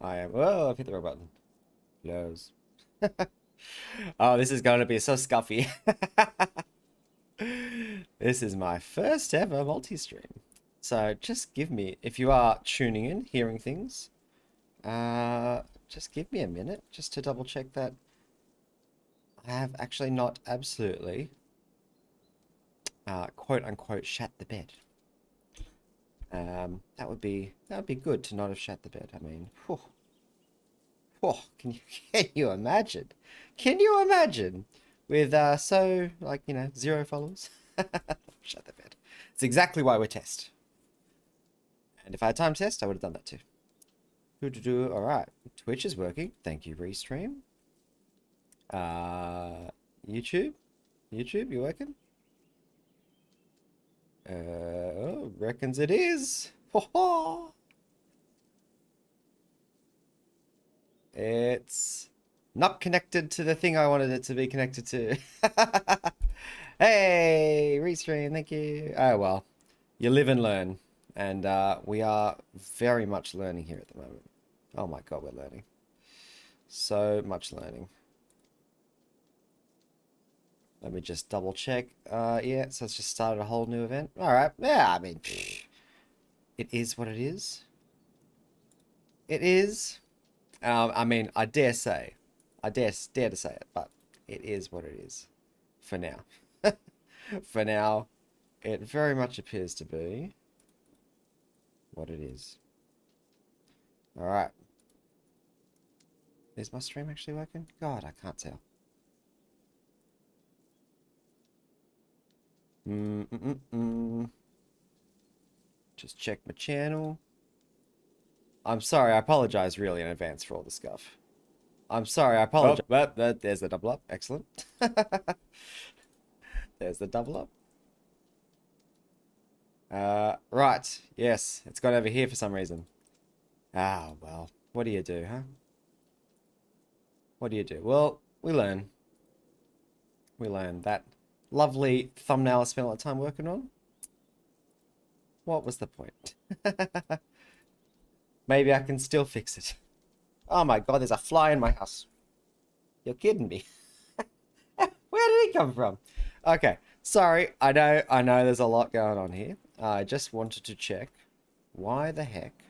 I am. Oh, I've hit the wrong button. Close. Oh, this is going to be so scuffy. This is my first ever multi-stream. So just give me, if you are tuning in, hearing things, just give me a minute just to double check that I have actually not absolutely, quote unquote, shat the bed. That would be good to not have shat the bed. I mean, whew. Oh, can you imagine? Can you imagine? With so like, 0 followers? Shut the bed. It's exactly why we test. And if I had time to test, I would have done that too. Alright. Twitch is working. Thank you, Restream. YouTube? YouTube, you working? Oh, reckons it is. Ho ho! It's not connected to the thing I wanted it to be connected to. Hey, Restream, thank you. Oh, well, you live and learn. And we are very much learning here at the moment. Oh my God, we're learning. So much learning. Let me just double check. Yeah, so it's just started a whole new event. All right. Yeah, I mean, it is what it is. It is. I mean, I dare to say it, but it is what it is for now. For now, it very much appears to be what it is. All right. Is my stream actually working? God, I can't tell. Just check my channel. I'm sorry, I apologize really in advance for all the scuff. I'm sorry, I apologize. Oh, but there's the double up. Excellent. There's the double up. Right. Yes, it's gone over here for some reason. Ah, well. What do you do, huh? What do you do? Well, we learn. We learn that lovely thumbnail I spent a lot of time working on. What was the point? Maybe I can still fix it. Oh my God, there's a fly in my house. You're kidding me. Where did he come from? Okay, sorry. I know there's a lot going on here. I just wanted to check why the heck,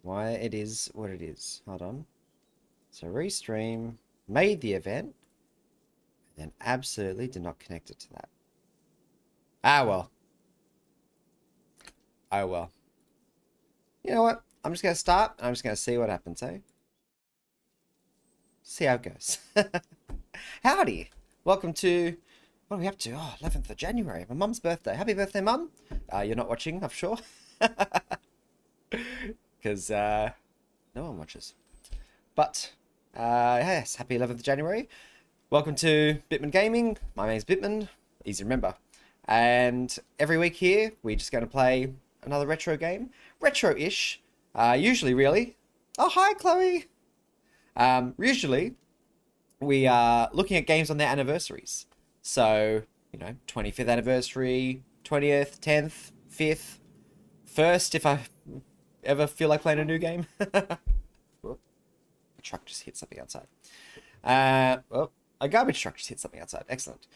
why it is what it is. Hold on. So Restream made the event and then absolutely did not connect it to that. Ah, well. Oh, well. You know what? I'm just going to start. I'm just going to see what happens, eh? See how it goes. Howdy. Welcome to... What are we up to? Oh, 11th of January. My mum's birthday. Happy birthday, mum. You're not watching, I'm sure. Because no one watches. But, yes, happy 11th of January. Welcome to Bitman Gaming. My name's Bitman. Easy to remember. And every week here, we're just going to play another retro game. Retro-ish. Usually, really. Oh, hi, Chloe. Usually, we are looking at games on their anniversaries. So, 25th anniversary, 20th, 10th, 5th, 1st, if I ever feel like playing a new game. A truck just hit something outside. Well, a garbage truck just hit something outside. Excellent.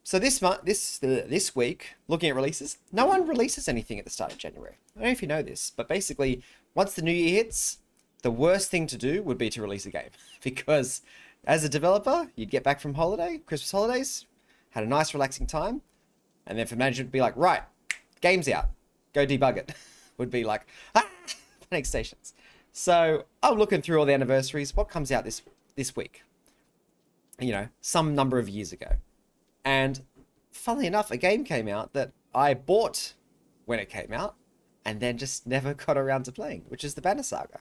So this week, looking at releases, no one releases anything at the start of January. I don't know if you know this, but basically, once the new year hits, the worst thing to do would be to release a game. Because as a developer, you'd get back from Christmas holidays, had a nice relaxing time, and then for management to be like, right, game's out, go debug it, would be like, panic stations. So I'm looking through all the anniversaries, what comes out this week? Some number of years ago. And funnily enough, a game came out that I bought when it came out and then just never got around to playing, which is the Banner Saga.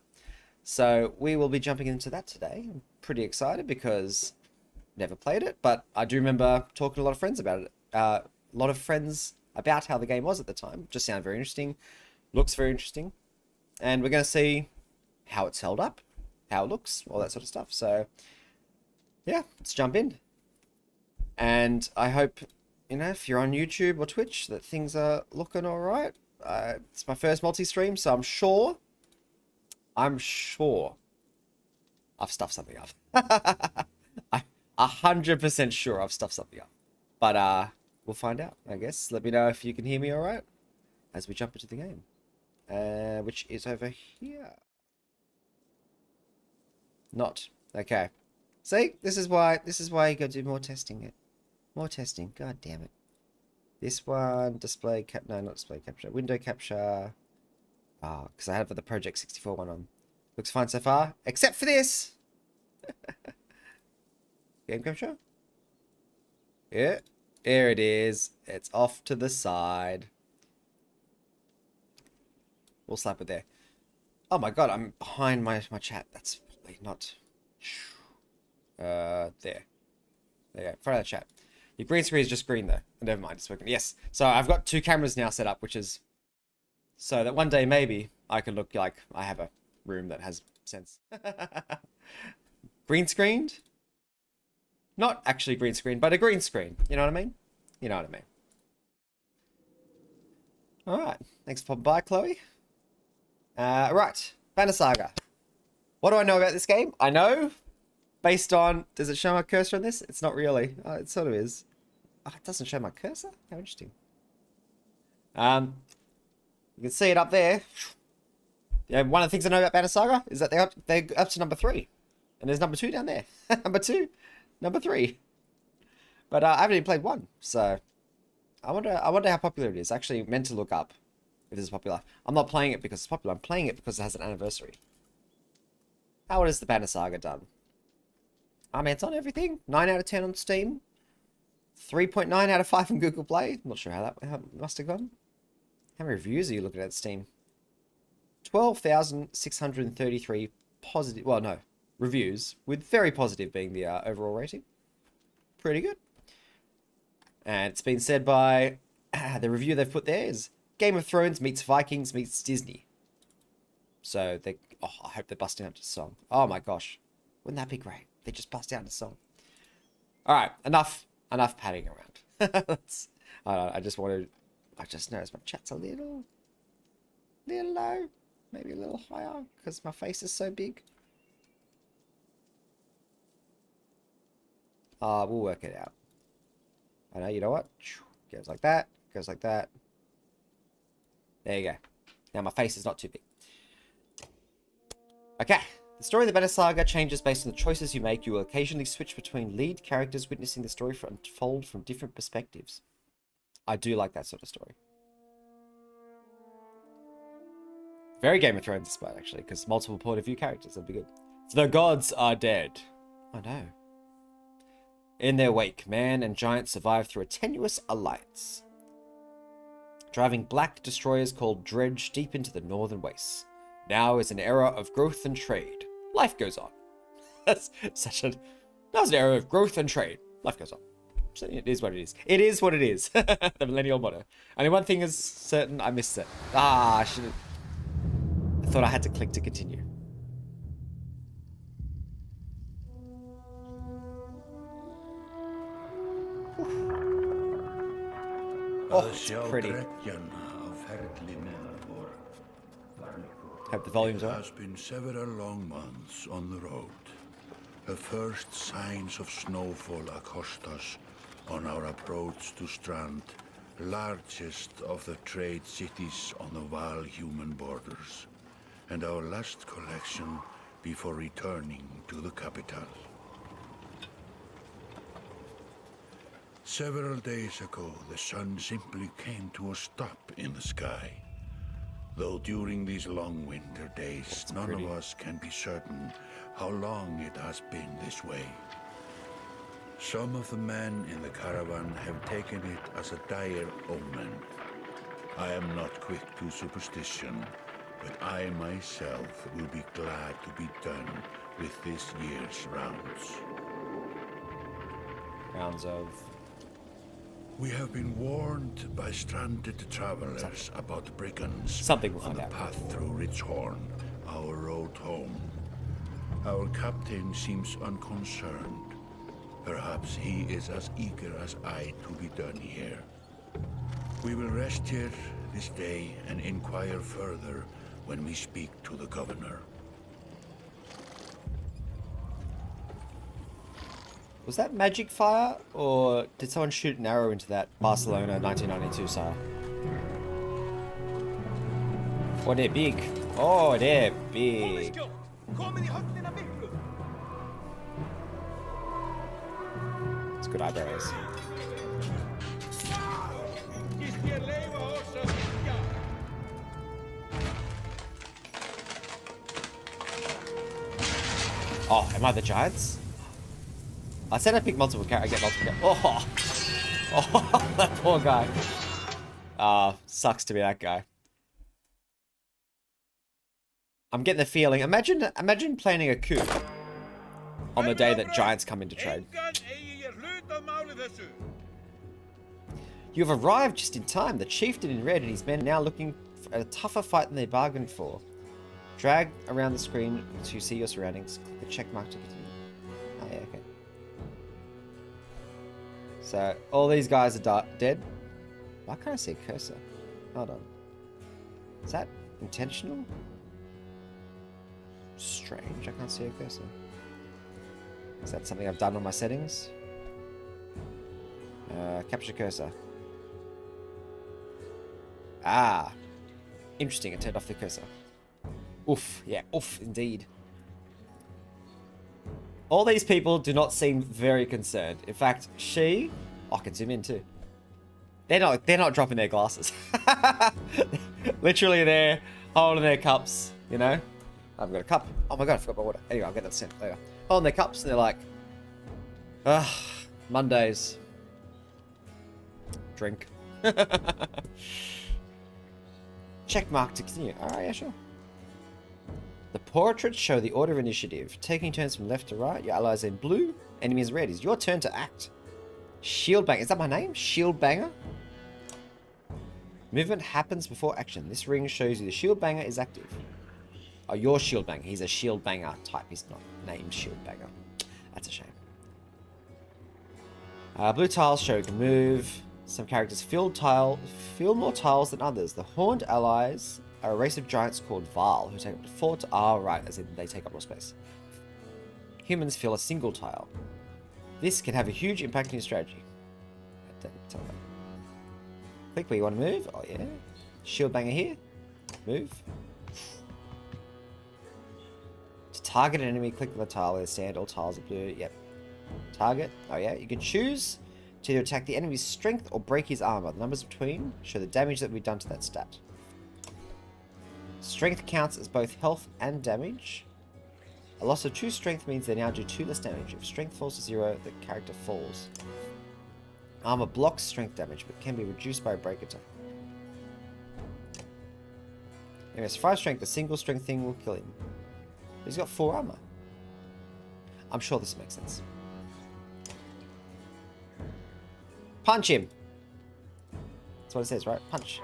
So we will be jumping into that today. I'm pretty excited because never played it, but I do remember talking to a lot of friends about it. A lot of friends about how the game was at the time. Just sounded very interesting. Looks very interesting. And we're going to see how it's held up, how it looks, all that sort of stuff. So yeah, let's jump in. And I hope, if you're on YouTube or Twitch, that things are looking all right. It's my first multi-stream, so I'm sure I've stuffed something up. I'm 100% sure I've stuffed something up. But we'll find out, I guess. Let me know if you can hear me all right as we jump into the game, which is over here. Not okay. See, this is why you gotta do more testing. More testing. God damn it. This one, display cap. No, not display capture. Window capture. Ah, because I have the Project 64 one on. Looks fine so far, except for this. Game capture. Yeah, there it is. It's off to the side. We'll slap it there. Oh my god, I'm behind my chat. That's probably not. There. There you go. Front of the chat. Your green screen is just green though. Never mind, it's working. Yes. So I've got 2 cameras now set up, which is so that one day maybe I can look like I have a room that has sense. Green screened? Not actually green screen, but a green screen. You know what I mean? You know what I mean. Alright. Thanks for popping by, Chloe. Right. Banner Saga. What do I know about this game? I know, based on... Does it show my cursor on this? It's not really. Oh, it sort of is. Oh, it doesn't show my cursor? How interesting. You can see it up there. Yeah, one of the things I know about Banner Saga is that they're up to number 3. And there's number 2 down there. Number 2. Number 3. But I haven't even played 1, so... I wonder how popular it is. I actually meant to look up if this is popular. I'm not playing it because it's popular. I'm playing it because it has an anniversary. How is the Banner Saga done? I mean, it's on everything. 9 out of 10 on Steam. 3.9 out of 5 on Google Play. I'm not sure how it must have gone. How many reviews are you looking at Steam? 12,633 positive... Well, no. Reviews. With very positive being the overall rating. Pretty good. And it's been said by... the review they've put there is... Game of Thrones meets Vikings meets Disney. So they... Oh, I hope they're busting out into song. Oh my gosh. Wouldn't that be great? They just bust out into song. Alright, enough padding around. I just noticed my chat's a little low. Maybe a little higher, because my face is so big. We'll work it out. I know, you know what? Goes like that, goes like that. There you go. Now my face is not too big. Okay. The story of the Banner Saga changes based on the choices you make. You will occasionally switch between lead characters, witnessing the story unfold from different perspectives. I do like that sort of story. Very Game of Thrones inspired, actually, because multiple point of view characters. That'd be good. The gods are dead. Oh no. In their wake, man and giant survive through a tenuous alliance, driving black destroyers called Dredge deep into the northern wastes. Now is an era of growth and trade. Life goes on. That's such a... That was an era of growth and trade. Life goes on. So it is what it is. It is what it is. The millennial motto. Only one thing is certain, I missed it. I should have... I thought I had to click to continue. Oh, it's pretty. Hope the volume's on. It has been several long months on the road. The first signs of snowfall accost us on our approach to Strand, largest of the trade cities on the Val-human borders, and our last collection before returning to the capital. Several days ago, the sun simply came to a stop in the sky. Though during these long winter days, none of us can be certain how long it has been this way. Some of the men in the caravan have taken it as a dire omen. I am not quick to superstition, but I myself will be glad to be done with this year's rounds. Rounds of... We have been warned by stranded travelers about brigands on the path through Richhorn, our road home. Our captain seems unconcerned. Perhaps he is as eager as I to be done here. We will rest here this day and inquire further when we speak to the governor. Was that magic fire, or did someone shoot an arrow into that Barcelona 1992 sire? Oh, they're big. Oh, they're big. It's good eyebrows. Oh, am I the giants? I said I pick multiple characters. I get multiple characters. Oh, that poor guy. Sucks to be that guy. I'm getting the feeling. Imagine planning a coup on the day that giants come into trade. You have arrived just in time. The chieftain in red and his men are now looking at a tougher fight than they bargained for. Drag around the screen to see your surroundings. Click the check mark to continue. Oh yeah, okay. So all these guys are dead. Why can't I see a cursor? Hold on. Is that intentional? Strange, I can't see a cursor. Is that something I've done on my settings? Capture cursor. Ah. Interesting, I turned off the cursor. Oof, yeah, oof, indeed. All these people do not seem very concerned. In fact, I can zoom in too. They're not dropping their glasses. Literally, they're holding their cups, you know? I've got a cup. Oh my god, I forgot my water. Anyway, I'll get that sent later. Holding their cups, and they're like, Mondays. Drink. Check mark to continue. Alright, yeah, sure. The portraits show the order of initiative. Taking turns from left to right, your allies in blue, enemies in red. It's your turn to act. Shield banger. Is that my name? Shield banger? Movement happens before action. This ring shows you the shield banger is active. Oh, you're shield banger. He's a shield banger type. He's not named shield banger. That's a shame. Blue tiles show you can move. Some characters fill more tiles than others. The horned allies are a race of giants called Val, who take up to 4 to... Ah, right, as in they take up more space. Humans fill a single tile. This can have a huge impact on your strategy. Click where you want to move. Oh, yeah. Shield banger here. Move. To target an enemy, click on the tile where they stand. All tiles are blue. Yep. Target. Oh, yeah. You can choose to either attack the enemy's strength or break his armor. The numbers between show the damage that we've done to that stat. Strength counts as both health and damage. A loss of 2 strength means they now do 2 less damage. If strength falls to 0, the character falls. Armor blocks strength damage, but can be reduced by a break attack. If he has 5 strength, a single strength thing will kill him. But he's got 4 armor. I'm sure this makes sense. Punch him! That's what it says, right? Punch.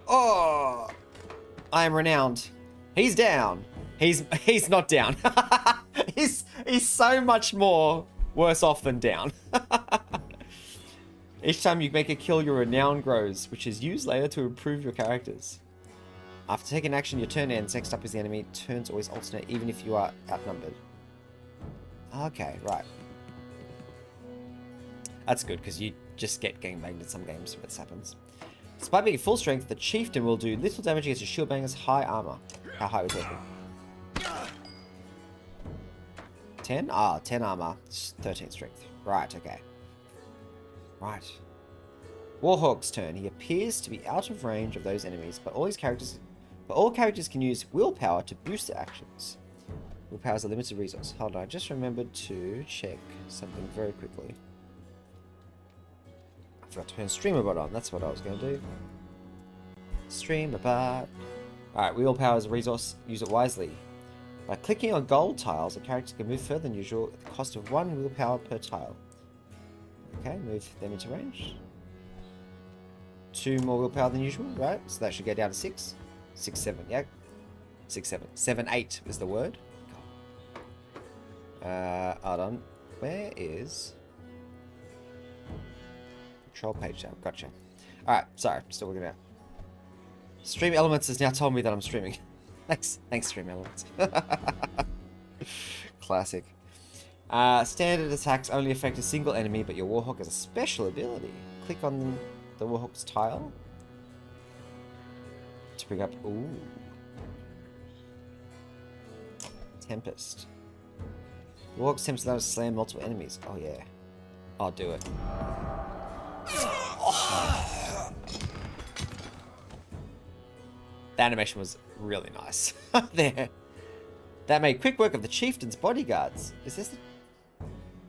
Oh! I am renowned. He's down. He's not down. he's so much more worse off than down. Each time you make a kill, your renown grows, which is used later to improve your characters. After taking action, your turn ends. Next up is the enemy. Turns always alternate, even if you are outnumbered. Okay, right. That's good, because you just get gangbanged in some games when this happens. Despite being full strength, the chieftain will do little damage against your shield banger's high armor. How high was it? 10? Ah, 10 armor. 13 strength. Right, okay. Right. Warhawk's turn. He appears to be out of range of those enemies, but all characters can use willpower to boost their actions. Willpower is a limited resource. Hold on, I just remembered to check something very quickly. I forgot to turn streamer bot on. That's what I was going to do. Streamer bot. Alright, willpower is a resource. Use it wisely. By clicking on gold tiles, a character can move further than usual at the cost of 1 willpower per tile. Okay, move them into range. 2 more willpower than usual, right? So that should go down to 6. 6, 7, yeah. 6, 7. 7, 8 is the word. Hold on. Where is... Control page tab, gotcha. Alright, sorry. Still working it out. Stream Elements has now told me that I'm streaming. Thanks, Stream Elements. Classic. Standard attacks only affect a single enemy, but your Warhawk has a special ability. Click on the Warhawk's tile to bring up... Ooh. Tempest. Warhawk's Tempest allows to slam multiple enemies. Oh, yeah. I'll do it. Oh. The animation was really nice. There. That made quick work of the chieftain's bodyguards. Is this the...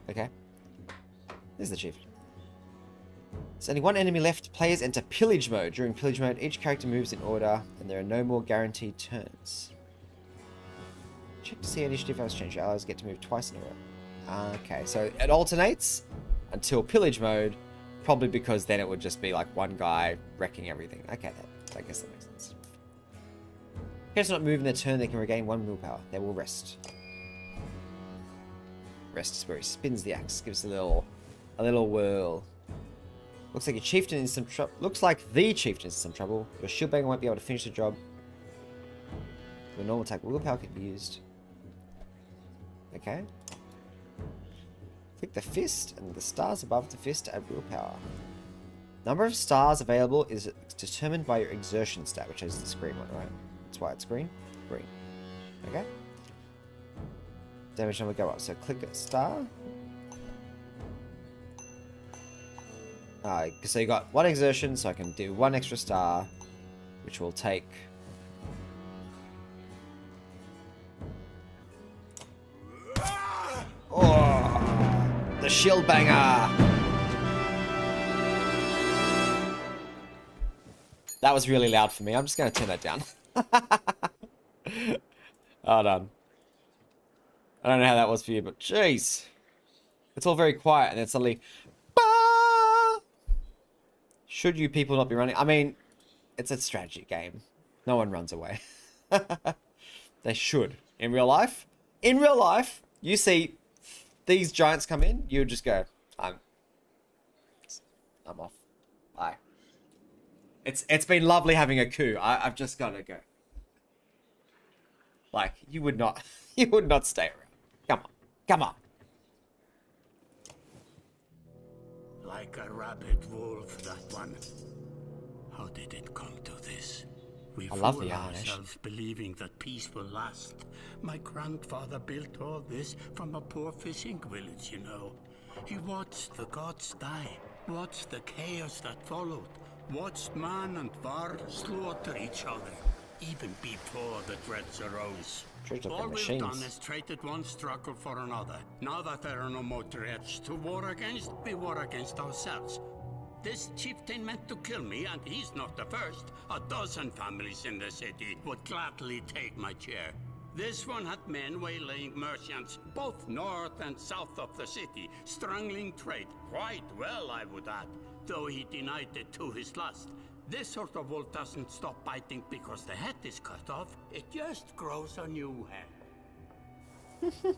Okay. This is the chieftain. There's only one enemy left. Players enter pillage mode. During pillage mode, each character moves in order, and there are no more guaranteed turns. Check to see initiative has changed. Allies get to move twice in a row. Okay, so it alternates until pillage mode, probably because then it would just be like one guy wrecking everything. Okay, I guess that makes sense. If not moving their turn, they can regain 1 willpower. They will rest. Rest is where he spins the axe, gives a little whirl. Looks like your chieftain is some trouble. Looks like the chieftain is in some trouble. Your shield banger won't be able to finish the job. Your normal attack willpower can be used. Okay. Click the fist and the stars above the fist to add willpower. Number of stars available is determined by your exertion stat, which is this green one, right? That's why it's green. Green. Okay. Damage number go up. So click a star. So you got 1 exertion, so I can do 1 extra star, which will take... Oh, the shield banger. That was really loud for me. I'm just going to turn that down. Hold on. I don't know how that was for you, but jeez. It's all very quiet, and then suddenly... Bah! Should you people not be running? I mean, it's a strategy game. No one runs away. They should. In real life, you see these giants come in, you would just go, I'm off. Bye. It's been lovely having a coup. I've just got to go. Like, you would not stay around. Come on. Like a rabid wolf, that one. How did it come to this? We love the fool Irish. ourselves believing that peace will last. My grandfather built all this from a poor fishing village, you know. He watched the gods die, watched the chaos that followed, watched man and var slaughter each other, even before the dreads arose. All we've done is traded one struggle for another. Now that there are no more dreads to war against, we war against ourselves. This chieftain meant to kill me, and he's not the first. 12 families in the city would gladly take my chair. This one had men waylaying merchants, both north and south of the city, strangling trade, quite well, I would add, though he denied it to his last. This sort of wolf doesn't stop biting because the head is cut off. It just grows a new head. I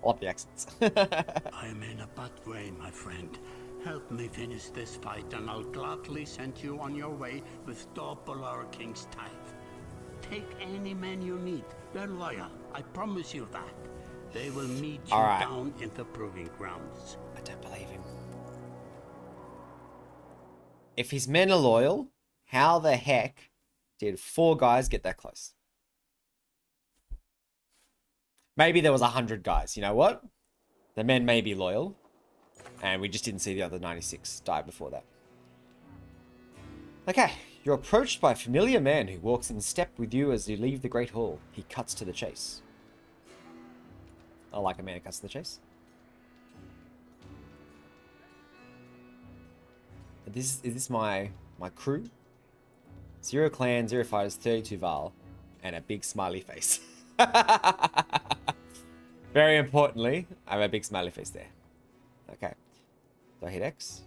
love the accents. I'm in a bad way, my friend. Help me finish this fight, and I'll gladly send you on your way with double our king's tithe. Take any men you need. They're loyal. I promise you that. They will meet you down in the proving grounds. I don't believe him. If his men are loyal, how the heck did 4 guys get that close? Maybe there was 100 guys. You know what? The men may be loyal, and we just didn't see the other 96 die before that. Okay, you're approached by a familiar man who walks in step with you as you leave the Great Hall. He cuts to the chase. I like a man who cuts to the chase. Is this my crew? 0 clan, 0 fighters, 32 Val, and a big smiley face. Very importantly, I have a big smiley face there. Okay. Do I hit X?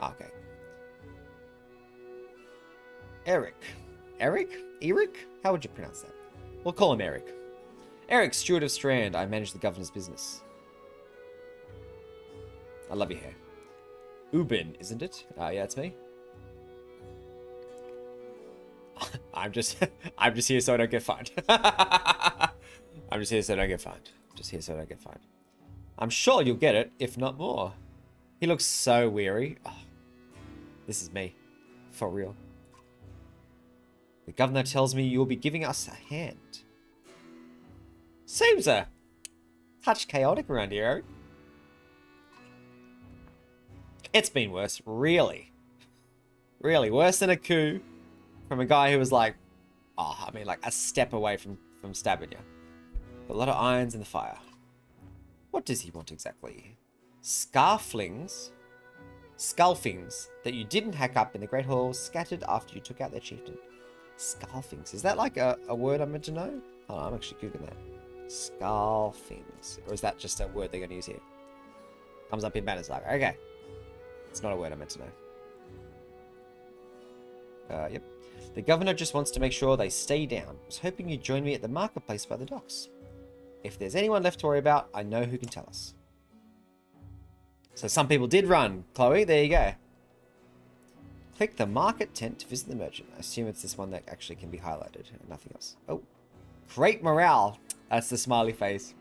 Okay. Eric. Eric? How would you pronounce that? We'll call him Eric. Eric, steward of Strand. I manage the governor's business. I love your hair. Ubin, isn't it? Yeah, it's me. I'm just here so I don't get fined. I'm just here so I don't get fined. Just here so I don't get fined. I'm sure you'll get it, if not more. He looks so weary. Oh, this is me. For real. The governor tells me you'll be giving us a hand. Seems a touch chaotic around here, Eric. It's been worse, really. Really, worse than a coup from a guy who was like, oh, I mean, like a step away from stabbing you. A lot of irons in the fire. What does he want exactly? Scarflings? Sculfings that you didn't hack up in the Great Hall scattered after you took out their chieftain. Scarfings. Is that like a word I'm meant to know? Oh, I'm actually Googling that. Scarfings. Or is that just a word they're going to use here? Comes up in Banner Saga. Okay. It's not a word I'm meant to know. Yep. The governor just wants to make sure they stay down. I was hoping you'd join me at the marketplace by the docks. If there's anyone left to worry about, I know who can tell us. So some people did run, Chloe. There you go. Click the market tent to visit the merchant. I assume it's this one that actually can be highlighted and nothing else. Oh, great morale. That's the smiley face.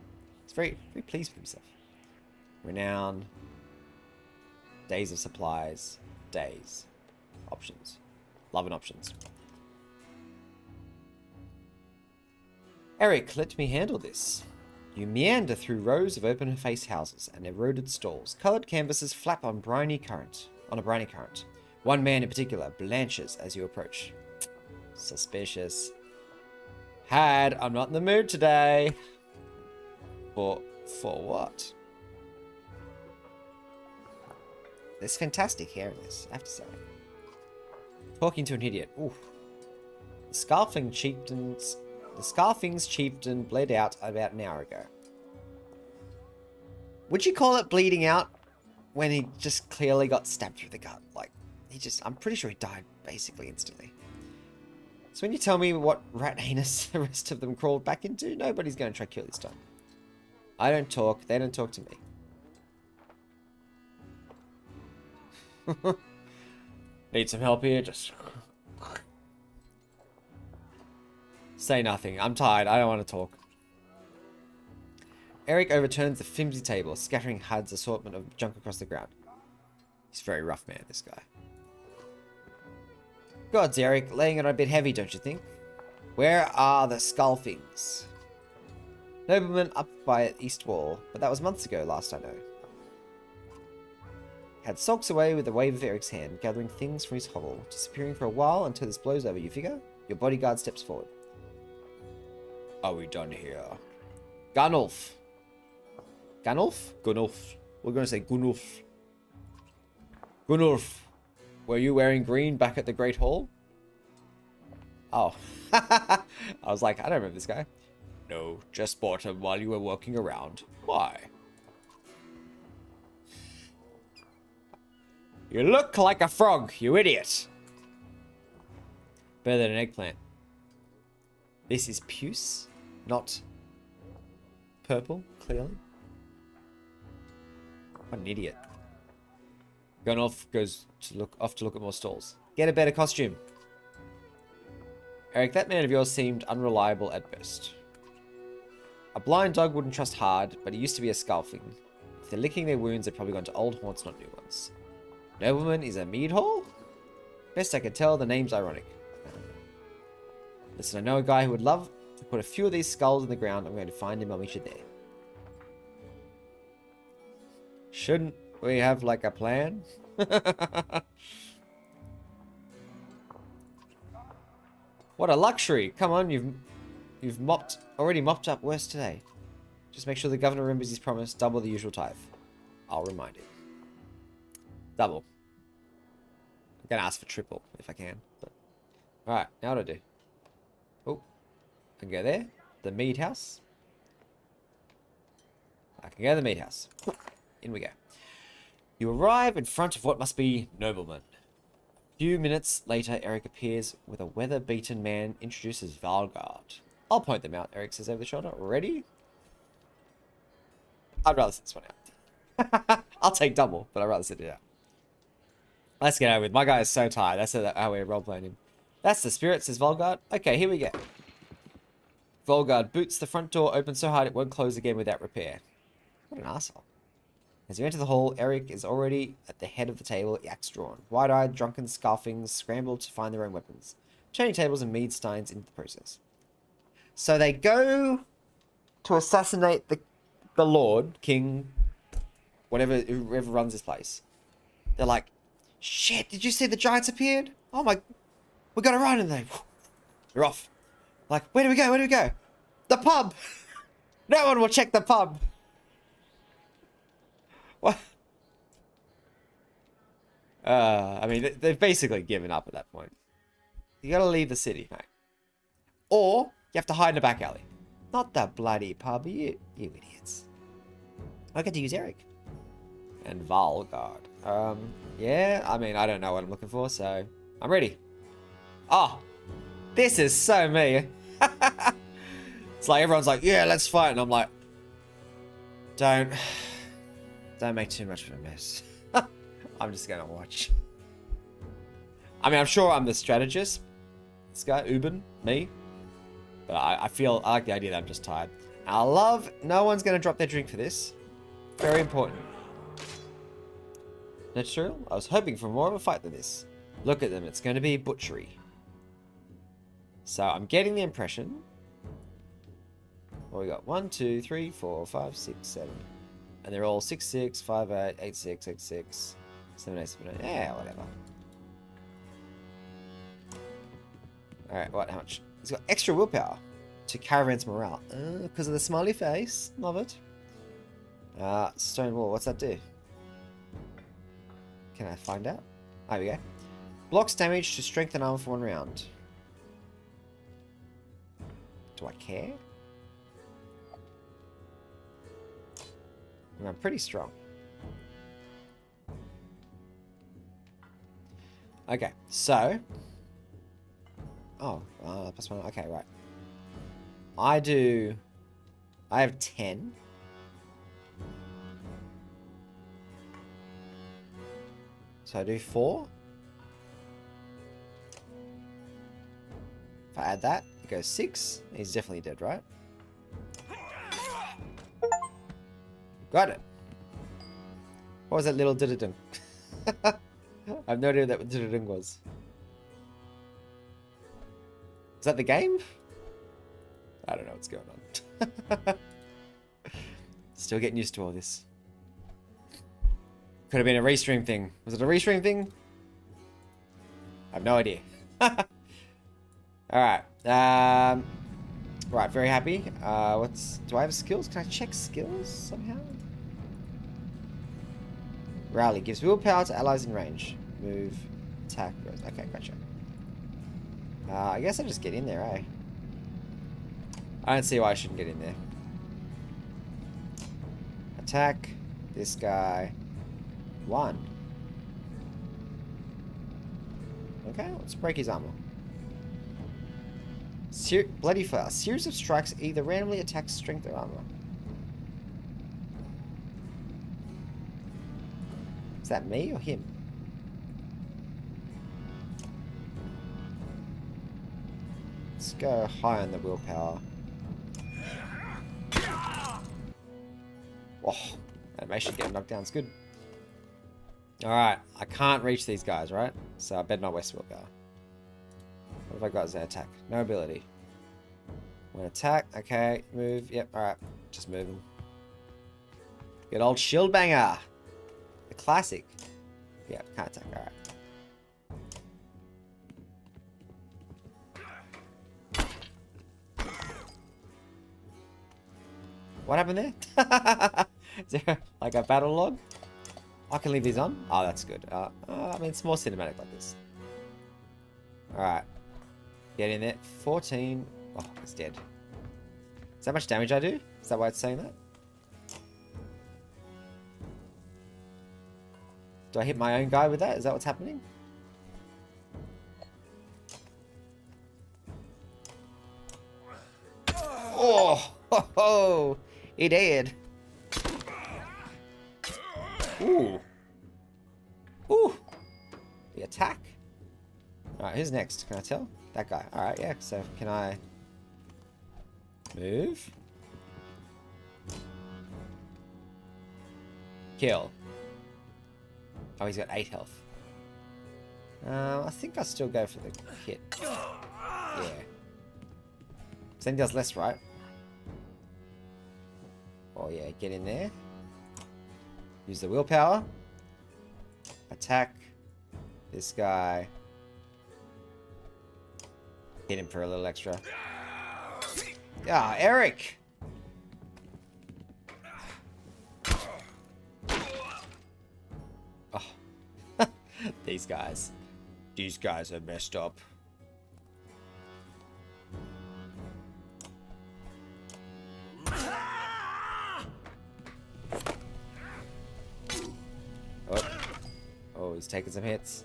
He's very, very pleased with himself. Renown. Days of supplies. Days. Options. Love and options. Eric, let me handle this. You meander through rows of open-faced houses and eroded stalls. Coloured canvases flap on a briny current. One man in particular blanches as you approach. Suspicious. Had, I'm not in the mood today. For what? There's fantastic hair in this, I have to say. Talking to an idiot. Ooh. The Scarfing's chieftain bled out about an hour ago. Would you call it bleeding out when he just clearly got stabbed through the gut? Like, I'm pretty sure he died basically instantly. So when you tell me what rat anus the rest of them crawled back into, nobody's going to try to kill this time. I don't talk, they don't talk to me. Need some help here? Just say nothing. I'm tired. I don't want to talk. Eric overturns the flimsy table, scattering Hud's assortment of junk across the ground. He's a very rough man, this guy. Gods, Eric, laying it on a bit heavy, don't you think? Where are the Sculfings? Nobleman up by East Wall, but that was months ago, last I know. Had sulks away with a wave of Eric's hand, gathering things from his hovel, disappearing for a while until this blows over, you figure? Your bodyguard steps forward. Are we done here? Gunnulf. Gunnulf? Gunnulf. We're going to say Gunnulf. Gunnulf. Were you wearing green back at the Great Hall? Oh. I was like, I don't remember this guy. No, just bought him while you were walking around. Why? You look like a frog, you idiot. Better than an eggplant. This is puce, not purple, clearly. What an idiot. Gunnulf goes off to look at more stalls. Get a better costume. Eric, that man of yours seemed unreliable at best. A blind dog wouldn't trust hard, but he used to be a Sculfing. If they're licking their wounds, they've probably gone to old haunts, not new ones. Nobleman is a mead hall? Best I can tell, the name's ironic. Listen, I know a guy who would love to put a few of these skulls in the ground. I'm going to find him. I'll meet you there. Shouldn't we have, like, a plan? What a luxury. Come on, you've already mopped up worse today. Just make sure the governor remembers his promise. Double the usual tithe. I'll remind him. Double. I'm going to ask for triple if I can. But... Alright, now what do I do? Oh, I can go there. The mead house. I can go to the mead house. In we go. You arrive in front of what must be Nobleman. A few minutes later, Eric appears with a weather-beaten man introduced as Valgard. I'll point them out, Eric says over the shoulder. Ready? I'd rather sit this one I'll take double, but I'd rather sit it out. Let's get over with. My guy is so tired. That's how we're role-playing him. That's the spirit, says Volgard. Okay, here we go. Volgard boots the front door open so hard it won't close again without repair. What an asshole. As you enter the hall, Eric is already at the head of the table, axe drawn. Wide-eyed, drunken scoffings scramble to find their own weapons, turning tables and mead steins into the process. So they go to assassinate the Lord, King, whoever runs this place. They're like, shit, did you see the giants appeared? Oh my, we gotta run, and they're off. Like, where do we go? Where do we go? The pub! No one will check the pub! What? I mean, they've basically given up at that point. You gotta leave the city, mate. Or, you have to hide in a back alley. Not the bloody pub, you idiots. I get to use Eric. And Valgard. Yeah, I mean, I don't know what I'm looking for, so I'm ready. Oh, this is so me. It's like everyone's like, yeah, let's fight. And I'm like, don't make too much of a mess. I'm just gonna watch. I mean, I'm sure I'm the strategist. This guy, Uben, me. But I like the idea that I'm just tired. And I love, no one's gonna drop their drink for this. Very important. That's true. I was hoping for more of a fight than this. Look at them. It's going to be butchery. So I'm getting the impression. Well, we got 1, 2, 3, 4, 5, 6, 7. And they're all 6, 6, 5, 8, 8, 6, 8, 6, 7, 8, 7, 8. Yeah, whatever. Alright, what? How much? He's got extra willpower to caravan's morale. Because of the smiley face. Love it. Stone wall. What's that do? Can I find out? There we go. Blocks damage to strength and armor for 1 round. Do I care? I'm pretty strong. Okay, so... Oh, +1. Okay, right. I have 10. So I do 4. If I add that, it goes 6. He's definitely dead, right? Got it. What was that little didadung? I have no idea what didadung was. Is that the game? I don't know what's going on. Still getting used to all this. Could have been a restream thing. Was it a restream thing? I have no idea. Alright. Right, very happy. Do I have skills? Can I check skills somehow? Rally gives willpower to allies in range. Move, attack. Okay, gotcha. I guess I'll just get in there, eh? I don't see why I shouldn't get in there. Attack this guy. 1. Okay, let's break his armor. Bloody fire. Series of strikes either randomly attacks strength or armor. Is that me or him? Let's go high on the willpower. Oh, animation getting knocked down is good. Alright, I can't reach these guys, right? So I better not waste willpower. What have I got as an attack? No ability. One attack, okay, move, yep, alright. Just moving. Good old shield banger! The classic. Yeah, can't attack, alright. What happened there? Is there like a battle log? I can leave these on? Oh, that's good. I mean, it's more cinematic like this. Alright. Get in there. 14. Oh, he's dead. Is that much damage I do? Is that why it's saying that? Do I hit my own guy with that? Is that what's happening? Oh! Ho, ho. He did. Ooh. Ooh. The attack. Alright, who's next? Can I tell? That guy. Alright, yeah. So, can I move? Kill. Oh, he's got 8 health. I think I still go for the hit. Yeah. Same does less, right? Oh yeah, get in there. Use the willpower. Attack this guy. Hit him for a little extra. Ah, Eric! Oh. These guys. These guys are messed up. Oh. Oh, he's taking some hits.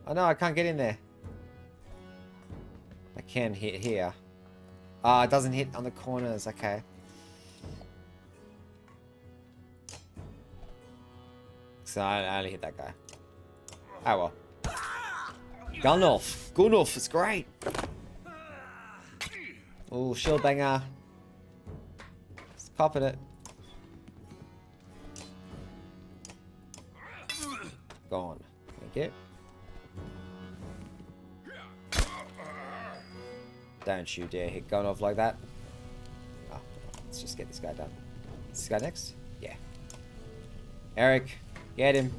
Oh no, I can't get in there. I can hit here. Ah, it doesn't hit on the corners. Okay. So I only hit that guy. Oh well. Gunolf. Gunolf is great. Oh, shield banger. Just copping it. Gone. Thank you. Don't you dare hit Gunolf like that. Oh, let's just get this guy done. Is this guy next? Yeah. Eric, get him.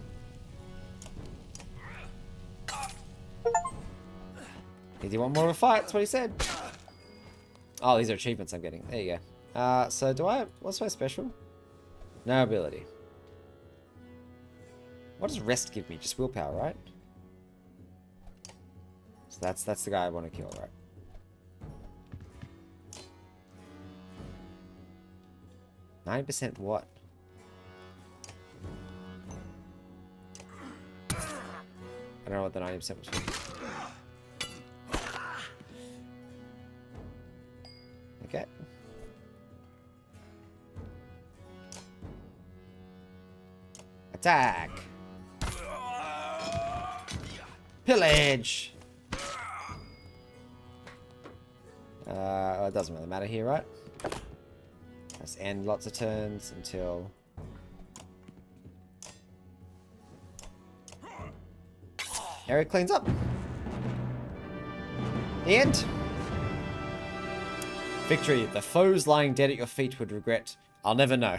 Did you want more of a fight? That's what he said. Oh, these are achievements I'm getting. There you go. So do I... What's my special? No ability. What does rest give me? Just willpower, right? So that's the guy I want to kill, right? %? What? I don't know what the 90% was for. Okay. Attack! Pillage! Well, it doesn't really matter here, right? Let's end lots of turns until... Eric cleans up. The end. Victory. The foes lying dead at your feet would regret. I'll never know.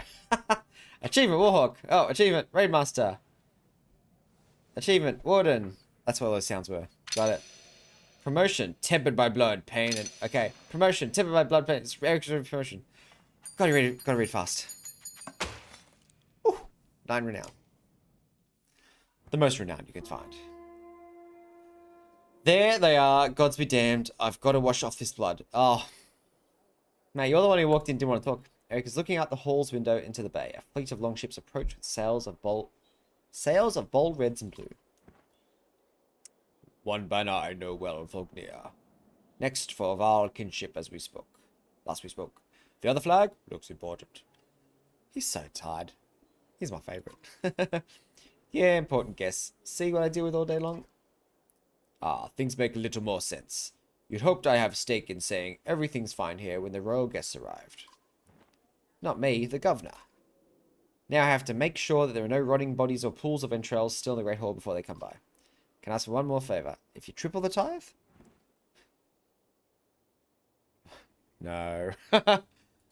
Achievement, Warhawk. Oh, achievement, Raidmaster. Achievement, Warden. That's what all those sounds were. Got it. Promotion, tempered by blood, pain, and... Okay. Promotion, tempered by blood, pain. It's Eric's promotion. Gotta read fast. Ooh, 9 renown. The most renowned you can find. There they are. Gods be damned. I've got to wash off this blood. Oh. Now, you're the one who walked in, didn't want to talk. Eric is looking out the hall's window into the bay. A fleet of longships approach with sails of bold reds and blue. One banner I know well, Vognir. Next for Val kinship as we spoke. Last we spoke. The other flag looks important. He's so tired. He's my favourite. Yeah, important guess. See what I deal with all day long? Ah, things make a little more sense. You'd hoped I have a stake in saying everything's fine here when the royal guests arrived. Not me, the governor. Now I have to make sure that there are no rotting bodies or pools of entrails still in the Great Hall before they come by. Can I ask for one more favour? If you triple the tithe? No.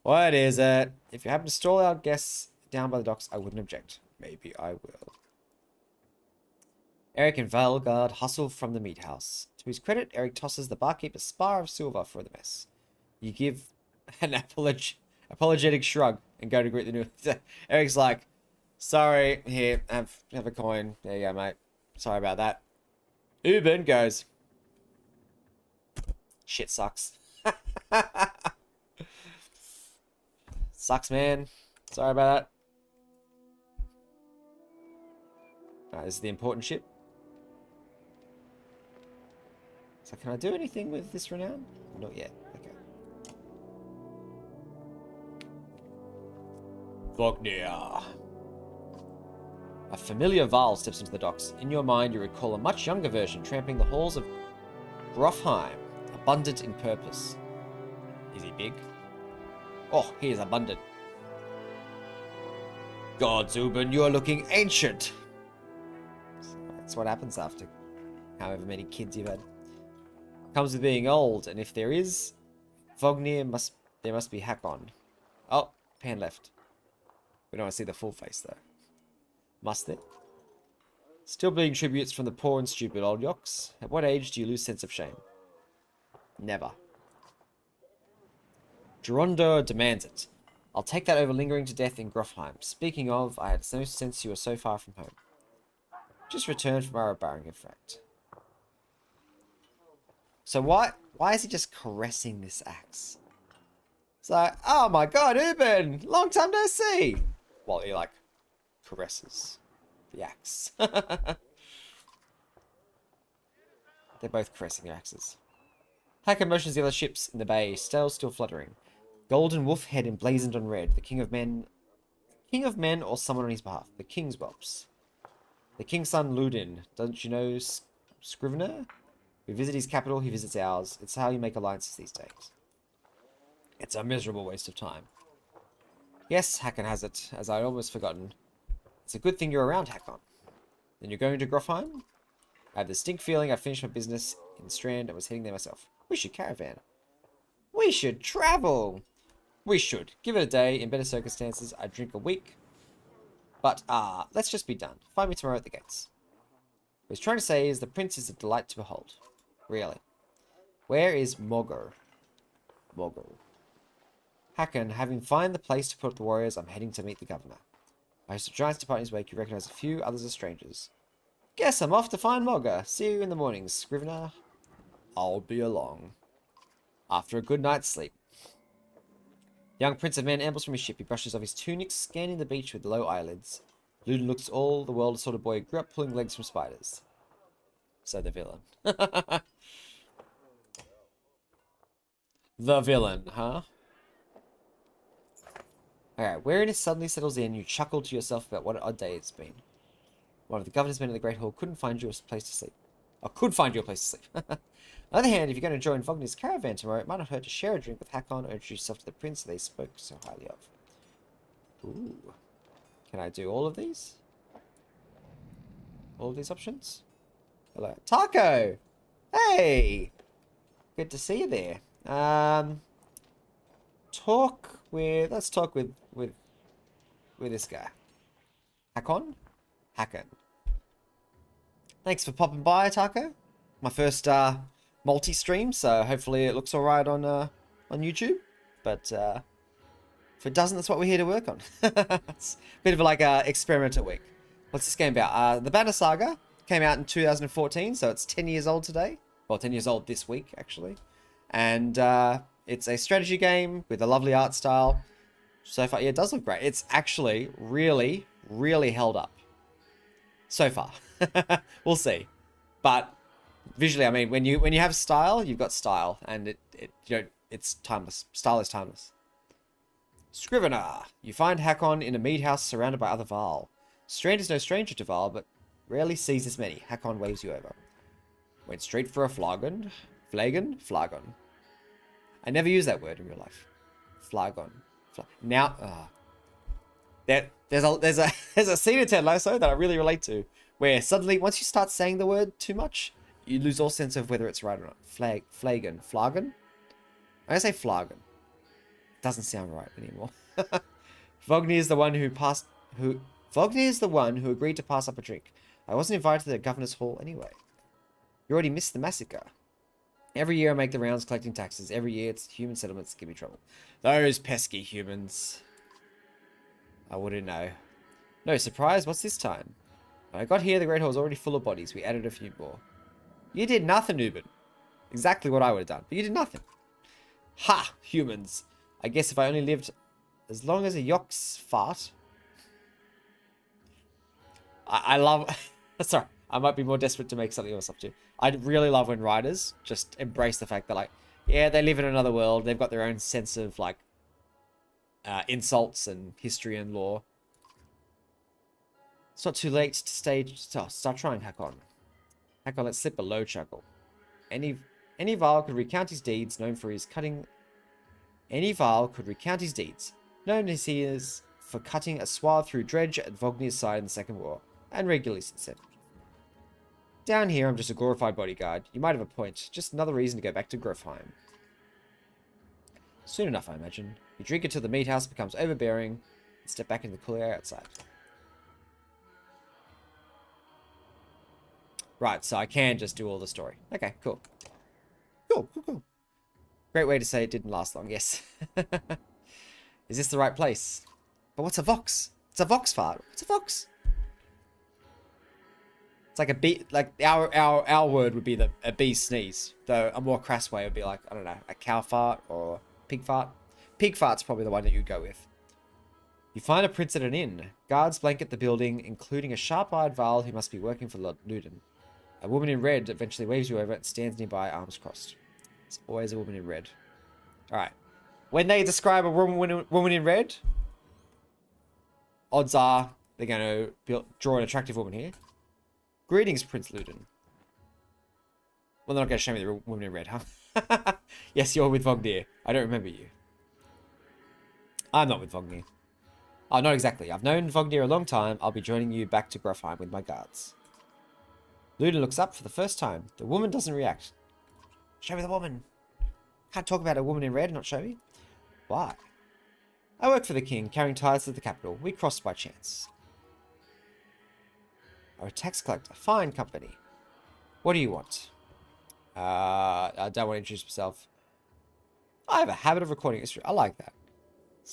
What is it? If you happen to stall our guests down by the docks, I wouldn't object. Maybe I will. Eric and Valgard hustle from the meat house. To his credit, Eric tosses the barkeep a spar of silver for the mess. You give an apologetic shrug and go to greet the new... Eric's like, sorry, here, have a coin. There you go, mate. Sorry about that. Uben goes, shit sucks. Sucks, man. Sorry about that. Alright, this is the important ship. So can I do anything with this renown? Not yet. Okay. Vognir. A familiar Varl steps into the docks. In your mind, you recall a much younger version tramping the halls of Grofheim, abundant in purpose. Is he big? Oh, he is abundant. God, Zubin, you're looking ancient. That's what happens after however many kids you've had. Comes with being old, and if there is, there must be Hakon. Oh, pan left. We don't want to see the full face, though. Must there? Still being tributes from the poor and stupid old yokes. At what age do you lose sense of shame? Never. Gerondo demands it. I'll take that over lingering to death in Grofheim. Speaking of, I had no sense you were so far from home. Just returned from our barring, in fact. So why is he just caressing this axe? It's like, oh my god, Uben! Long time no see! While he, like, caresses the axe. They're both caressing their axes. Hacker motions the other ships in the bay, still fluttering. Golden wolf head emblazoned on red. The king of men or someone on his behalf. The king's whelps. The king's son Ludin. Don't you know Scrivener? We visit his capital, he visits ours. It's how you make alliances these days. It's a miserable waste of time. Yes, Hakon has it, as I'd almost forgotten. It's a good thing you're around, Hakon. Then you're going to Grofheim? I have the stink feeling I finished my business in Strand and was heading there myself. We should caravan. We should travel! We should. Give it a day. In better circumstances, I'd drink a week. But, let's just be done. Find me tomorrow at the gates. What he's trying to say is the prince is a delight to behold. Really. Where is Mogr? Mogr. Hakon, having found the place to put the warriors, I'm heading to meet the governor. I host a giant's depart in his wake. You recognize a few others as strangers. Guess I'm off to find Mogr. See you in the morning, Scrivener. I'll be along. After a good night's sleep. The young prince of men ambles from his ship. He brushes off his tunic, scanning the beach with low eyelids. Ludin looks all the world a sort of boy who grew up pulling legs from spiders. So the villain. The villain, huh? Alright, where it suddenly settles in, you chuckle to yourself about what an odd day it's been. One of the governor's men in the Great Hall couldn't find you a place to sleep. Or could find you a place to sleep. On the other hand, if you're going to join Vognir's caravan tomorrow, it might not hurt to share a drink with Hakon or introduce yourself to the prince they spoke so highly of. Ooh. Can I do all of these? All of these options? Hello. Taco! Hey! Good to see you there. Let's talk with this guy. Hakon? Hakon. Thanks for popping by, Taco. My first multi-stream, so hopefully it looks alright on YouTube. But if it doesn't, that's what we're here to work on. It's a bit of like a experimental week. What's this game about? The Banner Saga came out in 2014, so it's 10 years old today. Well, 10 years old this week, actually. And it's a strategy game with a lovely art style. So far, yeah, it does look great. It's actually really, really held up. So far. We'll see. But visually, I mean, when you have style, you've got style. And it's timeless. Style is timeless. Scrivener. You find Hakon in a mead house surrounded by other Varl. Strand is no stranger to Varl, but rarely sees as many. Hakon waves you over. Went straight for a flagon. Flagon? Flagon. I never use that word in real life. Flagon. Now, there's a scene in Ted Lasso that I really relate to, where suddenly, once you start saying the word too much, you lose all sense of whether it's right or not. Flagon. Flagon? I'm gonna say flagon. Doesn't sound right anymore. Vognir is the one who agreed to pass up a drink. I wasn't invited to the governor's hall anyway. You already missed the massacre. Every year I make the rounds collecting taxes. Every year it's human settlements that give me trouble. Those pesky humans. I wouldn't know. No surprise, what's this time? When I got here, the Great Hall was already full of bodies. We added a few more. You did nothing, Uben. Exactly what I would have done, but you did nothing. Ha! Humans. I guess if I only lived as long as a yok's fart. I love... Sorry, I might be more desperate to make something else up too. I really love when writers just embrace the fact that, like, yeah, they live in another world. They've got their own sense of, like, insults and history and lore. It's not too late to start trying, Hakon. Hakon let slip a low chuckle. Any Varl could recount his deeds, known for his cutting. Any Varl could recount his deeds, known as he is for cutting a swath through dredge at Vognir's side in the Second War, and regularly since then. Down here, I'm just a glorified bodyguard. You might have a point. Just another reason to go back to Grofheim. Soon enough, I imagine. You drink until the meat house becomes overbearing, and step back into the cool air outside. Right, so I can just do all the story. Okay, cool. Cool. Great way to say it didn't last long, yes. Is this the right place? But what's a vox? It's a vox fart. What's a vox? It's like a bee, like our word would be a bee sneeze. Though a more crass way would be like, I don't know, a cow fart or pig fart. Pig fart's probably the one that you'd go with. You find a prince at an inn. Guards blanket the building, including a sharp-eyed Varl who must be working for Lord Luden. A woman in red eventually waves you over and stands nearby, arms crossed. It's always a woman in red. Alright. When they describe a woman in red, odds are they're going to draw an attractive woman here. Greetings, Prince Luden. Well, they're not going to show me the woman in red, huh? Yes, you're with Vognir. I don't remember you. I'm not with Vognir. Oh, not exactly. I've known Vognir a long time. I'll be joining you back to Grofheim with my guards. Luden looks up for the first time. The woman doesn't react. Show me the woman. Can't talk about a woman in red and not show me. Why? I work for the king, carrying tithes to the capital. We crossed by chance. Oh, a tax collector. Fine company. What do you want? I don't want to introduce myself. I have a habit of recording history. I like that.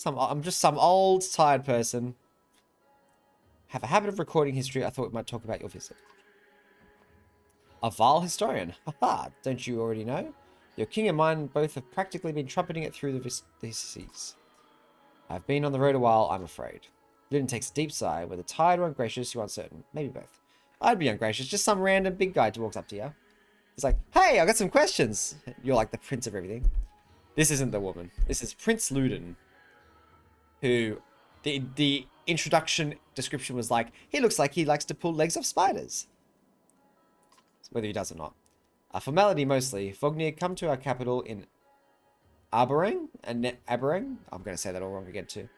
I'm just some old, tired person. Have a habit of recording history. I thought we might talk about your visit. A Varl historian. Haha, don't you already know? Your king and mine both have practically been trumpeting it through the seas. I've been on the road a while, I'm afraid. Luden takes a deep sigh. Whether tired or ungracious, you're uncertain. Maybe both. I'd be ungracious. Just some random big guy walks up to you. He's like, hey, I got some questions. You're like the prince of everything. This isn't the woman. This is Prince Luden. Who, the introduction description was like, he looks like he likes to pull legs off spiders. Whether he does or not. A formality mostly. Vognir come to our capital in Abereng? Abereng? I'm going to say that all wrong again too.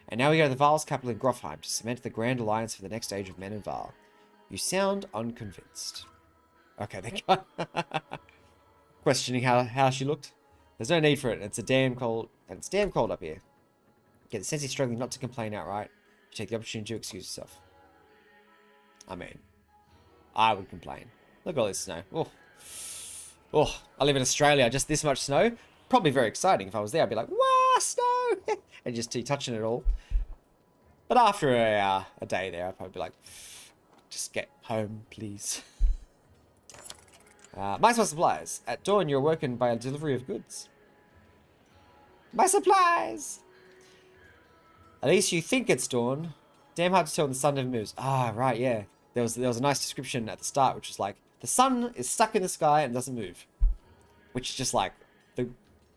And now we go to the Varl's capital in Grofheim to cement the grand alliance for the next age of men and Varl. You sound unconvinced. Okay, they got questioning how she looked. There's no need for it. It's damn cold up here. Get the sense he's struggling not to complain outright. You take the opportunity to excuse yourself. I mean, I would complain. Look at all this snow. Oh, I live in Australia. Just this much snow. Probably very exciting. If I was there, I'd be like, wow, snow! And just touching it all. But after a day there, I'd probably be like, just get home, please. My supplies. At dawn, you're awoken by a delivery of goods. My supplies! At least you think it's dawn. Damn hard to tell when the sun never moves. Ah, right, yeah. There was a nice description at the start, which was like, the sun is stuck in the sky and doesn't move. Which is just like,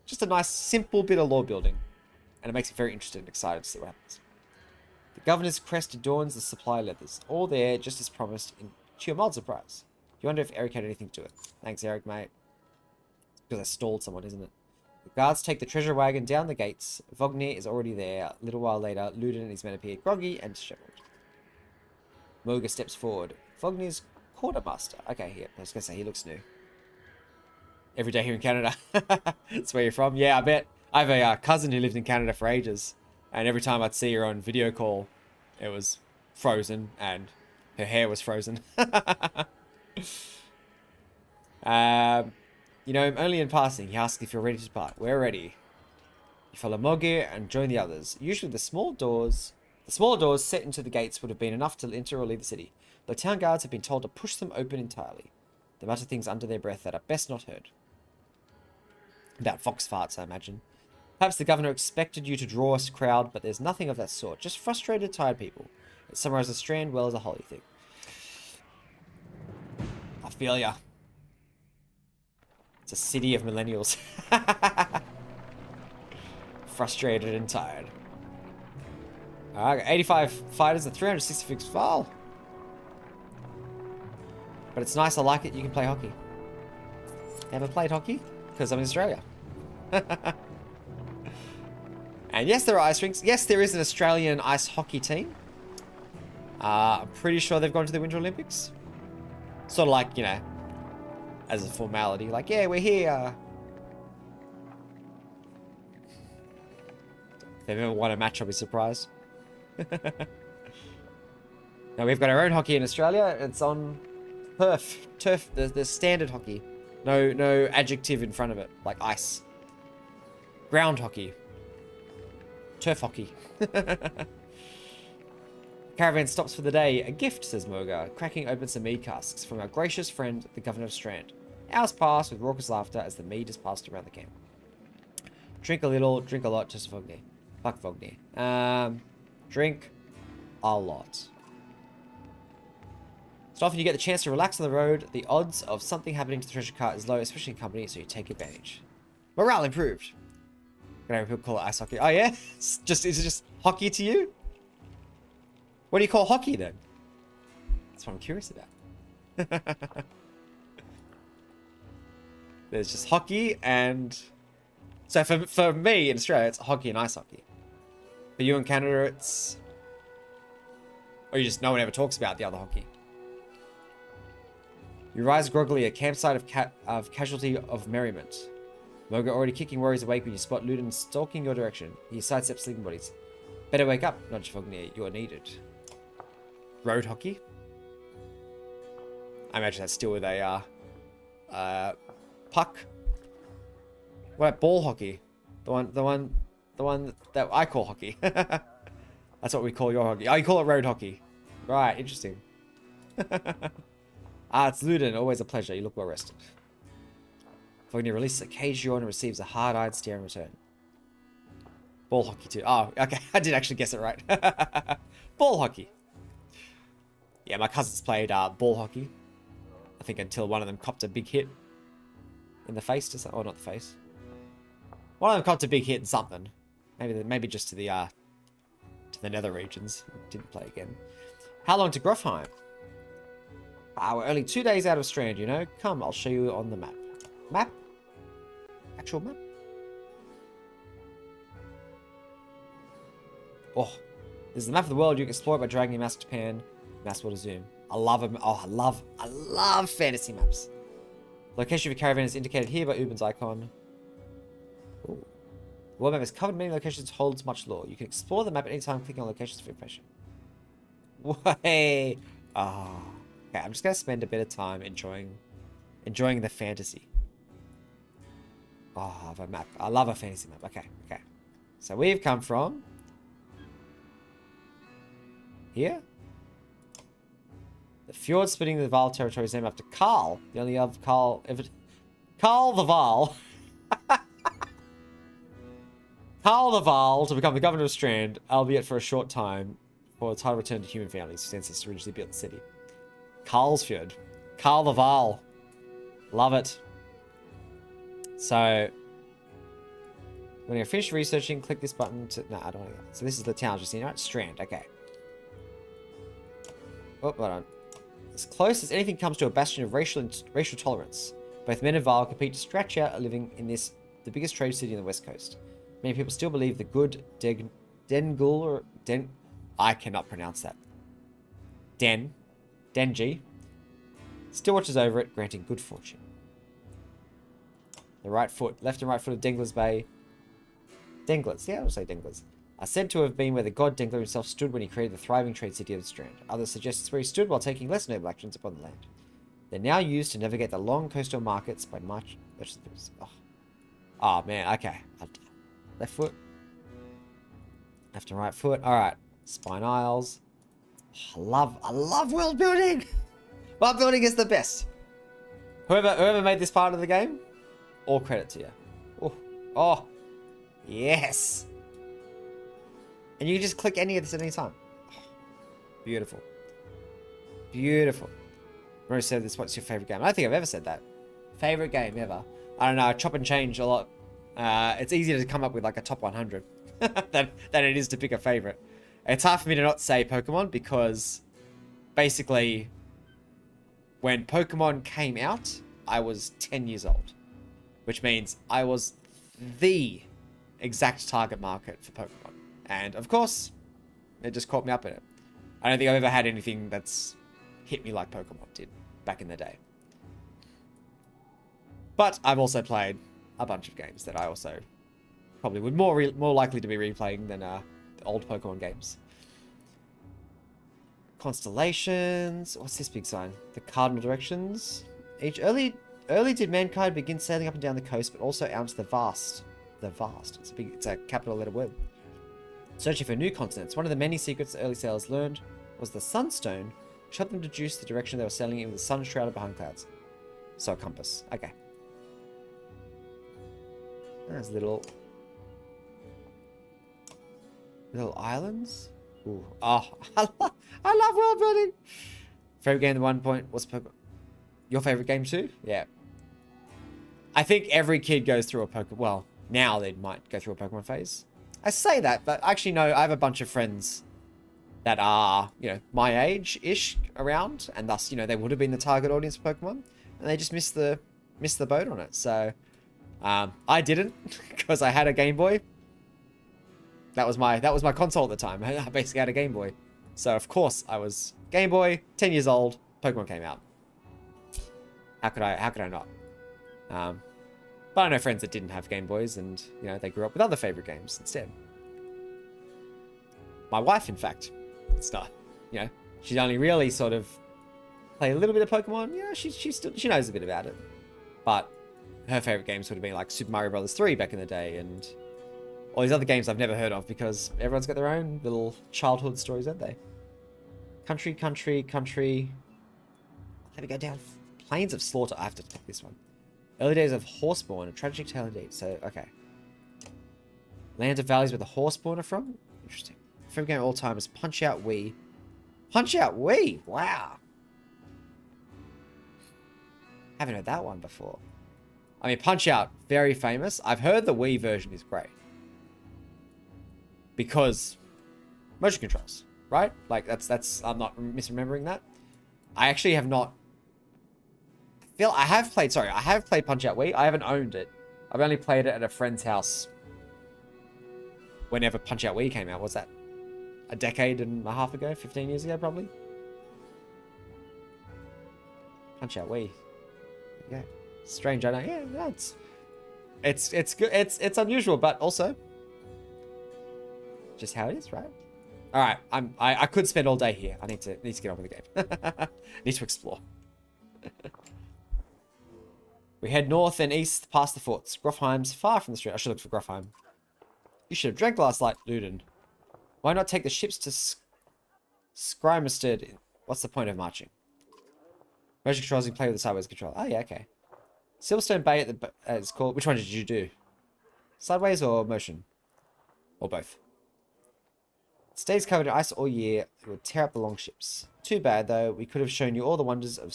just a nice, simple bit of lore building. And it makes me very interested and excited to see what happens. The governor's crest adorns the supply leathers. All there, just as promised, to your mild surprise. You wonder if Eric had anything to it. Thanks, Eric, mate. It's because I stalled someone, isn't it? The guards take the treasure wagon down the gates. Vognir is already there. A little while later, Luden and his men appear groggy and disheveled. Moga steps forward. Vognir's quartermaster. Okay, yeah, I was going to say, he looks new. Every day here in Canada. That's where you're from? Yeah, I bet. I have a cousin who lived in Canada for ages. And every time I'd see her on video call, it was frozen and her hair was frozen. You know him only in passing. He asks if you're ready to depart. We're ready. You follow Mogir and join the others. Usually the smaller doors set into the gates would have been enough to enter or leave the city. But town guards have been told to push them open entirely. They mutter things under their breath that are best not heard. About fox farts, I imagine. Perhaps the governor expected you to draw a crowd, but there's nothing of that sort. Just frustrated, tired people. It summarizes Strand well as a holy thing. I feel ya. It's a city of millennials. Frustrated and tired. Alright, 85 fighters and 366 Varl. But it's nice, I like it, you can play hockey. Never played hockey? Because I'm in Australia. And yes, there are ice rinks. Yes, there is an Australian ice hockey team. I'm pretty sure they've gone to the Winter Olympics. Sort of like, you know, as a formality. Like, yeah, we're here. If they've ever won a match, I'll be surprised. Now, we've got our own hockey in Australia. It's on turf. Turf, the standard hockey. No adjective in front of it, like ice. Ground hockey. Turf hockey. Caravan stops for the day. A gift, says Moga, cracking open some mead casks from our gracious friend, the Governor of Strand. Hours pass with raucous laughter as the mead is passed around the camp. Drink a little, drink a lot, just Vognir. Fuck Vognir. Drink a lot. So often you get the chance to relax on the road. The odds of something happening to the treasure cart is low, especially in company, so you take advantage. Morale improved. Gonna people call it ice hockey. Oh yeah? Is it just hockey to you? What do you call hockey then? That's what I'm curious about. There's just hockey and... So for me in Australia, it's hockey and ice hockey. For you in Canada, it's... Or you just, no one ever talks about the other hockey. You rise groggily, a campsite of casualty of merriment. Moga already kicking worries awake when you spot Ludin stalking your direction. He sidesteps sleeping bodies. Better wake up, nudge Vognir, you are needed. Road hockey? I imagine that's still with a puck. What about ball hockey? The one that I call hockey. That's what we call your hockey. Oh, you call it road hockey. Right, interesting. It's Ludin, always a pleasure. You look well rested. Vognir releases a cage yawn and receives a hard-eyed stare in return. Ball hockey too. Oh, okay. I did actually guess it right. Ball hockey. Yeah, my cousins played ball hockey. I think until one of them copped a big hit in the face. Oh, not the face. One of them copped a big hit in something. Maybe just to the nether regions. Didn't play again. How long to Grofheim? We're only 2 days out of Strand, you know. Come, I'll show you on the map. Map? Actual map? Oh, this is the map of the world. You can explore it by dragging your mouse to pan. Mouse will to zoom. I love them. Oh, I love fantasy maps. Location of your caravan is indicated here by Ubin's icon. Ooh. The world map is covered in many locations, holds much lore. You can explore the map at any time, clicking on locations for information. Way. Oh. Okay, I'm just gonna spend a bit of time enjoying the fantasy. Oh, I have a map. I love a fantasy map. Okay. So we've come from here. The fjord splitting the Val territory is named after Karl, the only other Karl ever. Karl the Val. Karl the Val to become the governor of Strand, albeit for a short time, before the title returned to human families whose ancestors originally built the city. Karlsfjord. Karl the Val. Love it. So, when you're finished researching, click this button to... No, I don't want to... So this is the town just seen, right? Strand, okay. Oh, hold on. As close as anything comes to a bastion of racial tolerance, both men and Val compete to scratch out a living in this, the biggest trade city on the west coast. Many people still believe the good I cannot pronounce that. Denji still watches over it, granting good fortune. The left and right foot of Dengler's Bay. Denglers, yeah, I'll say Denglers. Are said to have been where the god Dengler himself stood when he created the thriving trade city of the Strand. Others suggest it's where he stood while taking less noble actions upon the land. They're now used to navigate the long coastal markets by merchants. Oh man, okay. Left foot. Left and right foot. Alright. Spine Isles. Oh, I love world building! World building is the best. Whoever made this part of the game, all credit to you. Oh, yes. And you can just click any of this at any time. Oh, beautiful. Beautiful. Rose said this, what's your favorite game? I don't think I've ever said that. Favorite game ever. I don't know, I chop and change a lot. It's easier to come up with like a top 100 than it is to pick a favorite. It's hard for me to not say Pokemon because basically when Pokemon came out, I was 10 years old. Which means I was the exact target market for Pokemon. And of course, it just caught me up in it. I don't think I've ever had anything that's hit me like Pokemon did back in the day. But I've also played a bunch of games that I also probably would more likely to be replaying than the old Pokemon games. Constellations. What's this big sign? The cardinal directions. Early did mankind begin sailing up and down the coast, but also out into the vast. The vast. It's a capital letter word. Searching for new continents. One of the many secrets the early sailors learned was the sunstone, which helped them deduce the direction they were sailing in with the sun shrouded behind clouds. So a compass. Okay. There's little islands. Ooh. Oh, I love world building. Favorite game at 1 point. What's Pokemon? Your favorite game too? Yeah. I think every kid goes through a Pokemon. Well, now they might go through a Pokemon phase. I say that, but actually no. I have a bunch of friends that are, my age-ish around, and thus, they would have been the target audience for Pokemon, and they just missed the boat on it. So, I didn't because I had a Game Boy. That was my console at the time. I basically had a Game Boy, so of course I was Game Boy, 10 years old. Pokemon came out. How could I not? But I know friends that didn't have Game Boys, and they grew up with other favorite games instead. My wife, in fact, it's not. She's only really sort of played a little bit of Pokemon. She knows a bit about it, but her favorite games would have been like Super Mario Bros. 3 back in the day, and all these other games I've never heard of because everyone's got their own little childhood stories, don't they? Country. Let me go down. Plains of Slaughter. I have to take this one. Early days of Horseborn, a tragic tale indeed. So, okay. Lands of Valleys where the Horseborn are from? Interesting. Favorite game of all time is Punch-Out Wii. Punch-Out Wii? Wow. Haven't heard that one before. I mean, Punch-Out, very famous. I've heard the Wii version is great. Because motion controls, right? Like, that's I'm not misremembering that. I actually have not... I have played Punch-Out Wii. I haven't owned it. I've only played it at a friend's house whenever Punch-Out Wii came out. Was that a decade and a half ago? 15 years ago, probably? Punch-Out Wii. Yeah. Strange, I know. Yeah, it's good. It's unusual, but also just how it is, right? All right, I could spend all day here. I need to get on with the game. Need to explore. We head north and east past the forts. Grofheim's far from the street. I should look for Grofheim. You should have drank last night, Luden. Why not take the ships to Skrymasted? What's the point of marching? Motion controls, you can play with the sideways control. Oh, yeah, okay. Silverstone Bay at the it's called. Which one did you do? Sideways or motion? Or both? It stays covered in ice all year. It would tear up the longships. Too bad, though. We could have shown you all the wonders of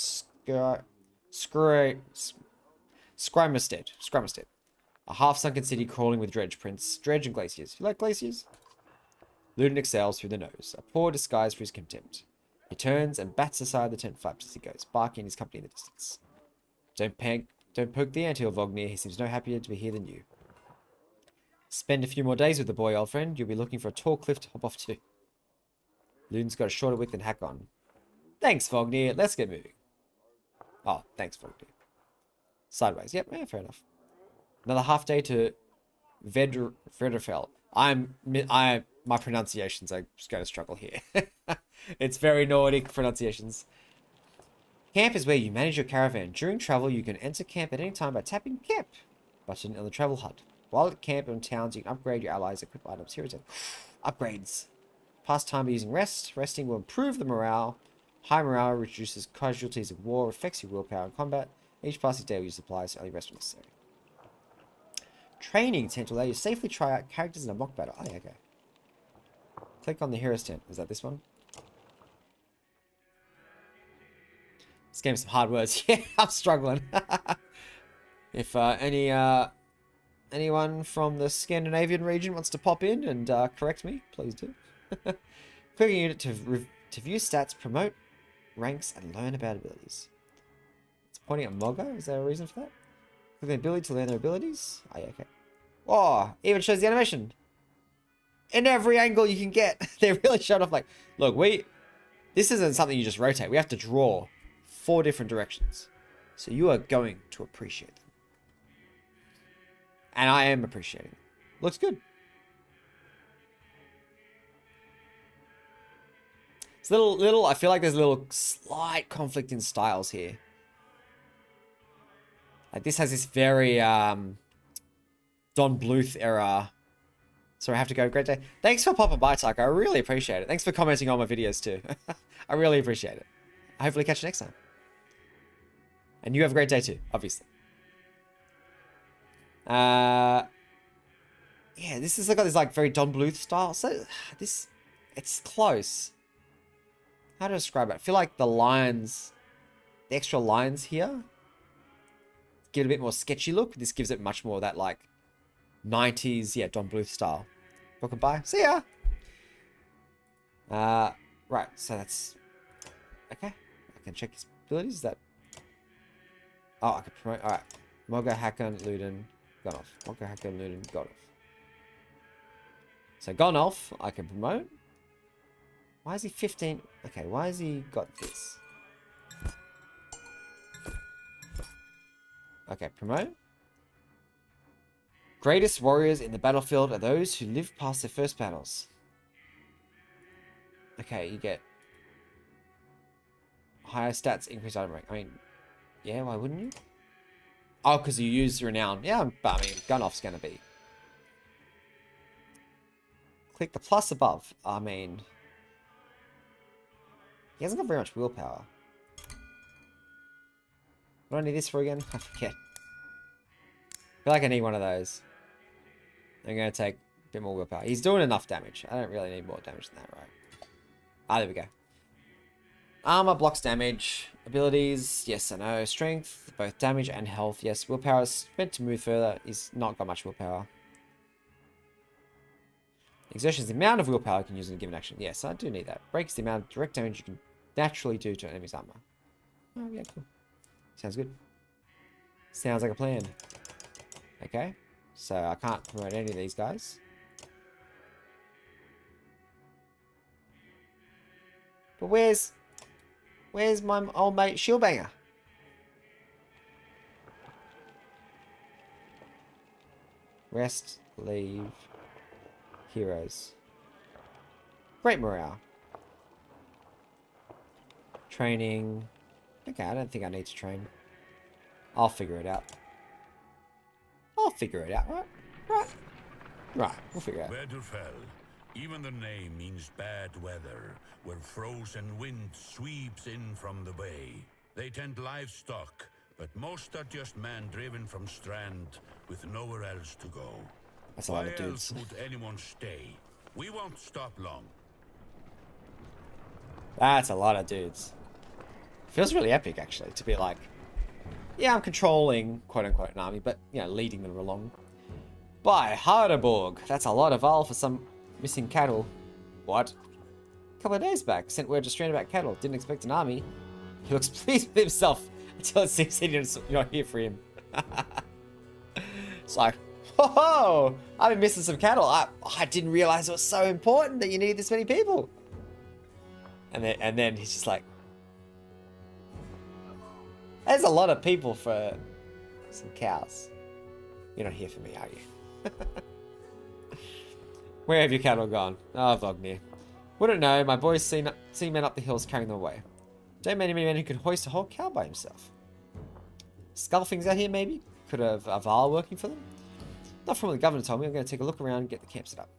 Skrymasted. A half-sunken city crawling with dredge prints. Dredge and glaciers. You like glaciers? Luden exhales through the nose. A poor disguise for his contempt. He turns and bats aside the tent flaps as he goes, barking his company in the distance. Don't poke the anthill, Vognir. He seems no happier to be here than you. Spend a few more days with the boy, old friend. You'll be looking for a tall cliff to hop off to. Luden's got a shorter wick than Hakon. Thanks, Vognir. Let's get moving. Oh, thanks, Vognir. Sideways. Yep, yeah, fair enough. Another half day to Vedrefell. My pronunciations are just going to struggle here. It's very Nordic pronunciations. Camp is where you manage your caravan. During travel, you can enter camp at any time by tapping Camp button on the travel HUD. While at camp in towns, you can upgrade your allies' equip items. Here is it. Upgrades. Pass time by using rest. Resting will improve the morale. High morale reduces casualties of war, affects your willpower in combat. Each passing day will use supplies, so only rest when necessary. Training tent will allow you to safely try out characters in a mock battle. Oh, yeah, okay. Click on the hero's tent. Is that this one? This game's some hard words. Yeah, I'm struggling. If anyone from the Scandinavian region wants to pop in and correct me, please do. Clicking unit to view stats, promote ranks, and learn about abilities. Pointing at Mogo? Is there a reason for that? Click the ability to learn their abilities? Oh, yeah, okay. Oh, even shows the animation. In every angle you can get. They really showed off like, look, this isn't something you just rotate. We have to draw 4 different directions. So you are going to appreciate them. And I am appreciating it. Looks good. It's I feel like there's a little slight conflict in styles here. Like this has this very Don Bluth era. So I have to go. Great day. Thanks for popping by, Taco. I really appreciate it. Thanks for commenting on my videos too. I really appreciate it. I hopefully catch you next time. And you have a great day too, obviously. Yeah, this has got this like very Don Bluth style. So it's close. How to describe it? I feel like the lines, the extra lines here, give it a bit more sketchy look. This gives it much more of that like 90s, yeah, Don Bluth style. Welcome by. See ya. Right, so that's okay. I can check his abilities. Is that? Oh, I can promote. All right, Mogo, Hakon, Luden, Gonolf. Mogo, Hakon, Luden, Gonolf. So Gonolf, I can promote. Why is he 15? Okay, why has he got this? Okay, promote. Greatest warriors in the battlefield are those who live past their first battles. Okay, you get higher stats, increased item rank. I mean, yeah, why wouldn't you? Oh, because you use renown. Yeah, but I mean, Gunolf's gonna be. Click the plus above. I mean, he hasn't got very much willpower. What do I need this for again? I forget. I feel like I need one of those. I'm going to take a bit more willpower. He's doing enough damage. I don't really need more damage than that, right? Ah, there we go. Armor blocks damage. Abilities, yes and no. Strength, both damage and health. Yes, willpower is meant to move further. He's not got much willpower. Exertion is the amount of willpower you can use in a given action. Yes, I do need that. Breaks the amount of direct damage you can naturally do to an enemy's armor. Oh, yeah, cool. Sounds good. Sounds like a plan. Okay. So I can't promote any of these guys. But where's my old mate Shieldbanger? Rest, leave, heroes. Great morale. Training. Okay, I don't think I need to train. I'll figure it out. I'll figure it out, right, we'll figure it out. Wedderfell. Even the name means bad weather, where frozen wind sweeps in from the bay. They tend livestock, but most are just men driven from Strand with nowhere else to go. That's a lot of Why dudes. else would anyone stay? We won't stop long. That's a lot of dudes. Feels really epic, actually, to be like, yeah, I'm controlling, quote-unquote, an army, but, you know, leading them along. By Hardeborg. That's a lot of Val for some missing cattle. What? A couple of days back, sent word to Strand about cattle. Didn't expect an army. He looks pleased with himself until it succeeded you're not here for him. It's like, whoa, I've been missing some cattle. I didn't realize it was so important that you need this many people. And then he's just like, there's a lot of people for some cows. You're not here for me, are you? Where have your cattle gone? Oh, Vognir. Wouldn't know. My boys see men up the hills carrying them away. Don't many men who could hoist a whole cow by himself. Skullfings out here, maybe? Could have a Val working for them? Not from what the governor told me. I'm going to take a look around and get the camp set up.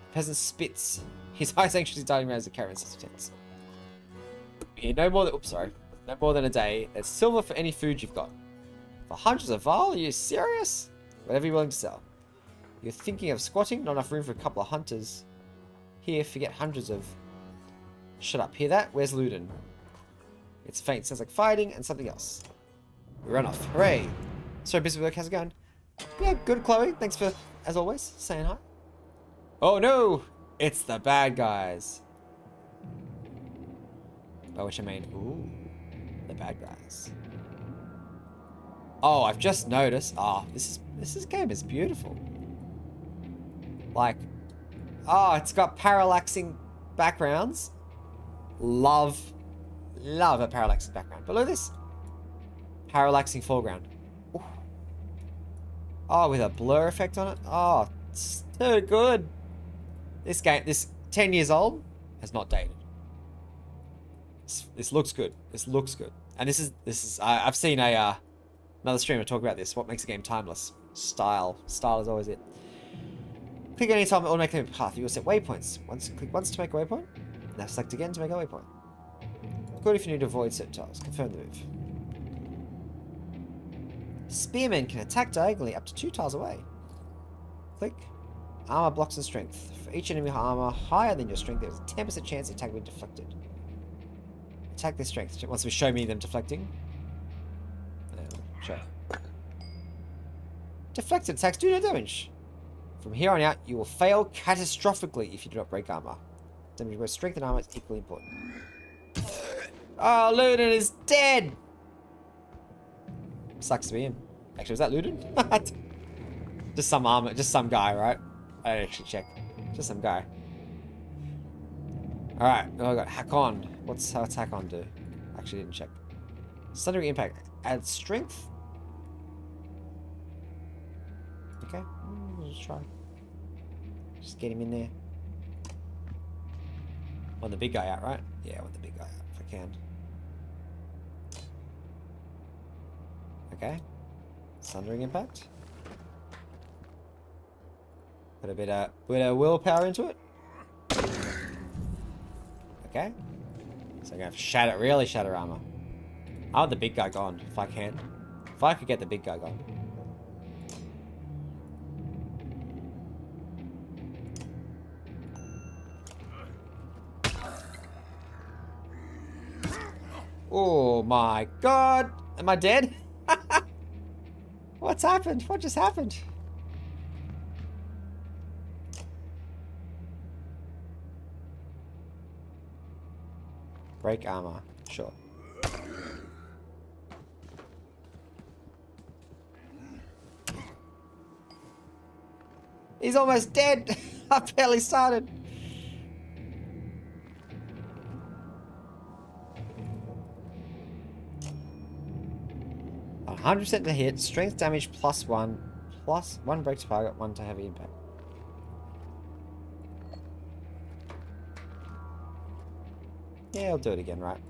The peasant spits. His eyes anxiously darting around as the caravan sets tents. Yeah, no more than a day. There's silver for any food you've got. For hundreds of Val? Are you serious? Whatever you're willing to sell. You're thinking of squatting? Not enough room for a couple of hunters. Here, forget hundreds of... Shut up. Hear that? Where's Luden? It's faint. Sounds like fighting and something else. We run off. Hooray. So busy with work. How's it going? Yeah, good, Chloe. Thanks for, as always, saying hi. Oh no! It's the bad guys. By which I mean, ooh, the bad guys. Oh, I've just noticed. Oh, this game is beautiful. Like, oh, it's got parallaxing backgrounds. Love a parallaxing background. But look at this. Parallaxing foreground. Ooh. Oh, with a blur effect on it. Oh, it's so good. This game, this 10 years old, has not dated. This looks good. This looks good. And this is. I've seen another streamer talk about this. What makes a game timeless? Style. Style is always it. Click any time to automatically make a path. You will set waypoints. Click once to make a waypoint. Now select again to make a waypoint. Good if you need to avoid certain tiles. Confirm the move. Spearmen can attack diagonally up to 2 tiles away. Click. Armor, blocks, and strength. For each enemy armor higher than your strength, there is a 10% chance the attack will be deflected. Attack their strength. Once we show me them deflecting. Sure. Deflected attacks do no damage. From here on out, you will fail catastrophically if you do not break armor. Damage both strength and armor is equally important. Oh, Luden is dead! Sucks to be him. Actually, was that Luden? Just some armor, just some guy, right? I didn't actually check. Just some guy. Alright, oh, I got Hack On. What's Hack On do? Actually didn't check. Sundering Impact. Add strength. Okay, let's try. Just get him in there. Want the big guy out, right? Yeah, I want the big guy out if I can. Okay. Sundering Impact. Put a bit of willpower into it. Okay. So I'm gonna have to shatter, really shatter armor. I want the big guy gone if I can. If I could get the big guy gone. Oh my god! Am I dead? What's happened? What just happened? Break armor. Sure. He's almost dead! I barely started. 100% to hit, strength damage +1, +1 break to target, 1 to heavy impact. Yeah, I'll do it again, right?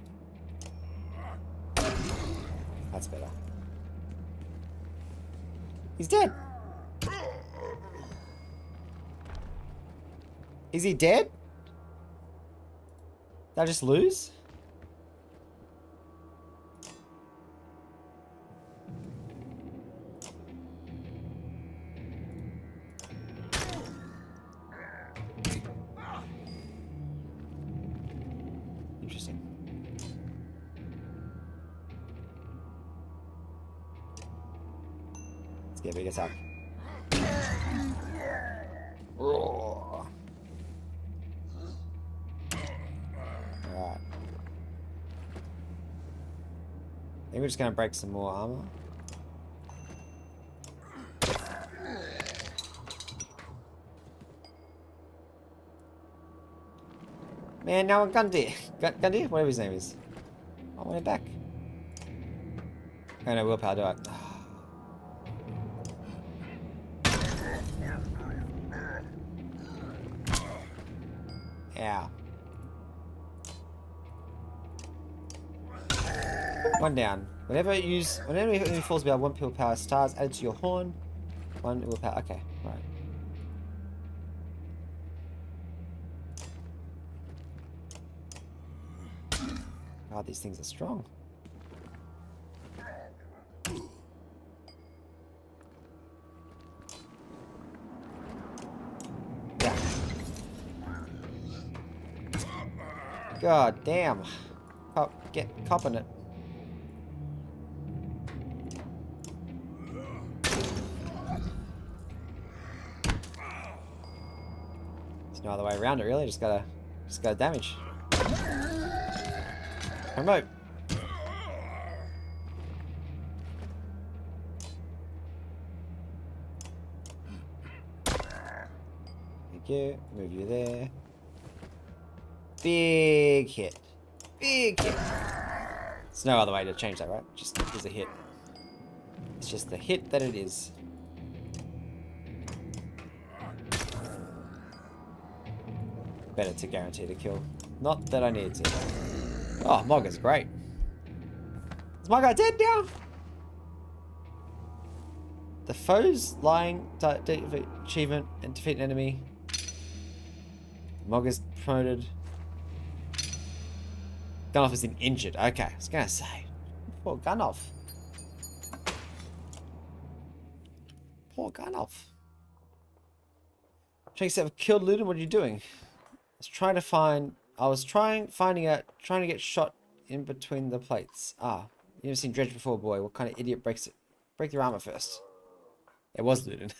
That's better. He's dead! Is he dead? Did I just lose? Interesting. Let's get a big attack. Roar. Alright. I think we're just gonna break some more armor. Man, now I'm Gundy. Gundy? Whatever his name is. I want it back. Oh no, willpower, do I? Ow. One down. Whenever you falls below 1 willpower stars added to your horn. 1 willpower. Okay, alright. God, these things are strong. Yeah. God damn. Get copping it. There's no other way around it, really. Just gotta damage. Remote. Thank you. Move you there. Big hit. Big hit. There's no other way to change that, right? Just is a hit. It's just the hit that it is. Better to guarantee the kill. Not that I need to. Oh, Mog is great. Is my guy dead now? The foes lying achievement and defeat an enemy. Mog is promoted. Gunoff is injured. Okay, I was gonna say. Poor Gunoff. Poor Gunoff. Trying to set killed Ludin, what are you doing? Trying to get shot in between the plates. Ah, you never seen Dredge before, boy. What kind of idiot breaks it? Break your armor first. It was Ludin.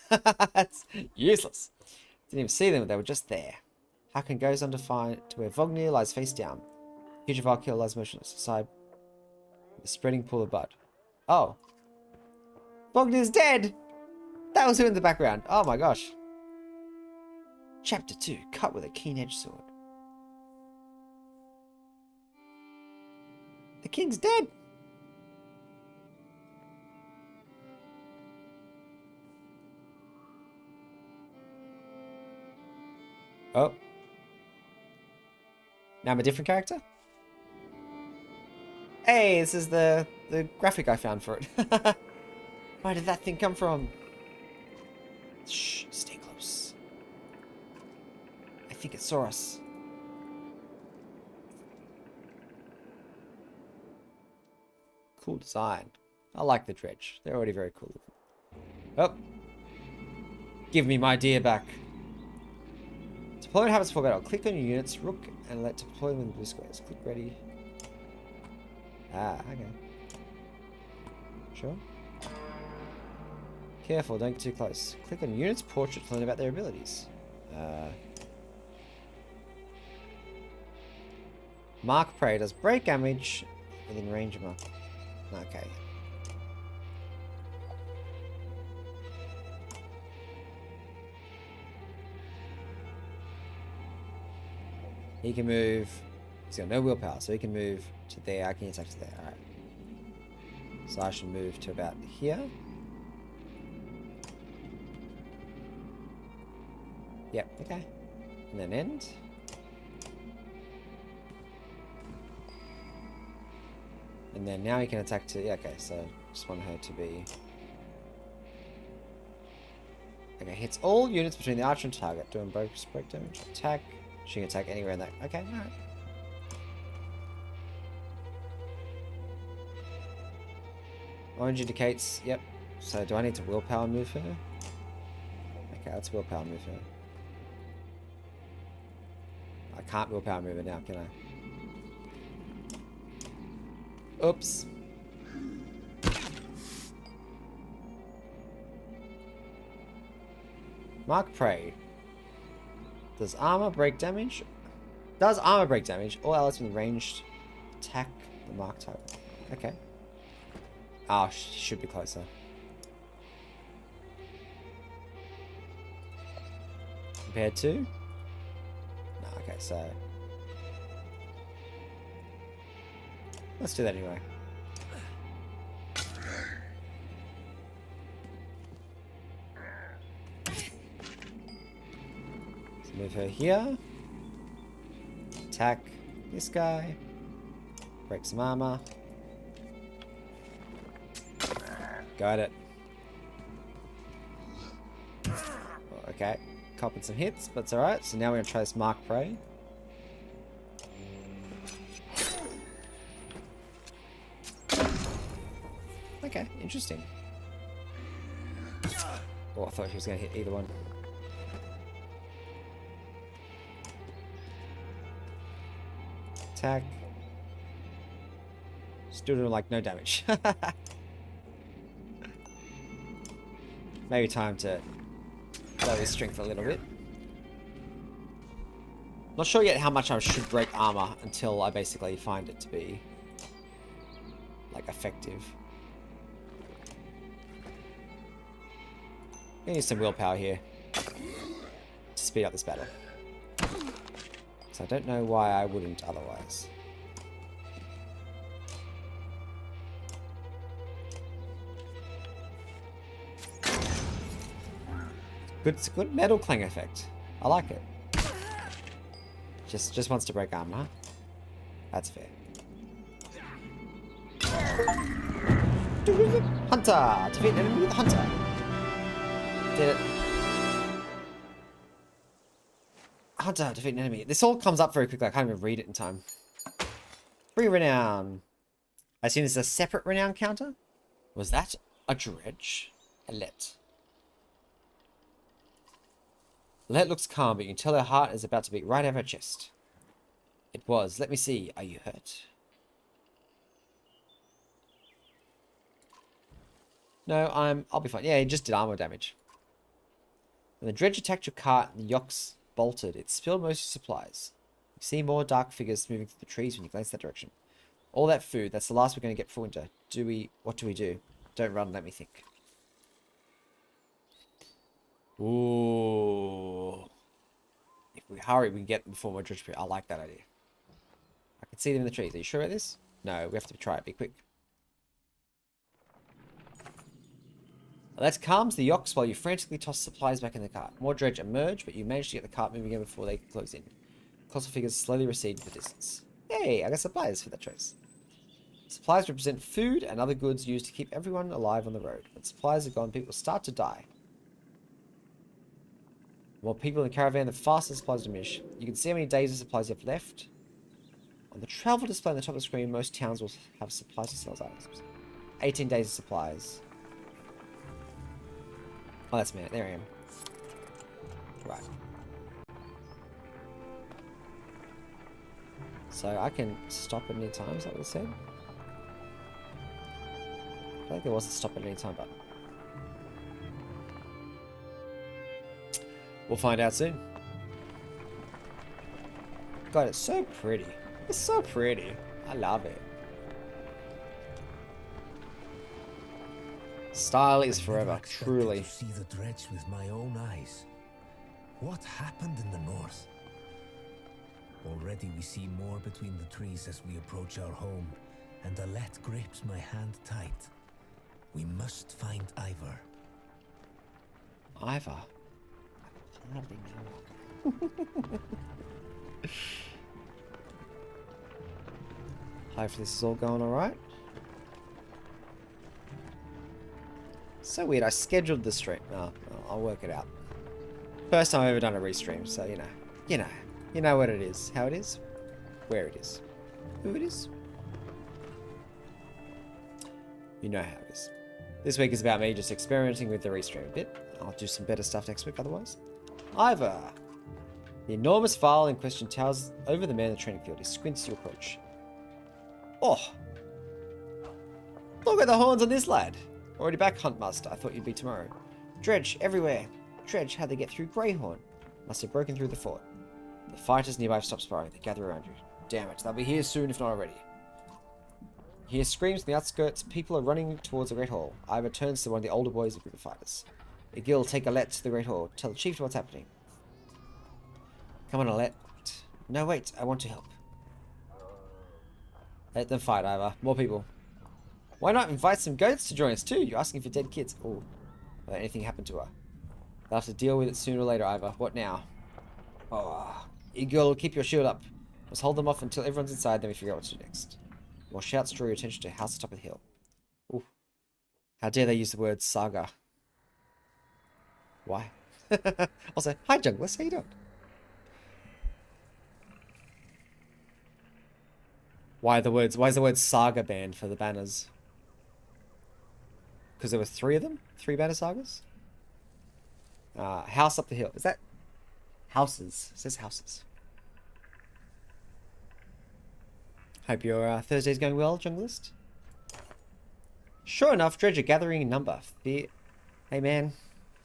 That's useless. Didn't even see them, they were just there. Hakan goes on to find to where Vognir lies face down. Huge Valkyrie lies motionless aside the spreading pool of blood. Oh. Vognir's dead! That was him in the background. Oh my gosh. Chapter 2, cut with a keen-edged sword. The king's dead! Oh. Now I'm a different character? Hey, this is the graphic I found for it. Where did that thing come from? Shh, stay close. I think it saw us. Cool design. I like the dredge. They're already very cool. Oh. Give me my deer back. Deployment happens for battle. Click on your units, rook, and let deploy them in the blue squares. Click ready. Ah, okay. Sure. Careful, don't get too close. Click on units' portrait to learn about their abilities. Mark Prey does break damage within range of mark. Okay. He can move. He's got no willpower, so he can move to there. I can attack to there. Alright. So I should move to about here. Yep, okay. And then end. And then now he can attack to... Yeah, okay, so just want her to be... Okay, hits all units between the archer and target. Doing break damage. Attack. She can attack anywhere in that. Okay, alright. Orange indicates... Yep. So do I need to willpower move her? Okay, let's willpower move her. I can't willpower move her now, can I? Oops. Mark Prey. Does armor break damage? Does armor break damage? All allies with ranged attack the mark type. Okay. Oh, she should be closer. Compared to? No, okay, so... Let's do that anyway. Let's move her here. Attack this guy. Break some armor. Got it. Okay. Copping some hits, but it's alright. So now we're going to try this Mark Prey. Okay, interesting. Oh, I thought he was going to hit either one. Attack. Still doing like no damage. Maybe time to lower his strength a little bit. Not sure yet how much I should break armor until I basically find it to be like effective. I need some willpower here. speed up this battle. So I don't know why I wouldn't otherwise. Good, it's a good metal clang effect. I like it. Just wants to break armor, huh? That's fair. Hunter! Defeat an enemy with a hunter! Did it. Hunter, defeat an enemy. This all comes up very quickly. I can't even read it in time. 3 renown. I assume this is a separate renown counter? Was that a dredge? A let. Let looks calm, but you can tell her heart is about to beat right out of her chest. It was. Let me see. Are you hurt? No, I'll be fine. Yeah, he just did armor damage. When the dredge attacked your cart and the yokes bolted, it spilled most of your supplies. You see more dark figures moving through the trees when you glance that direction. All that food, that's the last we're going to get for winter. What do we do? Don't run, let me think. Ooh. If we hurry, we can get them before more dredge. I like that idea. I can see them in the trees. Are you sure about this? No, we have to try it. Be quick. That calms the yokes while you frantically toss supplies back in the cart. More dredge emerge, but you manage to get the cart moving again before they close in. Colossal figures slowly recede to the distance. Hey, I got supplies for that choice. Supplies represent food and other goods used to keep everyone alive on the road. When supplies are gone, people start to die. The more people in the caravan, the faster supplies diminish. You can see how many days of supplies you have left. On the travel display on the top of the screen, most towns will have supplies to sell as items. 18 days of supplies. Oh, that's me. There I am. Right. So I can stop at any time, is that what it said? I feel like there was a stop at any time button. We'll find out soon. God, it's so pretty. It's so pretty. I love it. Style is forever, truly. To see the dredge with my own eyes. What happened in the north? Already we see more between the trees as we approach our home, and Alette grips my hand tight. We must find Ivor. Ivor? I don't know. Hopefully this is all going alright. So weird, I scheduled the stream. Oh, I'll work it out. First time I've ever done a restream, so you know what it is, how it is, where it is, who it is. You know how it is. This week is about me just experimenting with the restream a bit. I'll do some better stuff next week otherwise. Ivor! The enormous file in question towers over the man in the training field. He squints to approach. Oh! Look at the horns on this lad! Already back, Huntmaster. I thought you'd be tomorrow. Dredge, everywhere. Dredge, how'd they get through Greyhorn? Must have broken through the fort. The fighters nearby have stopped sparring. They gather around you. Damn it, they'll be here soon if not already. You hear screams from the outskirts. People are running towards the Great Hall. Ivor turns to one of the older boys of the group of fighters. Egil, take Alette to the Great Hall. Tell the chief what's happening. Come on, Alette. No, wait. I want to help. Let them fight, Ivor. More people. Why not invite some goats to join us too? You're asking for dead kids. Oh, will anything happen to her? They'll have to deal with it sooner or later, Ivor. What now? Oh, Egil, keep your shield up. Let's hold them off until everyone's inside, then we figure out what to do next. More shouts draw your attention to a house at the top of the hill. Ooh. How dare they use the word saga? Why? Also, hi junglers, how you doing? Why is the word saga banned for the banners? Because there were 3 of them? 3 banner sagas? House up the hill. Is that houses? It says houses. Hope your Thursday's going well, junglist. Sure enough, dredge are gathering in number. Fear. Hey man.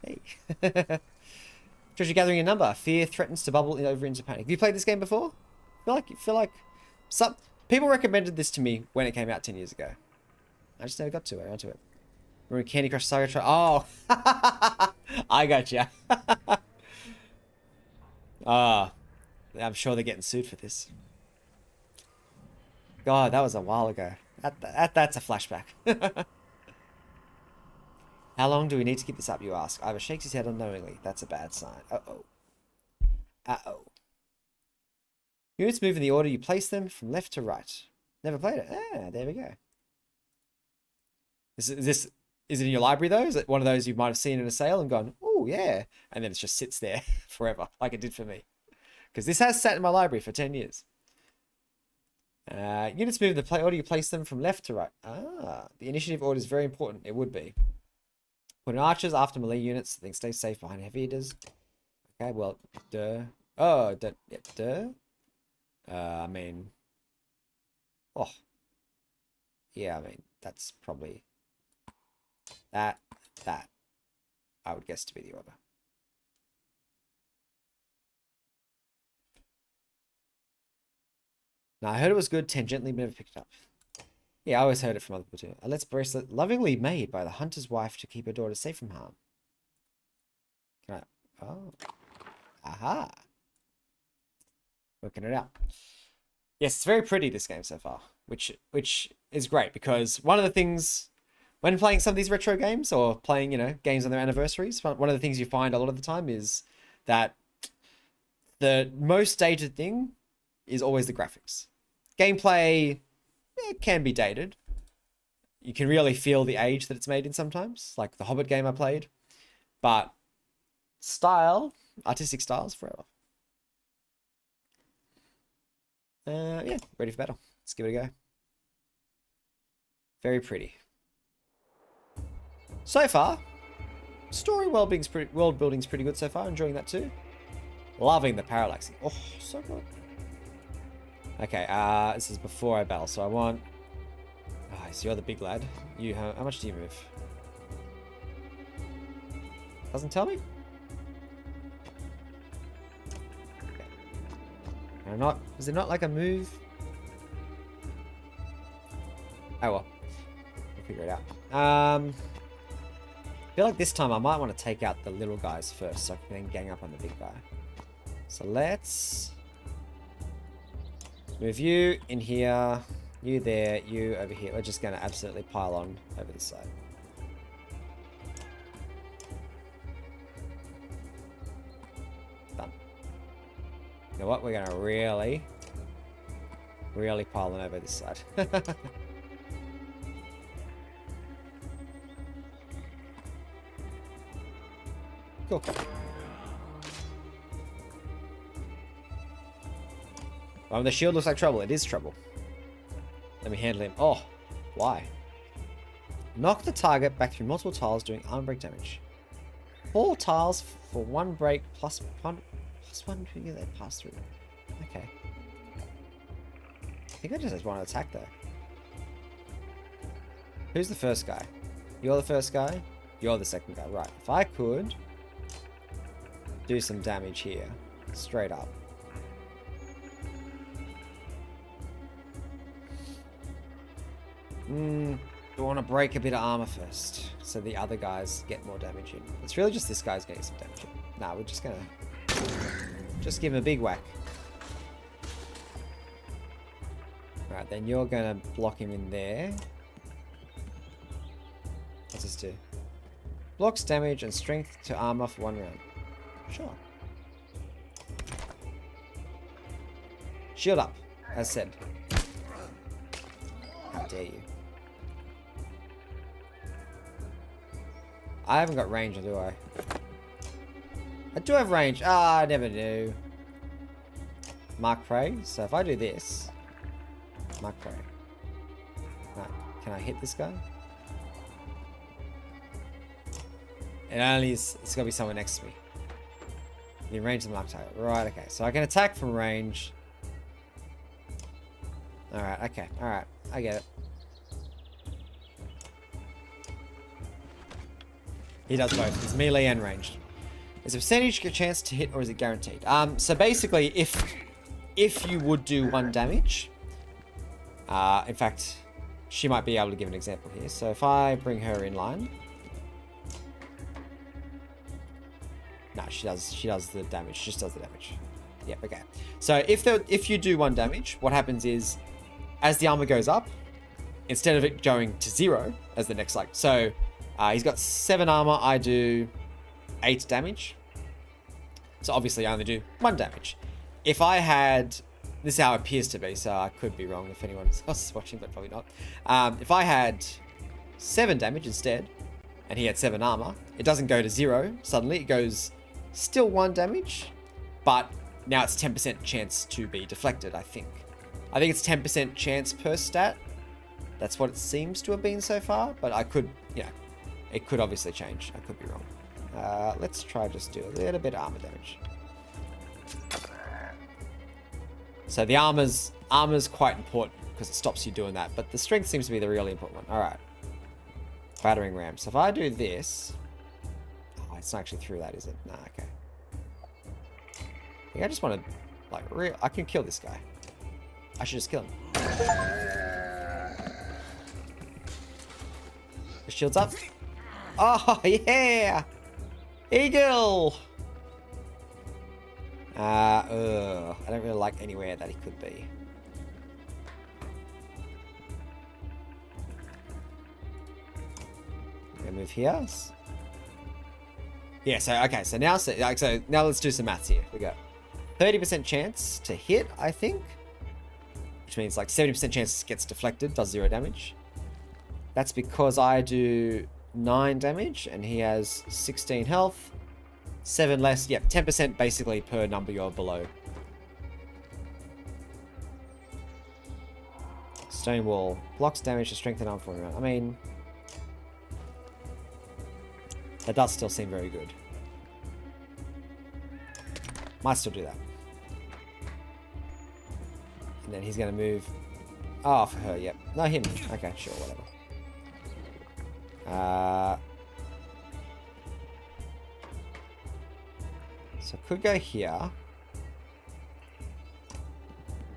Hey. Dredge are gathering in number. Fear threatens to bubble over into panic. Have you played this game before? I feel like some people recommended this to me when it came out 10 years ago. I just never got around to it. Remember Candy Crush Saga? Oh, I gotcha. Ah, I'm sure they're getting sued for this. God, that was a while ago. That's a flashback. How long do we need to keep this up, you ask? Ivor shakes his head unknowingly. That's a bad sign. Uh-oh. Uh-oh. Units move in the order you place them from left to right. Never played it. Ah, there we go. Is it in your library, though? Is it one of those you might have seen in a sale and gone, oh, yeah. And then it just sits there forever, like it did for me. Because this has sat in my library for 10 years. Units move in the order you place them from left to right. Ah, the initiative order is very important. It would be. Put in archers after melee units so things stay safe behind heavy hitters. Okay, well, duh. Oh, duh. Yeah, duh. I mean... Oh. Yeah, I mean, that's probably... That. I would guess to be the order. Now, I heard it was good, tangentially, but never picked it up. Yeah, I always heard it from other people too. A let's bracelet lovingly made by the hunter's wife to keep her daughter safe from harm. Can I... Oh. Aha. Working it out. Yes, it's very pretty, this game so far. Which is great, because one of the things... When playing some of these retro games, or playing, you know, games on their anniversaries, one of the things you find a lot of the time is that the most dated thing is always the graphics. Gameplay... It can be dated. You can really feel the age that it's made in sometimes, like the Hobbit game I played. But style, artistic styles forever. Yeah, ready for battle. Let's give it a go. Very pretty. So far, story world building's pretty good so far. Enjoying that too. Loving the parallaxing. Oh, so good. Okay, this is before I battle, so I want... Oh, so you're the big lad. You how much do you move? Doesn't tell me? Okay. I'm not... Is there not like a move? Oh well. We'll figure it out. I feel like this time I might want to take out the little guys first, so I can then gang up on the big guy. So let's... Move you in here, you there, you over here. We're just going to absolutely pile on over this side. Done. You know what? We're going to really pile on over this side. Cool. Oh, the shield looks like trouble. It is trouble. Let me handle him. Oh, why? Knock the target back through multiple tiles, doing arm break damage. 4 tiles for 1 break plus 1 to get that pass through. Okay. I think I just want to attack though. Who's the first guy? You're the first guy. You're the second guy. Right. If I could do some damage here, straight up. Do I want to break a bit of armor first, so the other guys get more damage in? It's really just this guy's getting some damage in. Nah, we're just gonna... Just give him a big whack. Alright, then you're gonna block him in there. What's this do? Blocks damage and strength to armor for 1 round. Sure. Shield up, as said. How dare you. I haven't got range, do I? I do have range. Ah, I never do. Mark Prey. So if I do this... Mark Prey. Right. Can I hit this guy? It only is... It's got to be someone next to me. The range of the mark target. Right, okay. So I can attack from range. Alright, okay. Alright. I get it. He does both. It's melee and ranged. Is a percentage a chance to hit, or is it guaranteed? So basically, if you would do 1 damage, in fact, she might be able to give an example here. So if I bring her in line, no, she does the damage. She just does the damage. Yeah, okay. So if you do 1 damage, what happens is, as the armor goes up, instead of it going to 0 as the next, like, so he's got 7 armor, I do 8 damage. So obviously I only do 1 damage. If I had, this is how it appears to be, so I could be wrong if anyone else is watching, but probably not. If I had 7 damage instead, and he had 7 armor, it doesn't go to 0 suddenly, it goes still 1 damage, but now it's 10% chance to be deflected, I think. I think it's 10% chance per stat. That's what it seems to have been so far, but I could, it could obviously change. I could be wrong. Let's try just do a little bit of armor damage. So the armor's quite important because it stops you doing that, but the strength seems to be the really important one. All right. Battering ram. So if I do this, oh, it's not actually through that, is it? Nah, okay. I think I just want to, like, I can kill this guy. I should just kill him. The shield's up. Oh, yeah! Eagle! I don't really like anywhere that he could be. I'm gonna move here. Yeah, so, okay, so now let's do some maths here. We got 30% chance to hit, I think. Which means like 70% chance it gets deflected, does 0 damage. That's because I do 9 damage and he has 16 health. 7 less, yeah, 10% basically per number you're below. Stone wall. Blocks damage to strengthen arm for I mean, that does still seem very good. Might still do that. And then he's going to move. Oh, for her, yep. No, him. Okay, sure, whatever. So I could go here.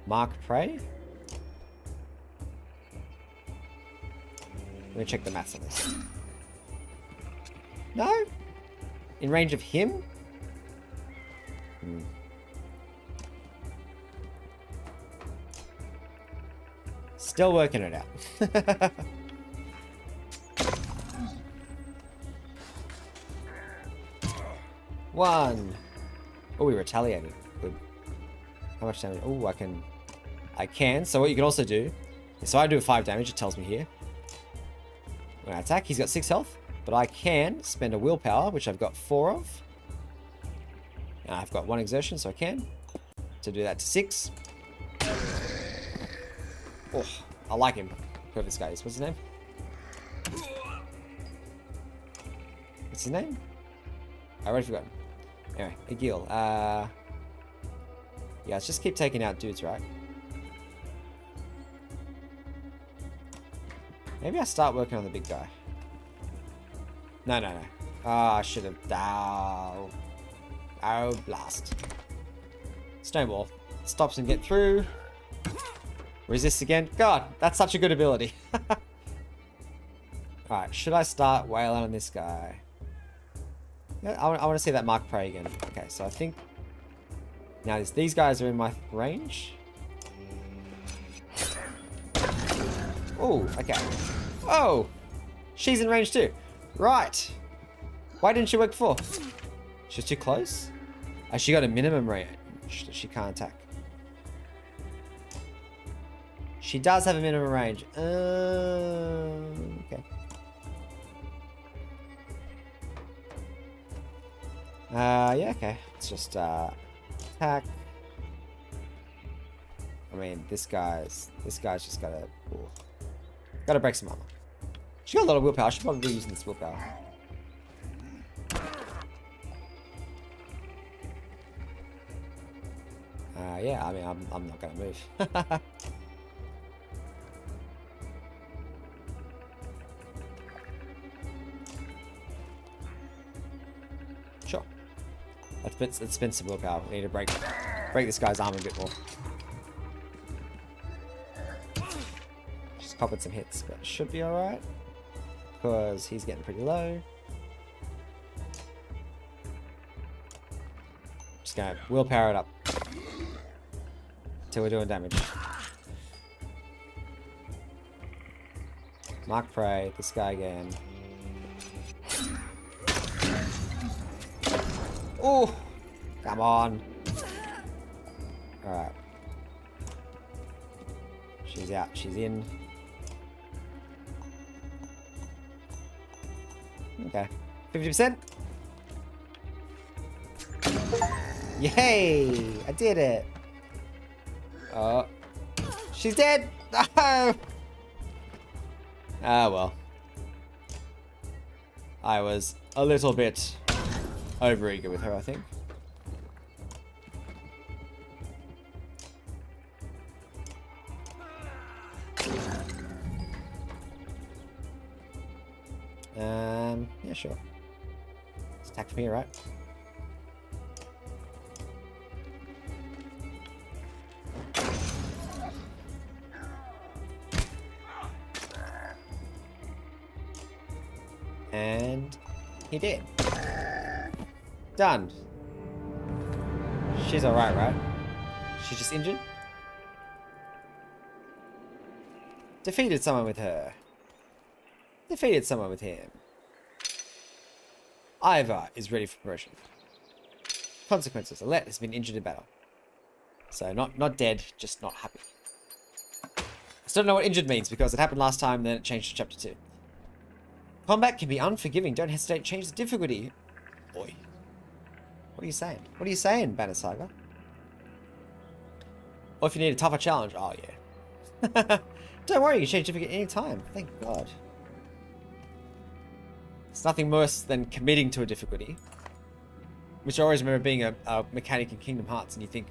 Mark prey. Let me check the maths on this. No? In range of him? Still working it out. One. Oh, we retaliated. Good. How much damage? Oh, I can. So what you can also do is, so I do 5 damage, it tells me here. When I attack, he's got 6 health, but I can spend a willpower, which I've got 4 of. And I've got 1 exertion, so I can. To do that to 6. Oh, I like him. Whoever this guy is. What's his name? What's his name? I already forgotten. Anyway, Agil. Yeah, let's just keep taking out dudes, right? Maybe I start working on the big guy. No. Oh, I should have. Oh, blast. Stonewall. Stops him get through. Resist again. God, that's such a good ability. Alright, should I start wailing on this guy? Yeah, I want to see that Mark Prey again. Okay, so I think... Now these guys are in my range. Oh, okay. Oh! She's in range too. Right. Why didn't she work before? She was too close? Oh, she got a minimum range that she can't attack. She does have a minimum range. Okay. Yeah, okay. Let's just, attack. I mean, this guy's just gotta break some armor. She got a lot of willpower. She should probably be using this willpower. Yeah, I mean, I'm not gonna move. Sure. Let's spend some willpower. We need to break this guy's armor a bit more. Just popping some hits, but it should be alright. Because he's getting pretty low. Just gonna willpower it up. Till we're doing damage. Mark prey, this guy again. Oh! Come on. Alright. She's out, she's in. Okay. 50%? Yay! I did it! Oh. She's dead! Oh! Ah, well. I was a little bit overeager with her, I think. Yeah, sure. Let's attack from here, right? And he did. Done. She's alright, right? She's just injured? Defeated someone with her. Defeated someone with him. Ivar is ready for promotion. Consequences. Alette has been injured in battle. So not dead, just not happy. I still don't know what injured means because it happened last time, then it changed to chapter 2. Combat can be unforgiving. Don't hesitate. Change the difficulty. Oi. What are you saying? What are you saying, Banner Saga? Or if you need a tougher challenge. Oh, yeah. Don't worry. You can change difficulty any time. Thank God. It's nothing worse than committing to a difficulty. Which I always remember being a mechanic in Kingdom Hearts, and you think,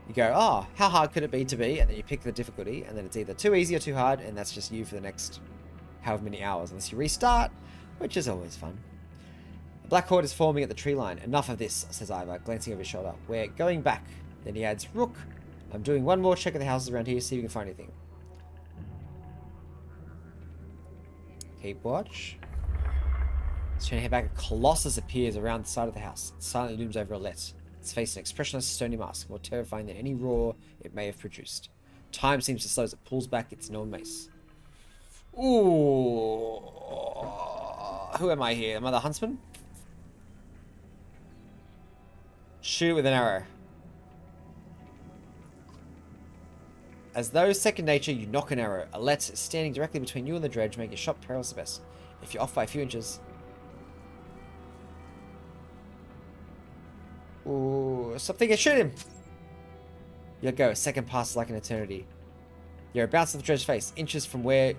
you go, oh, how hard could it be to be? And then you pick the difficulty, and then it's either too easy or too hard, and that's just you for the next however many hours, unless you restart, which is always fun. A black horde is forming at the tree line. Enough of this, says Ivar, glancing over his shoulder. We're going back. Then he adds, Rook, I'm doing one more check of the houses around here, see if we can find anything. Keep watch. Let's turn head back. A colossus appears around the side of the house. It silently looms over Alette. Its face an expressionless, stony mask, more terrifying than any roar it may have produced. Time seems to slow as it pulls back its known mace. Ooh. Who am I here? Am I the huntsman? Shoot it with an arrow. As though second nature, you knock an arrow. Alette is standing directly between you and the dredge, making a shot perilous at best. If you're off by a few inches... Ooh, stop thinking, shoot him! You let go, a second passes like an eternity. You're about to the dredge's face, inches from where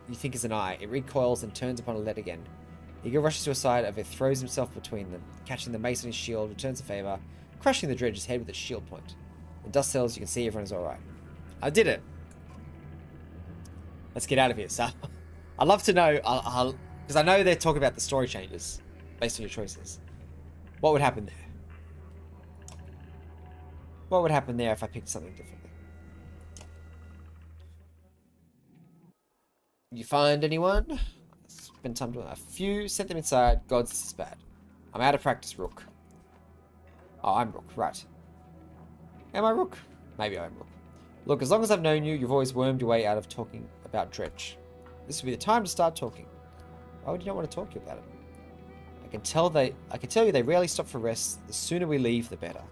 you think is an eye. It recoils and turns upon Alette again. Ego rushes to a side of it, throws himself between them, catching the mace on his shield, returns the favor, crushing the dredge's head with its shield point. The dust settles, you can see everyone is alright. I did it! Let's get out of here, so I'd love to know, because I know they're talking about the story changes based on your choices. What would happen there? What would happen there if I picked something differently? You find anyone? Spend time doing a few. Sent them inside. Gods, this is bad. I'm out of practice, Rook. Oh, I'm Rook. Right. Am I Rook? Maybe I'm Rook. Look, as long as I've known you, you've always wormed your way out of talking about Dredge. This will be the time to start talking. Why would you not want to talk to you about it? I can tell you they rarely stop for rest. The sooner we leave, the better.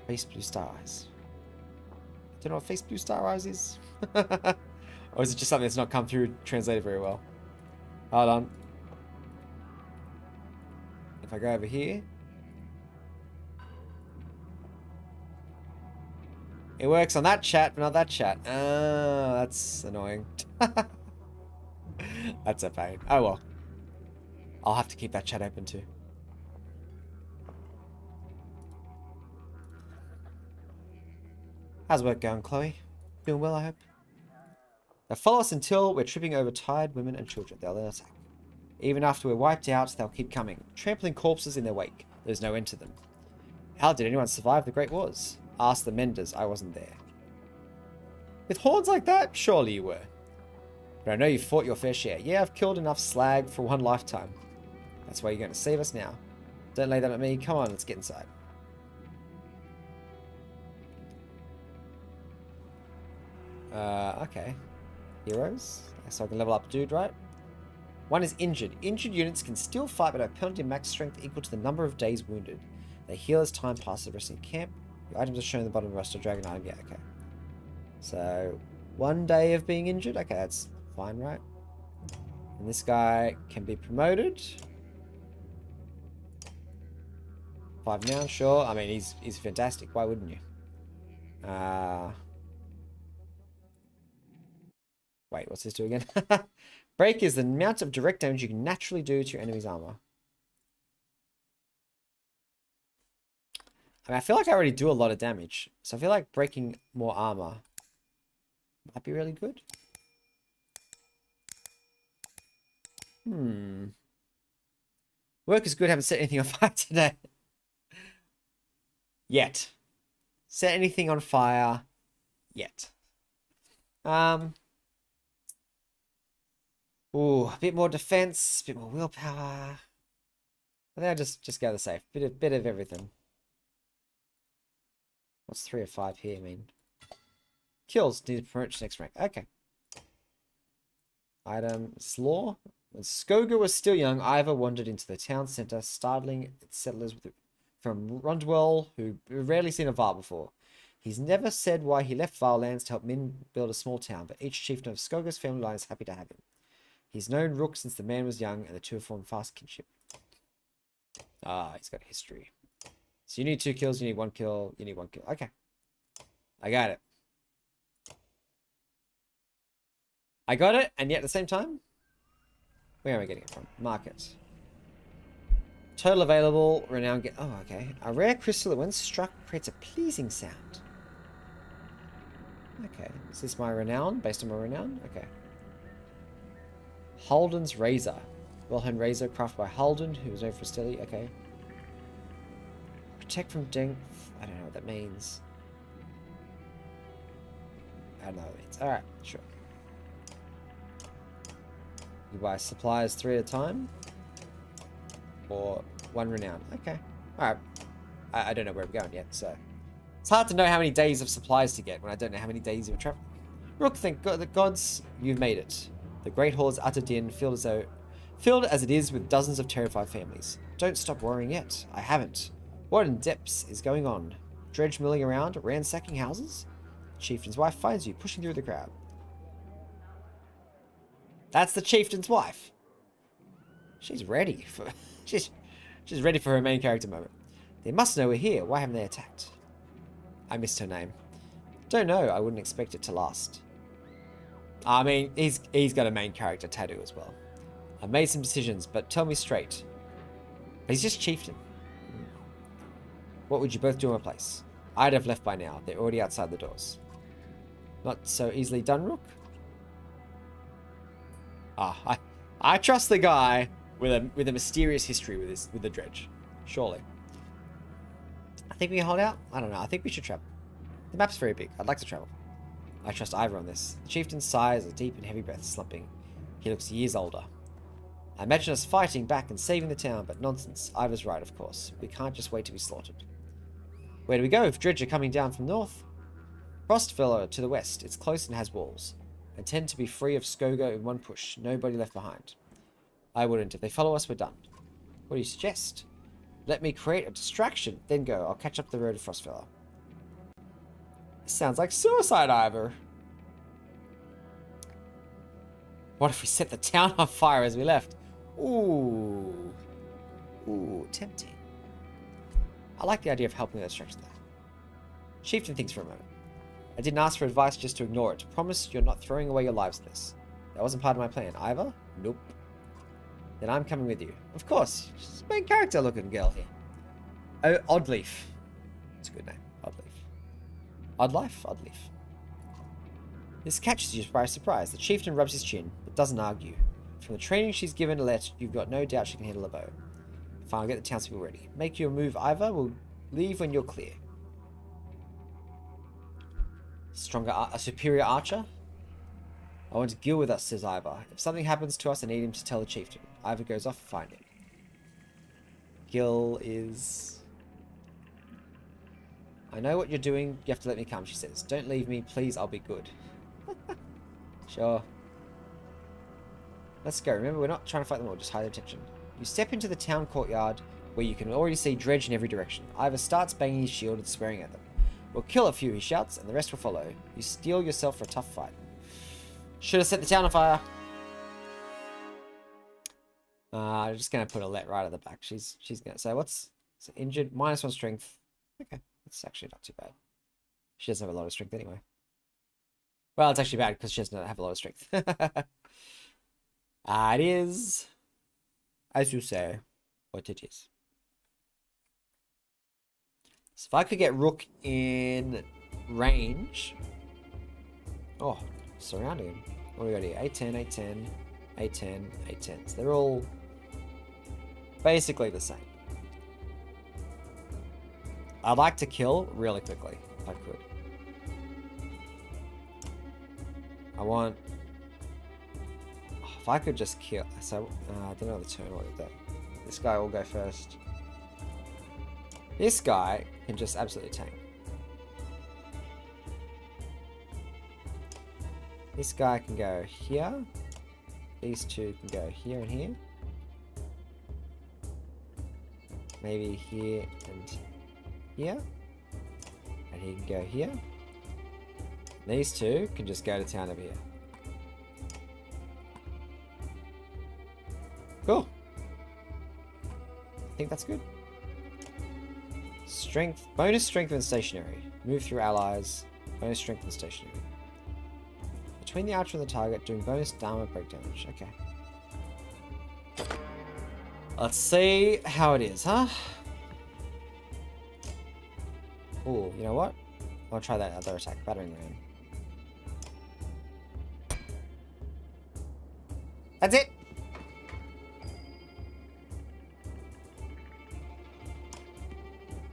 Face blue star eyes. Do you know what face blue star eyes is? Or is it just something that's not come through translated very well? Hold on. If I go over here. It works on that chat, but not that chat. Oh, that's annoying. That's a pain. Oh well. I'll have to keep that chat open too. How's work going, Chloe? Doing well, I hope. They'll follow us until we're tripping over tired women and children. They'll then attack. Even after we're wiped out, they'll keep coming, trampling corpses in their wake. There's no end to them. How did anyone survive the Great Wars? Ask the Menders. I wasn't there. With horns like that? Surely you were. But I know you've fought your fair share. Yeah, I've killed enough slag for one lifetime. That's why you're going to save us now. Don't lay that at me. Come on, let's get inside. Okay. Heroes. So I can level up dude, right? One is injured. Injured units can still fight, but have penalty max strength equal to the number of days wounded. They heal as time passes, resting camp. Your items are shown at the bottom of the roster. Dragon item. Yeah, okay. So, 1 day of being injured. Okay, that's fine, right? And this guy can be promoted. 5 now, sure. I mean, he's fantastic. Why wouldn't you? Wait, what's this do again? Break is the amount of direct damage you can naturally do to your enemy's armor. I mean, I feel like I already do a lot of damage. So I feel like breaking more armor might be really good. Work is good. Haven't set anything on fire today. Yet. Set anything on fire yet. Ooh, a bit more defense, a bit more willpower. I think I'll just go the safe. Bit of everything. What's 3 or 5 here mean? Kills. Need to promote to next rank. Okay. Item. Slaw. When Skoga was still young, Ivor wandered into the town centre, startling its settlers from Rundwell, who rarely seen a Var before. He's never said why he left Varlands to help men build a small town, but each chieftain of Skoga's family line is happy to have him. He's known Rook since the man was young, and the two have formed fast kinship. Ah, he's got a history. So you need 2 kills, you need 1 kill, you need 1 kill. Okay. I got it. I got it, and yet at the same time, where am I getting it from? Market. Total available, renown get... Oh, okay. A rare crystal that when struck creates a pleasing sound. Okay. Is this my renown? Based on my renown? Okay. Halden's Razor. Well-honed razor crafted by Halden, who was known for stealthy. Okay. Protect from Deng... I don't know what that means. I don't know what it means. Alright, sure. You buy supplies 3 at a time. Or 1 renown. Okay. Alright. I don't know where we're going yet, so... It's hard to know how many days of supplies to get when I don't know how many days you're traveling. Rook, thank God, the gods, you've made it. The Great Hall's utter din, filled as it is with dozens of terrified families. Don't stop worrying yet. I haven't. What in depths is going on? Dredge milling around, ransacking houses? Chieftain's wife finds you, pushing through the crowd. That's the chieftain's wife. She's ready for... she's ready for her main character moment. They must know we're here. Why haven't they attacked? I missed her name. Don't know. I wouldn't expect it to last. I mean, he's got a main character tattoo as well. I've made some decisions, but tell me straight. He's just chieftain. What would you both do in my place? I'd have left by now. They're already outside the doors. Not so easily done, Rook. Ah, I trust the guy with a mysterious history with the dredge. Surely. I think we can hold out. I don't know. I think we should travel. The map's very big. I'd like to travel. I trust Ivor on this. The chieftain sighs, a deep and heavy breath slumping. He looks years older. I imagine us fighting back and saving the town, but nonsense. Ivor's right, of course. We can't just wait to be slaughtered. Where do we go if dredge are coming down from north? Frostfellow to the west. It's close and has walls. Intend to be free of Skoga in one push. Nobody left behind. I wouldn't. If they follow us, we're done. What do you suggest? Let me create a distraction, then go. I'll catch up the road to Frostfellow. This sounds like suicide, Ivor. What if we set the town on fire as we left? Ooh. Ooh, tempting. I like the idea of helping with that distraction there. Chieftain thinks for a moment. I didn't ask for advice just to ignore it. Promise you're not throwing away your lives in this. That wasn't part of my plan. Ivor? Nope. Then I'm coming with you. Of course. She's a main character looking girl here. Oh, Oddleaf. It's a good name. Oddleaf. Oddlife? Oddleaf. This catches you by surprise. The chieftain rubs his chin, but doesn't argue. From the training she's given Alette, you've got no doubt she can handle a bow. Fine, I'll get the townspeople ready. Make your move, Ivor. We'll leave when you're clear. A superior archer? I want Gil with us, says Ivor. If something happens to us, I need him to tell the chieftain. Ivor goes off to find him. Gil is... I know what you're doing. You have to let me come, she says. Don't leave me. Please, I'll be good. Sure. Let's go. Remember, we're not trying to fight them all, just hide their attention. You step into the town courtyard, where you can already see Dredge in every direction. Ivor starts banging his shield and swearing at them. We'll kill a few, he shouts, and the rest will follow. You steel yourself for a tough fight. Should have set the town on fire. I'm just going to put a let right at the back. She's going to say, what's injured? -1 strength. Okay, that's actually not too bad. She doesn't have a lot of strength anyway. Well, it's actually bad because she doesn't have a lot of strength. It is, as you say, what it is. So if I could get Rook in range. Oh, surrounding him. What do we got here? 810, 810, 810, 810. So they're all basically the same. I'd like to kill really quickly, if I could. I want... Oh, if I could just kill... So, I don't know the turn order though. This guy will go first. This guy can just absolutely tank. This guy can go here. These two can go here and here. Maybe here and here. And he can go here. These two can just go to town over here. Cool. I think that's good. Strength. Bonus strength when stationary. Move through allies. Bonus strength when stationary. Between the archer and the target, doing bonus armor break damage. Okay. Let's see how it is, huh? Oh, you know what? I'll try that other attack. Battering ram. That's it!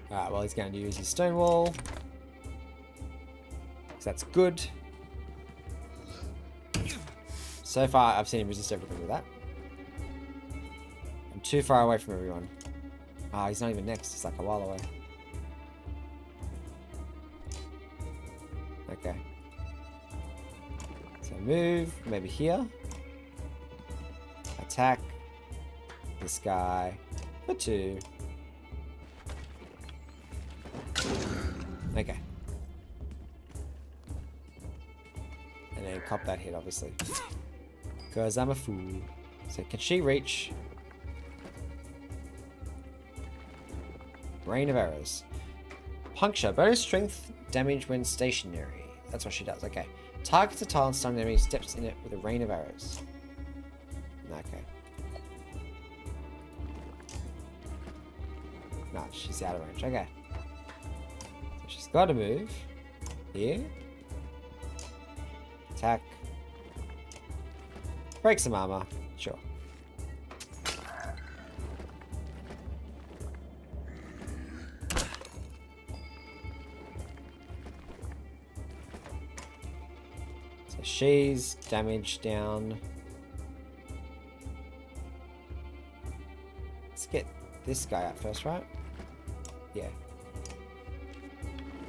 Alright, well, he's going to use his stone wall. So that's good. So far, I've seen him resist everything with that. I'm too far away from everyone. Ah, he's not even next. He's like a while away. Okay. So move, maybe here. Attack this guy for 2. Okay. And then cop that hit, obviously. Because I'm a fool. So can she reach? Rain of arrows. Puncture. Bonus strength damage when stationary. That's what she does. Okay. Targets a tile and stunned enemy, steps in it with a rain of arrows. Okay. No, she's out of range. Okay. So she's got to move. Here. Attack. Break some armor. Sure. So she's damage down. Let's get this guy out first, right? Yeah.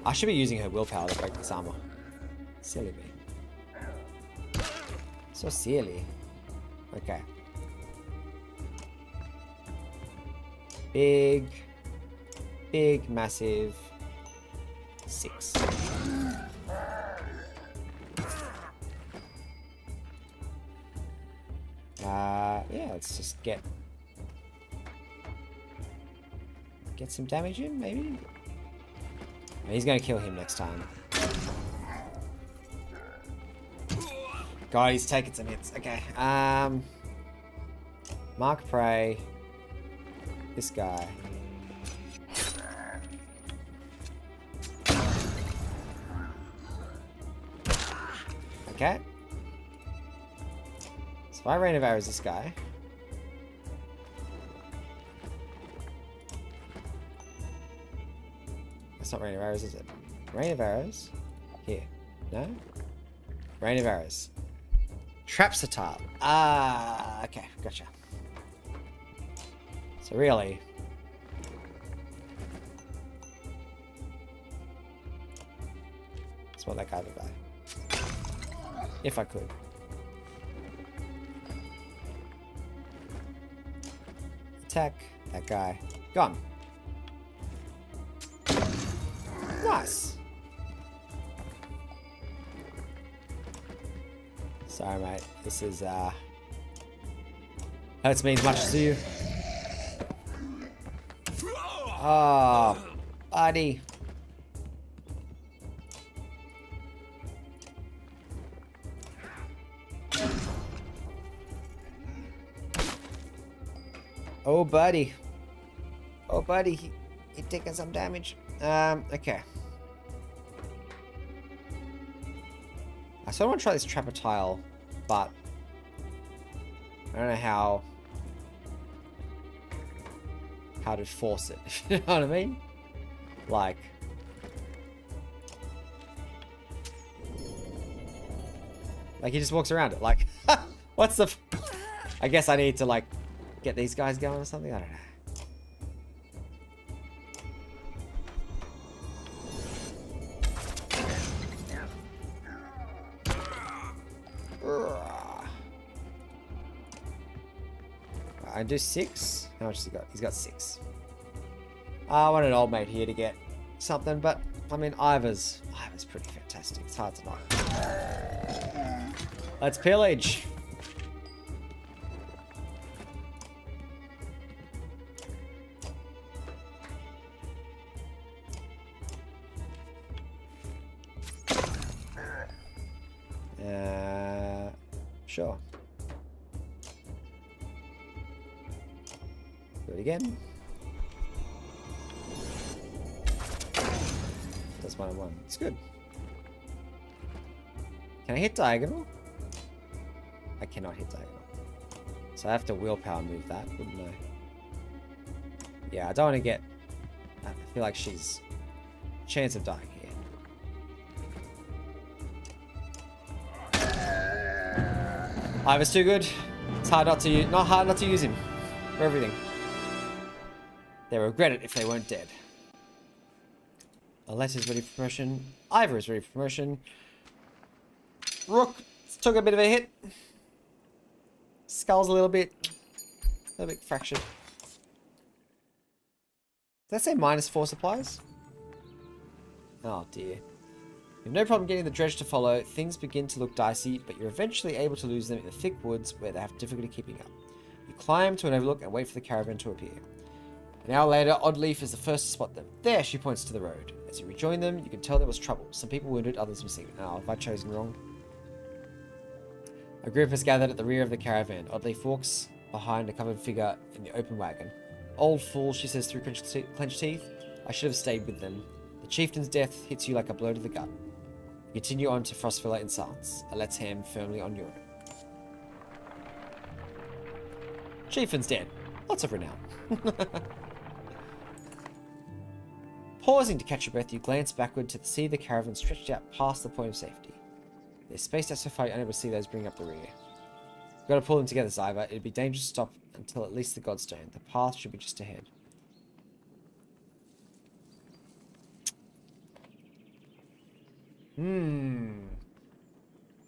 I should be using her willpower to break this armor. Silly me. So silly. Okay. Big, massive 6. Yeah, let's just get some damage in, maybe? He's gonna kill him next time. God, he's taking some hits. Okay. Mark prey. This guy. Okay. So if I rain of arrows this guy. That's not rain of arrows, is it? Rain of arrows. Here. No? Rain of arrows. Traps a tile. Ah, okay, gotcha. So really, just want that guy to die. If I could. Attack that guy. Gone. Nice. Sorry, mate. This is, hurts me as much as you. Oh, buddy. Oh, buddy. Oh, buddy. He's taking some damage. Okay. I sort of want to try this trapper tile, but I don't know how to force it. You know what I mean? Like, he just walks around it. Like, what's the? I guess I need to like get these guys going or something. I don't know. I do 6. How much has he got? He's got 6. I want an old mate here to get something, but I mean, Ivor's pretty fantastic. It's hard to knock. Let's pillage. Sure. Do it again. That's 1 and 1. It's good. Can I hit diagonal? I cannot hit diagonal. So I have to willpower move that, wouldn't I? Yeah, I don't want to get... I feel like she's... chance of dying here. Ivor's too good. It's hard not to use... Not hard not to use him. For everything. They regret it if they weren't dead. Alette is ready for promotion. Ivor is ready for promotion. Rook took a bit of a hit. Skull's a little bit fractured. Did that say -4 supplies? Oh dear. You have no problem getting the dredge to follow. Things begin to look dicey, but you're eventually able to lose them in the thick woods where they have difficulty keeping up. You climb to an overlook and wait for the caravan to appear. An hour later, Oddleaf is the first to spot them. There, she points to the road. As you rejoin them, you can tell there was trouble. Some people wounded, others missing. Oh, have I chosen wrong? A group has gathered at the rear of the caravan. Oddleaf walks behind a covered figure in the open wagon. Old fool, she says through clenched teeth. I should have stayed with them. The chieftain's death hits you like a blow to the gut. You continue on to Frostvilla in silence. Alette's hand firmly on your. Chieftain's dead. Lots of renown. Pausing to catch your breath, you glance backward to see the caravan stretched out past the point of safety. They're spaced out so far you're unable to see those bringing up the rear. You've got to pull them together, Zyva. It'd be dangerous to stop until at least the Godstone. The path should be just ahead. I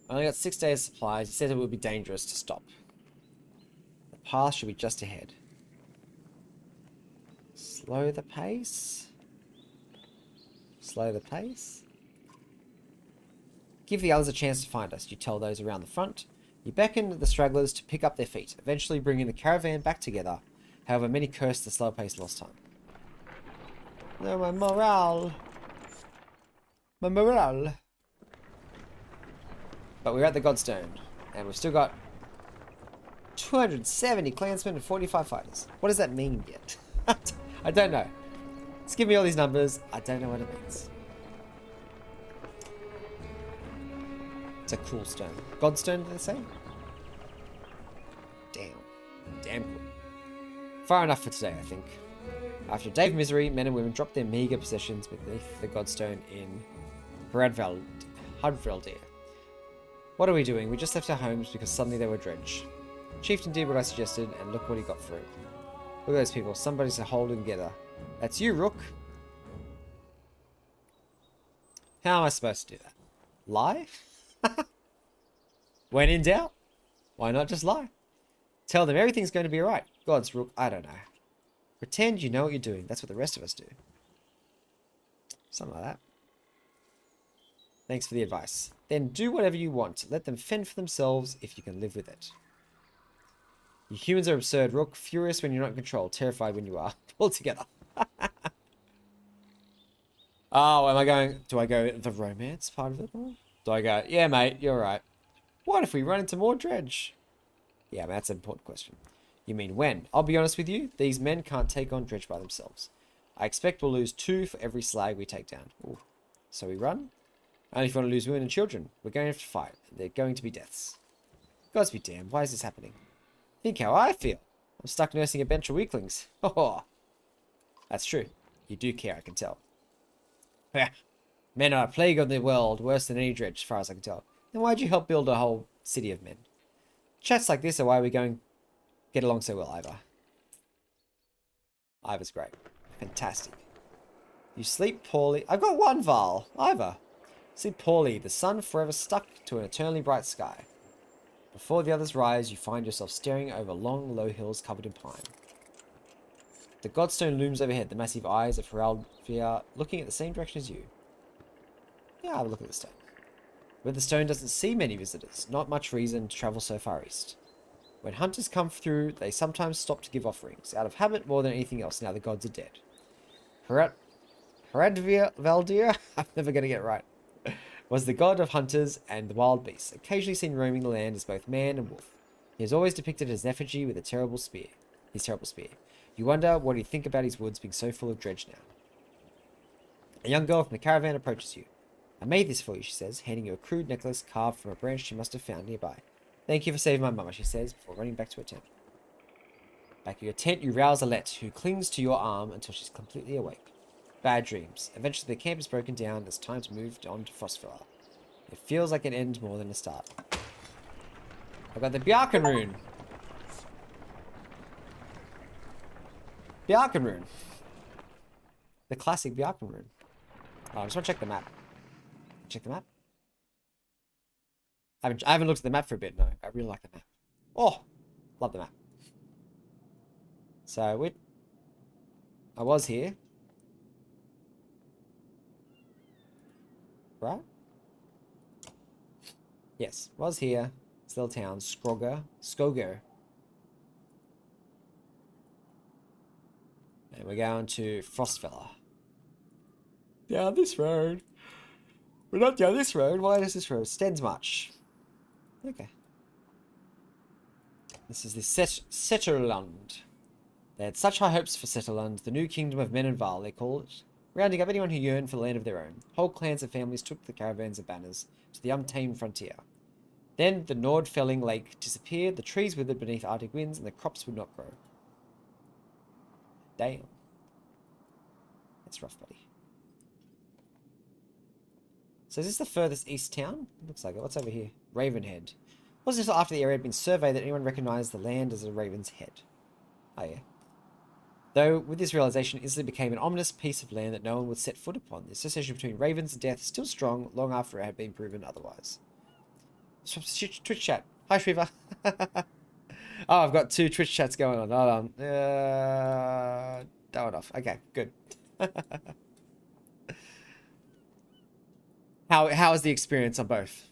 only got 6 days supplies. He said it would be dangerous to stop. The path should be just ahead. Slow the pace. Slow the pace. Give the others a chance to find us. You tell those around the front. You beckon the stragglers to pick up their feet, eventually bringing the caravan back together. However, many curse the slow pace lost time. No, my morale. My morale. But we're at the Godstone, and we've still got 270 clansmen and 45 fighters. What does that mean yet? I don't know. Just give me all these numbers. I don't know what it means. It's a cool stone. Godstone, did they say? Damn. Damn cool. Far enough for today, I think. After a day of misery, men and women dropped their meager possessions beneath the Godstone in Hudveldir. What are we doing? We just left our homes because suddenly they were dredged. Chieftain did what I suggested, and look what he got through. Look at those people. Somebody's holding together. That's you, Rook. How am I supposed to do that? Lie? When in doubt, why not just lie? Tell them everything's going to be alright. Gods, Rook, I don't know. Pretend you know what you're doing. That's what the rest of us do. Something like that. Thanks for the advice. Then do whatever you want. Let them fend for themselves if you can live with it. You humans are absurd, Rook. Furious when you're not in control. Terrified when you are. All together. Oh, am I going... Do I go the romance part of it? Do I go, yeah, mate, you're right. What if we run into more dredge? Yeah, man, that's an important question. You mean when? I'll be honest with you. These men can't take on dredge by themselves. I expect we'll lose 2 for every slag we take down. Ooh. So we run? Only if you want to lose women and children. We're going to have to fight. They're going to be deaths. Gods be damned. Why is this happening? Think how I feel. I'm stuck nursing a bunch of weaklings. Oh, that's true. You do care, I can tell. Men are a plague on the world, worse than any dredge, as far as I can tell. Then why'd you help build a whole city of men? Chats like this are why we're going to get along so well, Ivor. Ivor's great. Fantastic. You sleep poorly. I've got one, Val. Ivor. Sleep poorly. The sun forever stuck to an eternally bright sky. Before the others rise, you find yourself staring over long, low hills covered in pine. The Godstone looms overhead, the massive eyes of Heraldvia looking at the same direction as you. Yeah, have a look at the stone. But the stone doesn't see many visitors, not much reason to travel so far east. When hunters come through, they sometimes stop to give offerings, out of habit more than anything else now the gods are dead. Heraldvia Valdir, I'm never going to get it right, was the god of hunters and the wild beasts, occasionally seen roaming the land as both man and wolf. He is always depicted as an effigy with a terrible spear. His terrible spear. You wonder what he'd think about his woods being so full of dredge now. A young girl from the caravan approaches you. I made this for you, she says, handing you a crude necklace carved from a branch she must have found nearby. Thank you for saving my mama, she says, before running back to her tent. Back at your tent, you rouse Alette, who clings to your arm until she's completely awake. Bad dreams. Eventually the camp is broken down and it's time to move on to Frostvilla. It feels like an end more than a start. I've got the Bjarken rune. Bjarken rune. The classic Bjarken rune. Oh, I just want to check the map. Check the map. I haven't looked at the map for a bit, no. I really like the map. Oh, love the map. So, I was here. Right? Yes, was here. Still town. Skoger. And we're going to Frostvilla. Down this road. We're not down this road. Why does this road? Stensmarch. Okay. This is the Setterlund. They had such high hopes for Setterlund, the new kingdom of men and Val, they call it. Rounding up anyone who yearned for the land of their own. Whole clans and families took the caravans of banners to the untamed frontier. Then the Nordfelling Lake disappeared, the trees withered beneath Arctic winds, and the crops would not grow. Damn. That's rough, buddy. So is this the furthest east town? Looks like it. What's over here? Ravenhead. It wasn't until after the area had been surveyed that anyone recognized the land as a raven's head. Oh yeah. Though, with this realization, it instantly became an ominous piece of land that no one would set foot upon. The association between ravens and death is still strong, long after it had been proven otherwise. Twitch chat. Hi, Shriva. Oh, I've got 2 Twitch chats going on. Hold on. That one off. Okay, good. How is the experience on both?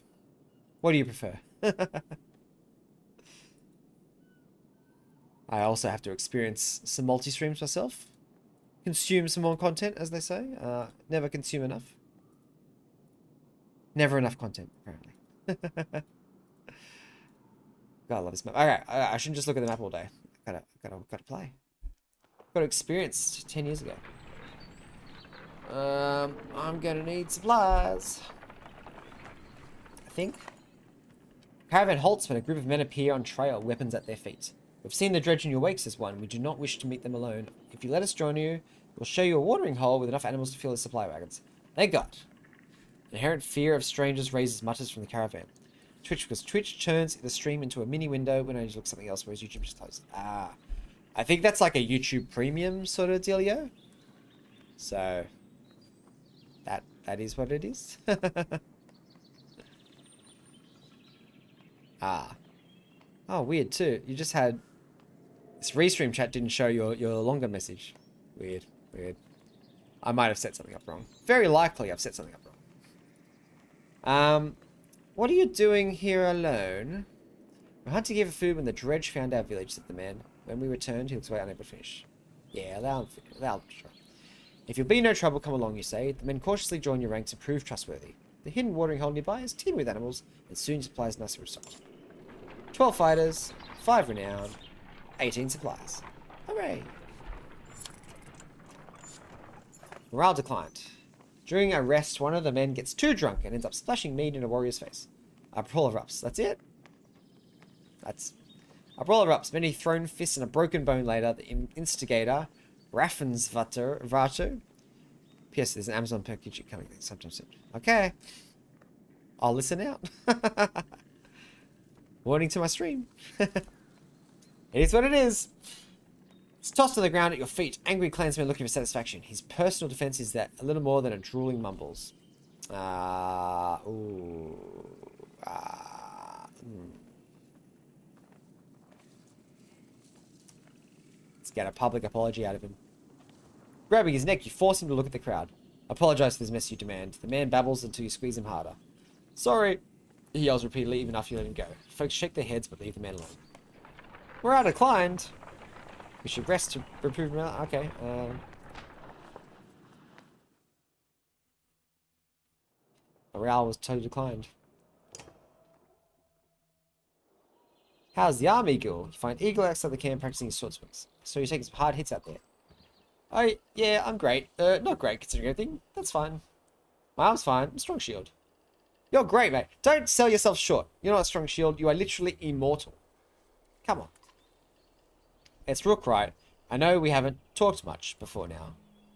What do you prefer? I also have to experience some multi-streams myself. Consume some more content, as they say. Never consume enough. Never enough content, apparently. God, I love this map. Okay, I shouldn't just look at the map all day. Gotta play. Got to experience 10 years ago. I'm gonna need supplies. I think. Caravan halts when a group of men appear on trail, weapons at their feet. We've seen the dredge in your wake, says one. We do not wish to meet them alone. If you let us join you, we'll show you a watering hole with enough animals to fill the supply wagons. Thank God. Inherent fear of strangers raises mutters from the caravan. Twitch, because Twitch turns the stream into a mini window when I look something else, whereas YouTube just closes. Ah. I think that's like a YouTube premium sort of dealio. So that is what it is. Ah. Oh, weird too. You just had This restream chat didn't show your longer message. Weird, weird. I might have set something up wrong. Very likely I've set something up wrong. What are you doing here alone? We're hunting here for food when the dredge found our village, said the man. When we returned, he looks away unable to finish. Yeah, they'll try. If you'll be no trouble, come along, you say. The men cautiously join your ranks and prove trustworthy. The hidden watering hole nearby is teeming with animals, and soon supplies nice result. 12 fighters, 5 renown, 18 supplies. Hooray! Morale declined. During a rest, one of the men gets too drunk and ends up splashing mead in a warrior's face. A brawl erupts. That's it? A brawl erupts. Many thrown fists and a broken bone later. The instigator, Raffensvater. P.S. There's an Amazon package coming sometime soon. Okay. I'll listen out. Warning to my stream. It is what it is. He's tossed on the ground at your feet. Angry clansman looking for satisfaction. His personal defense is that a little more than a drooling mumbles. Let's get a public apology out of him. Grabbing his neck, you force him to look at the crowd. Apologize for this mess, you demand. The man babbles until you squeeze him harder. Sorry, he yells repeatedly even after you let him go. Folks shake their heads but leave the man alone. Morale declined. We should rest to improve morale. Okay. Morale was totally declined. How's the army, Eagle? You find Eagle outside the camp practicing his sword swings. So you're taking some hard hits out there. Oh, yeah, I'm great. Not great considering everything. That's fine. My arm's fine. I'm strong shield. You're great, mate. Don't sell yourself short. You're not a strong shield. You are literally immortal. Come on. It's Rook, right? I know we haven't talked much before now.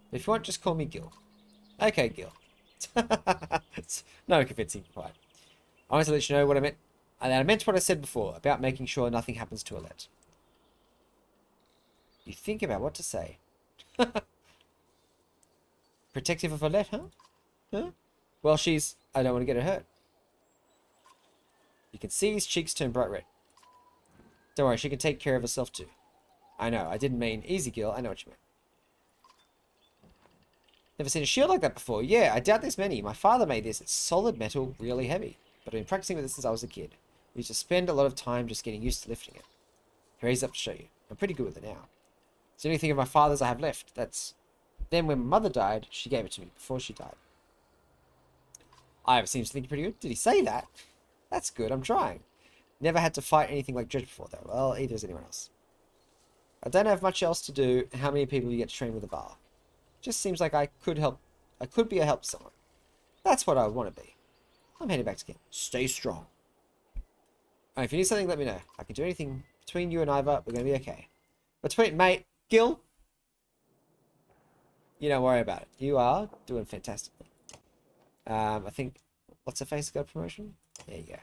But if you want, just call me Gil. Okay, Gil. No convincing, quite. I wanted to let you know what I meant. And I meant what I said before about making sure nothing happens to Alette. You think about what to say. Protective of Alette, huh? Huh? Well, I don't want to get her hurt. You can see his cheeks turn bright red. Don't worry, she can take care of herself too. I know, I didn't mean easy, Gil. I know what you meant. Never seen a shield like that before. Yeah, I doubt there's many. My father made this. It's solid metal, really heavy. But I've been practicing with it since I was a kid. We used to spend a lot of time just getting used to lifting it. Here he's up to show you. I'm pretty good with it now. It's the only thing of my father's I have left. Then when my mother died, she gave it to me before she died. Ivor seems to think you're pretty good. Did he say that? That's good. I'm trying. Never had to fight anything like Dredge before, though. Well, either has anyone else. I don't have much else to do. How many people you get to train with a bar? Just seems like I could help. I could be a help to someone. That's what I want to be. I'm heading back to camp. Stay strong. Alright, if you need something, let me know. I can do anything between you and Ivor. We're going to be okay. Between, mate, Gil, you don't worry about it. You are doing fantastically. I think, what's her face got a promotion? There you go.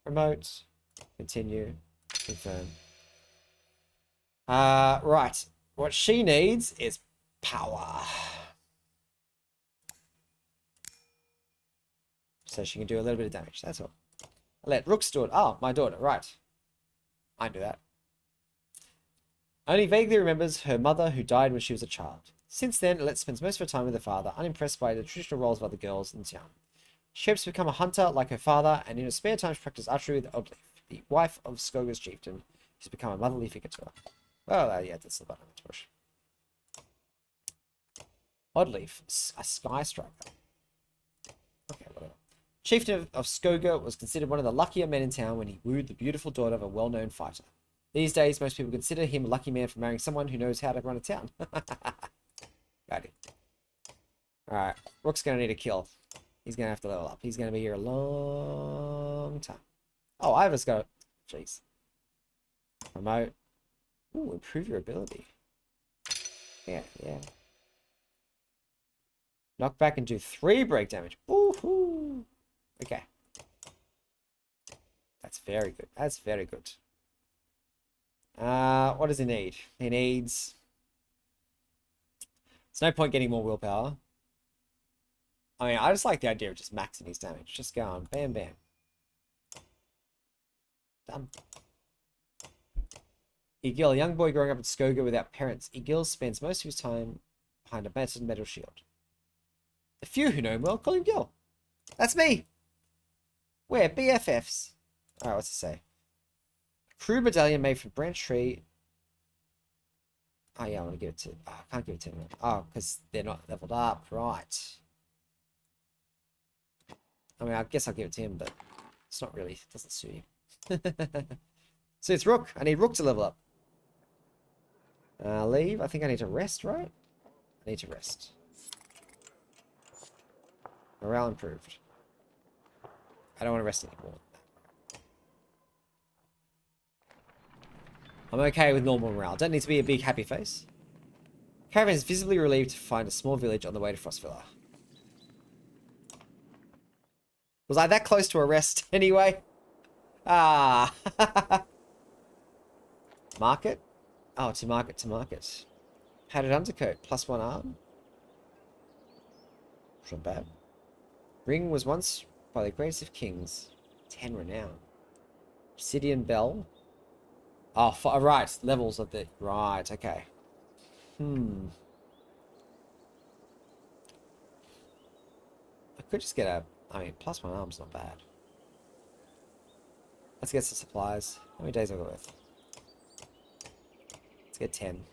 Promote. Continue. Confirm. Right. What she needs is power. So she can do a little bit of damage. That's all. Let Rook's daughter. Oh, my daughter. Right. I do that. Only vaguely remembers her mother who died when she was a child. Since then, Alette spends most of her time with her father, unimpressed by the traditional roles of other girls in town. She hopes to become a hunter like her father, and in her spare time she practices archery with Oddleif, the wife of Skoga's chieftain, who's become a motherly figure to her. Well, yeah, that's the button to push. Oddleif, a sky striker. Okay, whatever. Chieftain of Skoga was considered one of the luckier men in town when he wooed the beautiful daughter of a well-known fighter. These days, most people consider him a lucky man for marrying someone who knows how to run a town. Got it. Alright, Rook's going to need a kill. He's going to have to level up. He's going to be here a long time. Oh, Ivor's got it. Jeez. Promote. Ooh, improve your ability. Yeah, yeah. Knock back and do 3 break damage. Woohoo! Okay. That's very good. That's very good. What does he need? He needs... There's no point getting more willpower. I mean, I just like the idea of just maxing his damage. Just going bam, bam. Done. Egil, a young boy growing up in Skoga without parents. Egil spends most of his time behind a massive metal shield. The few who know him well call him Gil. That's me. We're BFFs. Alright, what's it say? Crew medallion made from branch tree. Oh yeah, I want to give it to... Oh, I can't give it to them. Oh, because they're not leveled up. Right. I mean, I guess I'll give it to him, but it's not really... It doesn't suit him. So it's Rook. I need Rook to level up. Leave. I think I need to rest, right? I need to rest. Morale improved. I don't want to rest anymore. I'm okay with normal morale. Don't need to be a big happy face. Caravan is visibly relieved to find a small village on the way to Frostvilla. Was I that close to a rest anyway? Ah. Market? Oh, to market, to market. Padded undercoat, +1 arm. Not bad. Ring was once by the greatest of kings. 10 renown. Obsidian bell. Oh, right. Levels of the... Right, okay. I could just get a... I mean, +1 arm's not bad. Let's get some supplies. How many days have I got with? Let's get 10.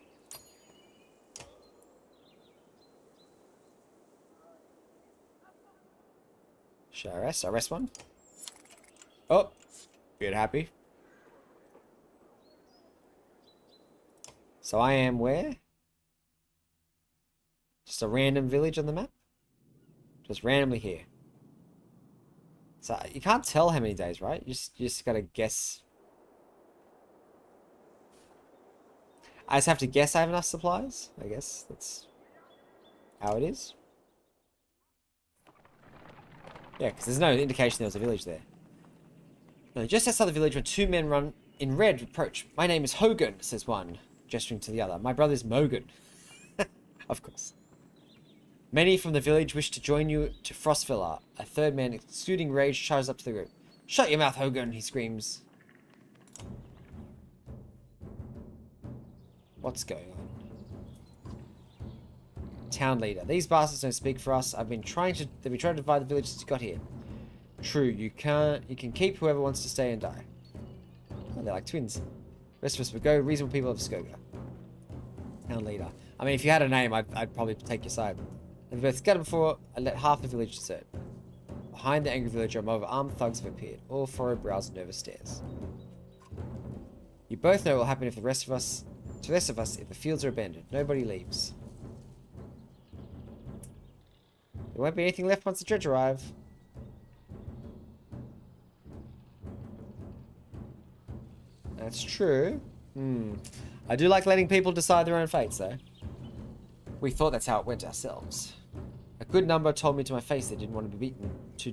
Should I rest? I rest one. Oh, get happy. So I am where? Just a random village on the map? Just randomly here. So you can't tell how many days, right? You just gotta guess. I just have to guess I have enough supplies. I guess that's how it is. Yeah, because there's no indication there was a village there. No, just outside the village where two men run in red approach. My name is Hogan, says one, gesturing to the other. My brother's Mogan. Of course. Many from the village wish to join you to Frostvilla. A third man, exuding rage, charges up to the group. Shut your mouth, Hogan, he screams. What's going on? Town leader. These bastards don't speak for us. They've been trying to divide the village since you got here. True, you can keep whoever wants to stay and die. Oh, they're like twins. Rest of us would go, reasonable people of Skoga. Town leader. I mean, if you had a name, I'd probably take your side. They've both scattered before I let half the village desert. Behind the angry villager, a mob of armed thugs have appeared. All furrowed brows and nervous stares. You both know what will happen if the rest of us, if the fields are abandoned. Nobody leaves. There won't be anything left once the dredge arrive. That's true. I do like letting people decide their own fates, though. We thought that's how it went ourselves. A good number told me to my face they didn't want to be beaten to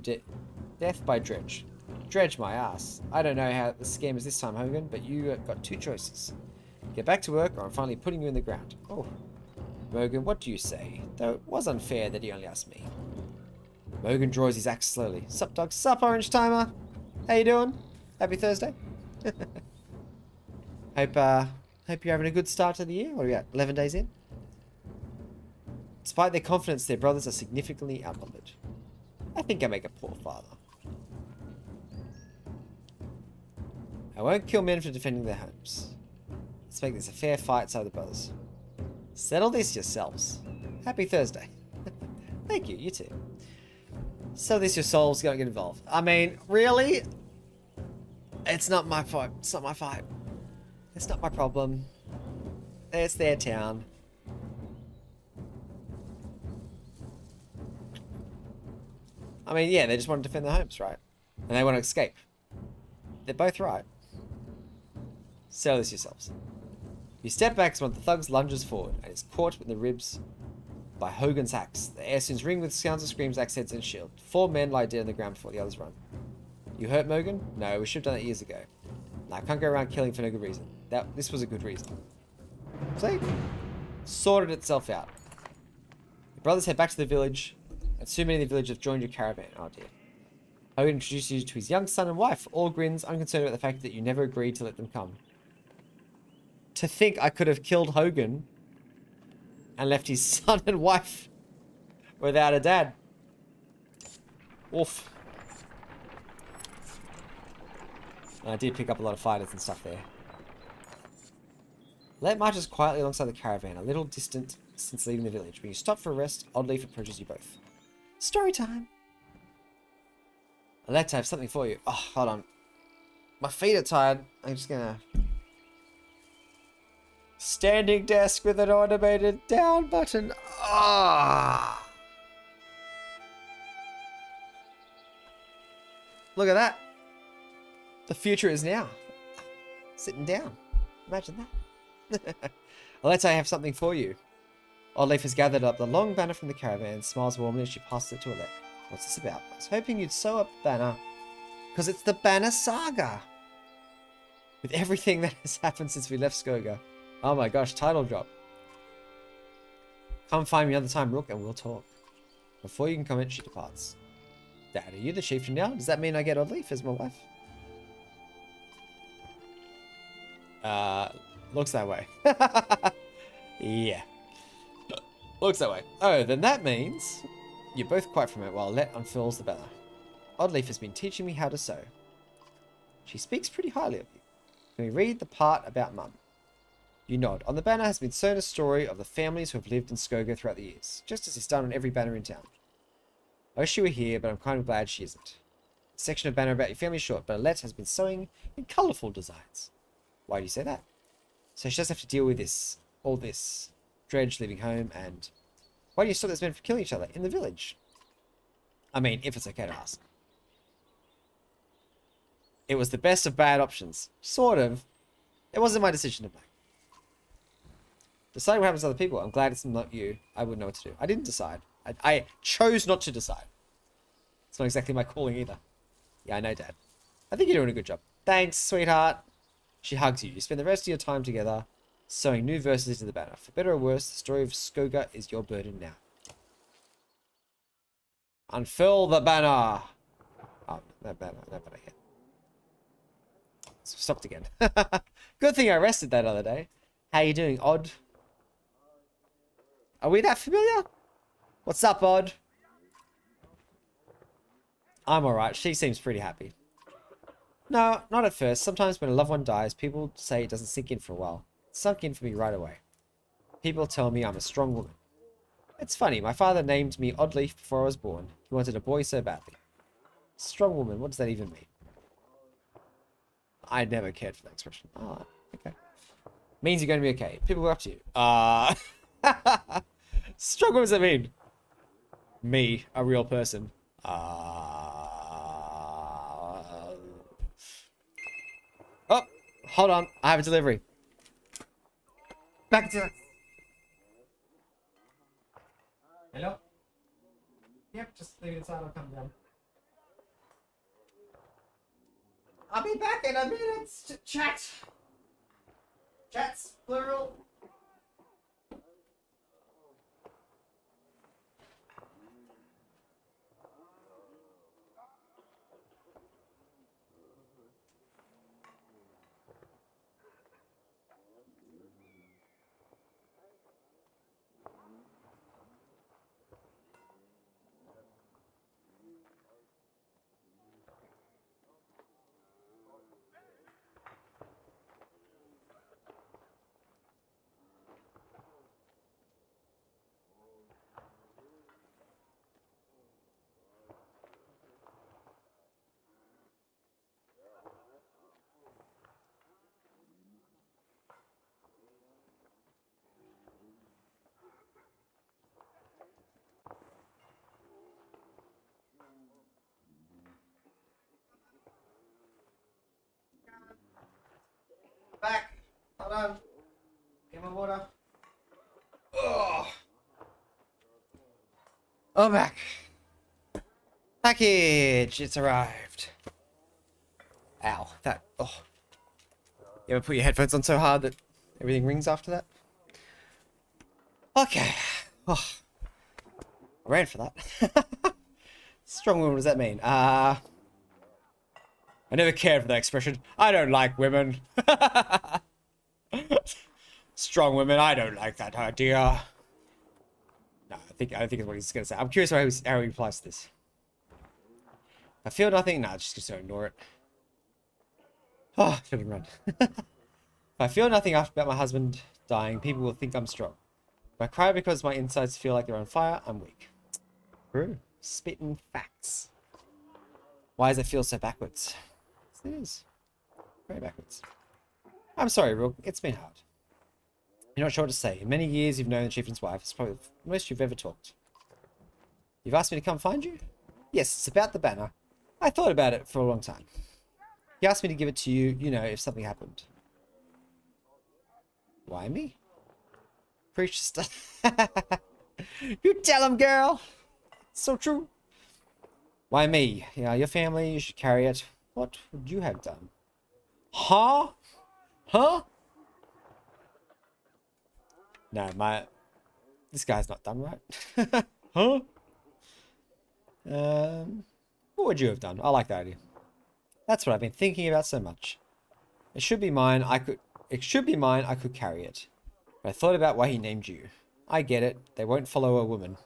death by dredge. Dredge my ass. I don't know how the scam is this time, Hogan, but you have got two choices. Get back to work, or I'm finally putting you in the ground. Oh. Mogan, what do you say? Though it was unfair that he only asked me. Mogan draws his axe slowly. Sup, dog? Sup, Orange Timer? How you doing? Happy Thursday? Hope you're having a good start to the year. What are we at? 11 days in? Despite their confidence, their brothers are significantly outnumbered. I think I make a poor father. I won't kill men for defending their homes. Let's make this a fair fight, so the brothers. Settle this yourselves. Happy Thursday. Thank you, you too. So this yourselves don't get involved. I mean, really? It's not my fight. It's not my fight. It's not my problem. It's their town. I mean, yeah, they just want to defend their homes, right? And they want to escape. They're both right. Settle this yourselves. You step back as one of the thugs lunges forward and is caught in the ribs by Hogan's axe. The air soon's ringed with sounds of screams, axe heads, and shield. 4 men lie dead on the ground before the others run. You hurt Mogan? No, we should have done that years ago. Nah, I can't go around killing for no good reason. This was a good reason. See? Sorted itself out. The brothers head back to the village, and soon many in the village have joined your caravan. Oh dear. Hogan introduces you to his young son and wife, all grins, unconcerned about the fact that you never agreed to let them come. To think I could have killed Hogan and left his son and wife without a dad. Oof. And I did pick up a lot of fighters and stuff there. Let marches quietly alongside the caravan, a little distant since leaving the village. When you stop for a rest, Oddleaf approaches you both. Story time! Aletta, I have something for you. Oh, hold on. My feet are tired. I'm just gonna... Standing desk with an automated down button. Ah! Look at that. The future is now. Sitting down. Imagine that. Aletta, I have something for you. Oddleaf has gathered up the long banner from the caravan, smiles warmly as she passes it to Aletta. What's this about? I was hoping you'd sew up the banner. Because it's the Banner Saga. With everything that has happened since we left Skoga. Oh my gosh, title drop. Come find me another time, Rook, and we'll talk. Before you can comment, she departs. Dad, are you the chieftain now? Does that mean I get Oddleaf as my wife? Looks that way. Yeah. Looks that way. Oh, then that means you're both quiet from it while Let unfurls the banner. Oddleaf has been teaching me how to sew. She speaks pretty highly of you. Can we read the part about Mum? You nod. On the banner has been sewn a story of the families who have lived in Skoga throughout the years, just as it's done on every banner in town. I wish she were here, but I'm kind of glad she isn't. The section of banner about your family is short, but Alette has been sewing in colourful designs. Why do you say that? So she doesn't have to deal with this, all this, dredge leaving home, and why do you stop those men from killing each other in the village? I mean, if it's okay to ask. It was the best of bad options. Sort of. It wasn't my decision to make. Deciding what happens to other people. I'm glad it's not you. I wouldn't know what to do. I didn't decide. I chose not to decide. It's not exactly my calling either. Yeah, I know, Dad. I think you're doing a good job. Thanks, sweetheart. She hugs you. You spend the rest of your time together, sewing new verses into the banner. For better or worse, the story of Skoga is your burden now. Unfurl the banner. Oh, no banner yet. Stopped again. Good thing I rested that other day. How you doing, Odd? Are we that familiar? What's up, Odd? I'm alright. She seems pretty happy. No, not at first. Sometimes when a loved one dies, people say it doesn't sink in for a while. It sunk in for me right away. People tell me I'm a strong woman. It's funny. My father named me Oddleaf before I was born. He wanted a boy so badly. Strong woman. What does that even mean? I never cared for that expression. Oh, okay. Means you're going to be okay. People go up to you. Strong, what does that mean? Me, a real person. Oh, hold on. I have a delivery. Back to... Hello? Yep, just leave it inside. I'll come down. I'll be back in a minute. Chat. Chats, plural. Back. Hold on. Get my water. Oh. Oh, back. Package. It's arrived. Ow. That. Oh. You ever put your headphones on so hard that everything rings after that? Okay. Oh. I ran for that. Strong woman, what does that mean? I never cared for that expression. I don't like women. Strong women, I don't like that idea. No, I think it's what he's gonna say. I'm curious how he applies to this. I feel nothing. No, just gonna ignore it. Oh, should have run. If I feel nothing after about my husband dying, people will think I'm strong. If I cry because my insides feel like they're on fire, I'm weak. True. Spitting facts. Why does it feel so backwards? It is. Very backwards. I'm sorry, Rook. It's been hard. You're not sure what to say. In many years you've known the chieftain's wife. It's probably the most you've ever talked. You've asked me to come find you? Yes, it's about the banner. I thought about it for a long time. He asked me to give it to you, you know, if something happened. Why me? Preach stuff. You tell him, girl. It's so true. Why me? Yeah, your family, you should carry it. What would you have done? Huh? Huh? No, this guy's not done right. Huh? What would you have done? I like that idea. That's what I've been thinking about so much. It should be mine. I could carry it. But I thought about why he named you. I get it. They won't follow a woman.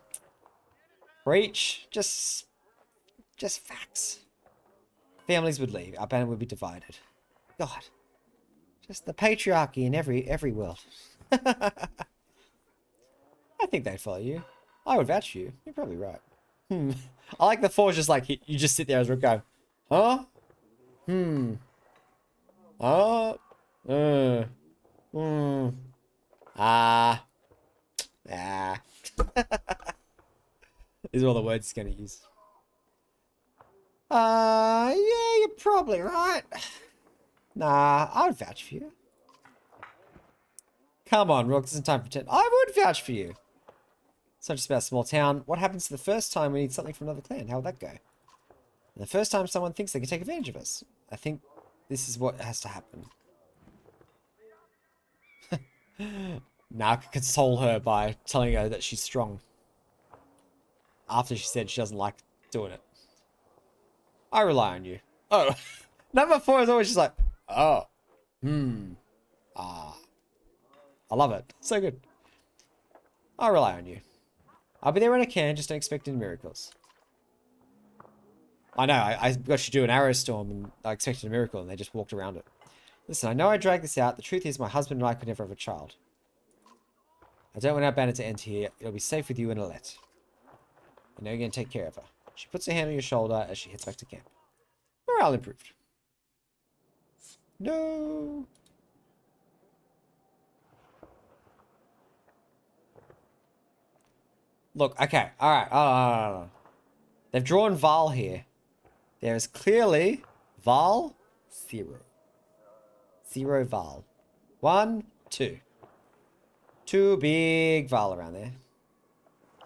Preach. Just facts. Families would leave. Our banner would be divided. God. Just the patriarchy in every world. I think they'd follow you. I would vouch for you. You're probably right. I like the force just like, you just sit there as Rook go, huh? Ah. These are all the words he's going to use. Yeah, you're probably right. Nah, I would vouch for you. Come on, Rook, this isn't time to pretend. I would vouch for you. It's not just about a small town. What happens to the first time we need something from another clan? How would that go? And the first time someone thinks they can take advantage of us. I think this is what has to happen. Now I can console her by telling her that she's strong. After she said she doesn't like doing it. I rely on you. Oh. Number 4 is always just like, oh. I love it. So good. I rely on you. I'll be there when I can, just don't expect any miracles. I know, I got you to do an arrow storm and I expected a miracle and they just walked around it. Listen, I know I dragged this out. The truth is my husband and I could never have a child. I don't want our banner to end here. It'll be safe with you and Alette. I know you're going to take care of her. She puts her hand on your shoulder as she heads back to camp. Morale improved. No. Look, okay, alright. They've drawn Val here. There is clearly Val 0. 0 Val. 1, 2. 2 big Val around there.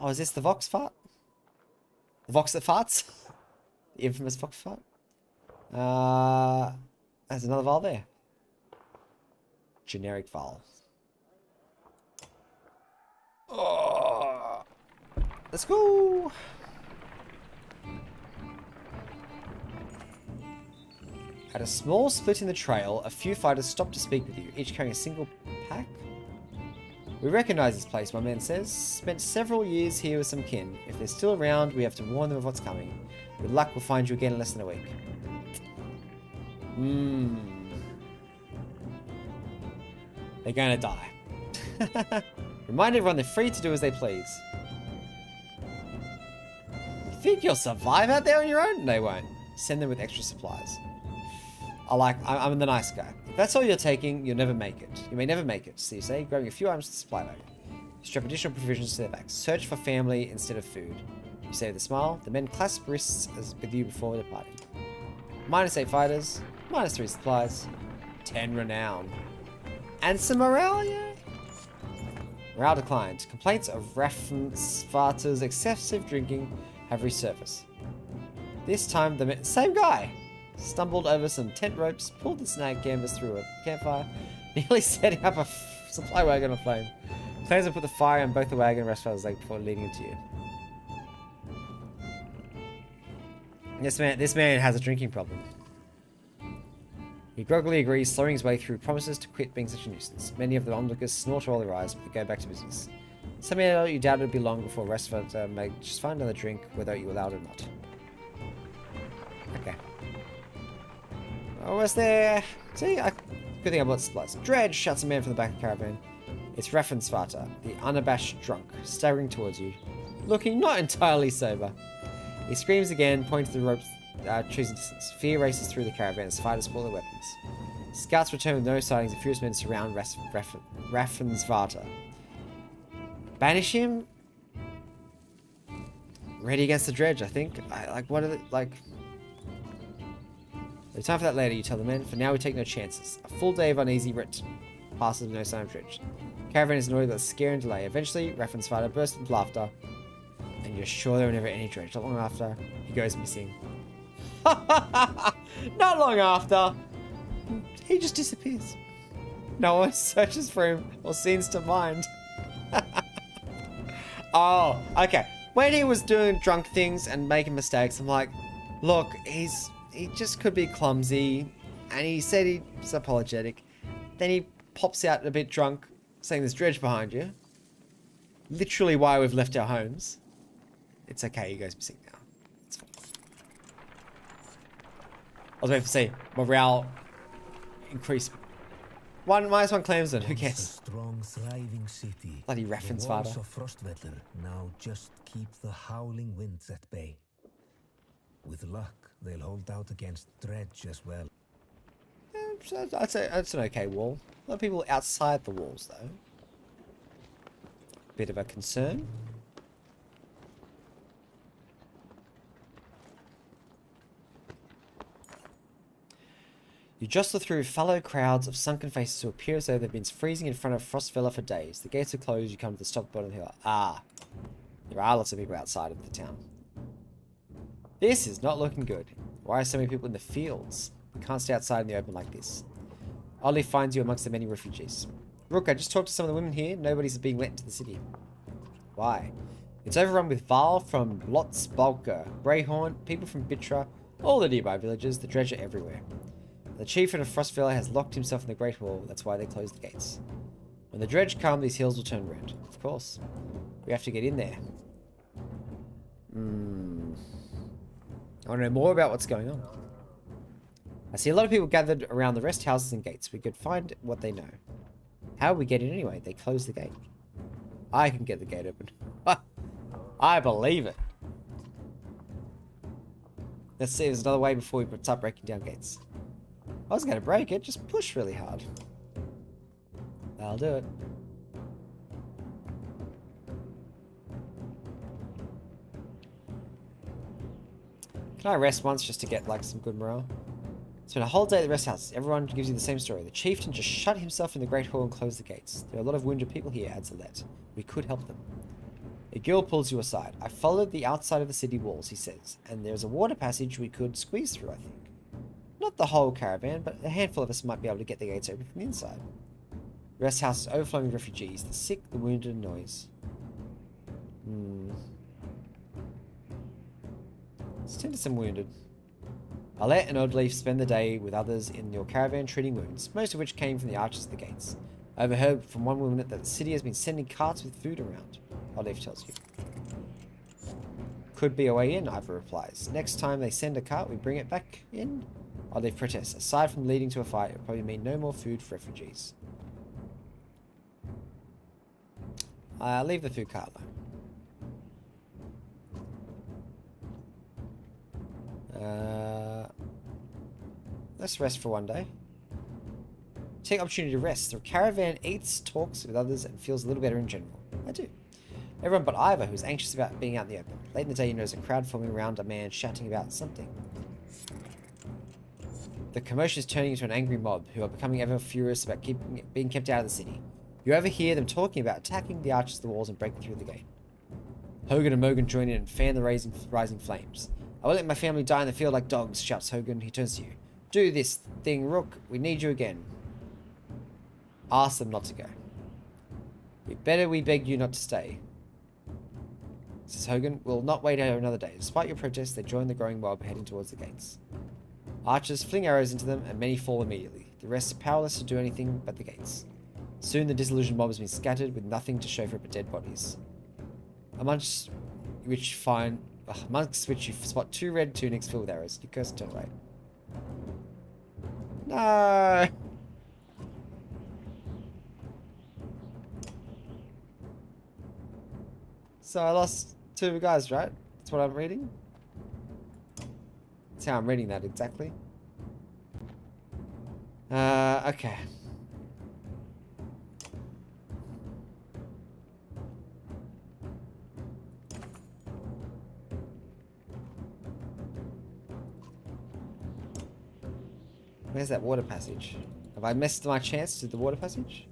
Oh, is this the Vox fart? The Vox that farts? The infamous Vox fart? There's another Val there. Generic Val. Oh. Let's go. At a small split in the trail, a few fighters stopped to speak with you, each carrying a single pack. We recognize this place, my man says. Spent several years here with some kin. If they're still around, we have to warn them of what's coming. With luck, we'll find you again in less than a week. They're gonna die. Remind everyone they're free to do as they please. You think you'll survive out there on your own? They won't. Send them with extra supplies. I'm the nice guy. If that's all you're taking, you'll never make it. You may never make it. So you say, grabbing a few items to the supply bag. You strap additional provisions to their backs. Search for family instead of food. You say with a smile. The men clasp wrists as with you before departing. -8 fighters. -3 supplies. 10 renown. And some morale, yeah? Morale declined. Complaints of reference farters, excessive drinking have resurfaced. This time the same guy stumbled over some tent ropes, pulled the snag canvas through a campfire, nearly setting up a supply wagon on flame. Claims to put the fire on both the wagon and rest of his leg before leading it to you. This man has a drinking problem. He groggily agrees, slurring his way through promises to quit being such a nuisance. Many of the onlookers snort or roll their eyes, but they go back to business. Somehow you doubt it would be long before restaurant may just find another drink, whether you allowed it or not. Okay. Oh, was there... See, good thing I bought supplies. Dredge, shouts a man from the back of the caravan. It's Raffensvater, the unabashed drunk, staggering towards you, looking not entirely sober. He screams again, pointing to the ropes, trees in distance. Fear races through the caravan as fighters pull their weapons. Scouts return with no sightings, and furious men surround Raffensvater. Banish him? Ready against the dredge, I think. What are they, like... There's time for that later, you tell the men. For now, we take no chances. A full day of uneasy writ passes with no sign of dredge. Caravan is annoyed by the scare and delay. Eventually, Raffensvater bursts into laughter. And you're sure there were never any dredge. Not long after, he goes missing. Not long after, he just disappears. No one searches for him or seems to mind. Oh, okay. When he was doing drunk things and making mistakes, I'm like, look, he just could be clumsy. And he said he's apologetic. Then he pops out a bit drunk, saying there's dredge behind you. Literally why we've left our homes. It's okay, he goes missing now. It's fine. I was waiting to see morale increase. -1 clansman, who cares? Strong, thriving city. Bloody The Raffensvater. walls of Frostweather now just keep the howling winds at bay. With luck, they'll hold out against dredge as well. I'd say it's an okay wall. A lot of people outside the walls, though. Bit of a concern. You jostle through fallow crowds of sunken faces who appear as though they've been freezing in front of Frostvilla for days. The gates are closed, you come to the stop bottom of the hill. Ah, there are lots of people outside of the town. This is not looking good. Why are so many people in the fields? You can't stay outside in the open like this. Ollie finds you amongst the many refugees. Rook, I just talked to some of the women here. Nobody's being let into the city. Why? It's overrun with Val from Lotzbalka, Greyhorn, people from Bitra, all the nearby villages. The dredge are everywhere. The chieftain of Frostvilla has locked himself in the Great Hall. That's why they closed the gates. When the dredge come, these hills will turn red. Of course. We have to get in there. I want to know more about what's going on. I see a lot of people gathered around the rest houses and gates. We could find what they know. How we get in anyway? They closed the gate. I can get the gate open. I believe it. Let's see if there's another way before we start breaking down gates. I was going to break it, just push really hard. That'll do it. Can I rest once just to get like some good morale? Spent a whole day at the rest house. Everyone gives you the same story. The chieftain just shut himself in the Great Hall and closed the gates. There are a lot of wounded people here, adds Alette. We could help them. A girl pulls you aside. I followed the outside of the city walls, he says, and there's a water passage we could squeeze through, I think. Not the whole caravan, but a handful of us might be able to get the gates open from the inside. The rest house is overflowing with refugees, the sick, the wounded, and noise. Let's tend to some wounded. Alette and Oddleaf spend the day with others in your caravan treating wounds, most of which came from the archers at the gates. I overheard from one woman that the city has been sending carts with food around. Oddleaf tells you. Could be a way in, Ivor replies. Next time they send a cart, we bring it back in. Oddleaf protests. Aside from leading to a fight, it would probably mean no more food for refugees. Leave the food cart alone. Let's rest for one day. Take opportunity to rest. The caravan eats, talks with others, and feels a little better in general. I do. Everyone but Ivor, who's anxious about being out in the open. Late in the day, you notice a crowd forming around a man shouting about something. The commotion is turning into an angry mob, who are becoming ever furious about being kept out of the city. You overhear them talking about attacking the archers of the walls and breaking through the gate. Hogan and Mogan join in and fan the rising flames. I won't let my family die in the field like dogs, shouts Hogan. He turns to you. Do this thing, Rook. We need you again. Ask them not to go. We beg you not to stay. Says Hogan. We'll not wait another day. Despite your protest, they join the growing mob heading towards the gates. Archers fling arrows into them, and many fall immediately. The rest are powerless to do anything but the gates. Soon the disillusioned mob has been scattered, with nothing to show for it but dead bodies. Amongst which you spot 2 red tunics filled with arrows. You curse and turn away. No! So I lost 2 guys, right? That's what I'm reading? That's how I'm reading that exactly. Okay. Where's that water passage? Have I missed my chance to the water passage?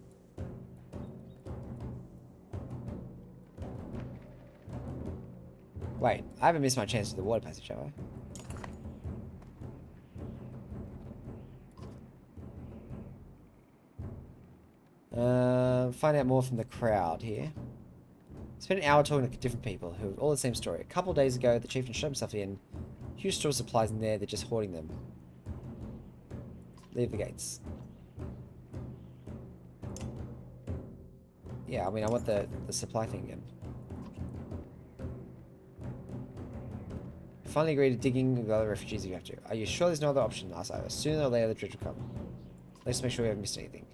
Wait, I haven't missed my chance to the water passage, have I? Find out more from the crowd here. Spent an hour talking to different people who have all the same story. A couple of days ago, the chieftain showed himself in. Huge store of supplies in there, they're just hoarding them. Leave the gates. Yeah, I mean, I want the supply thing again. Finally agree to digging with other refugees if you have to. Are you sure there's no other option? Asked Ira. Sooner or later the dredge will come. Let's make sure we haven't missed anything.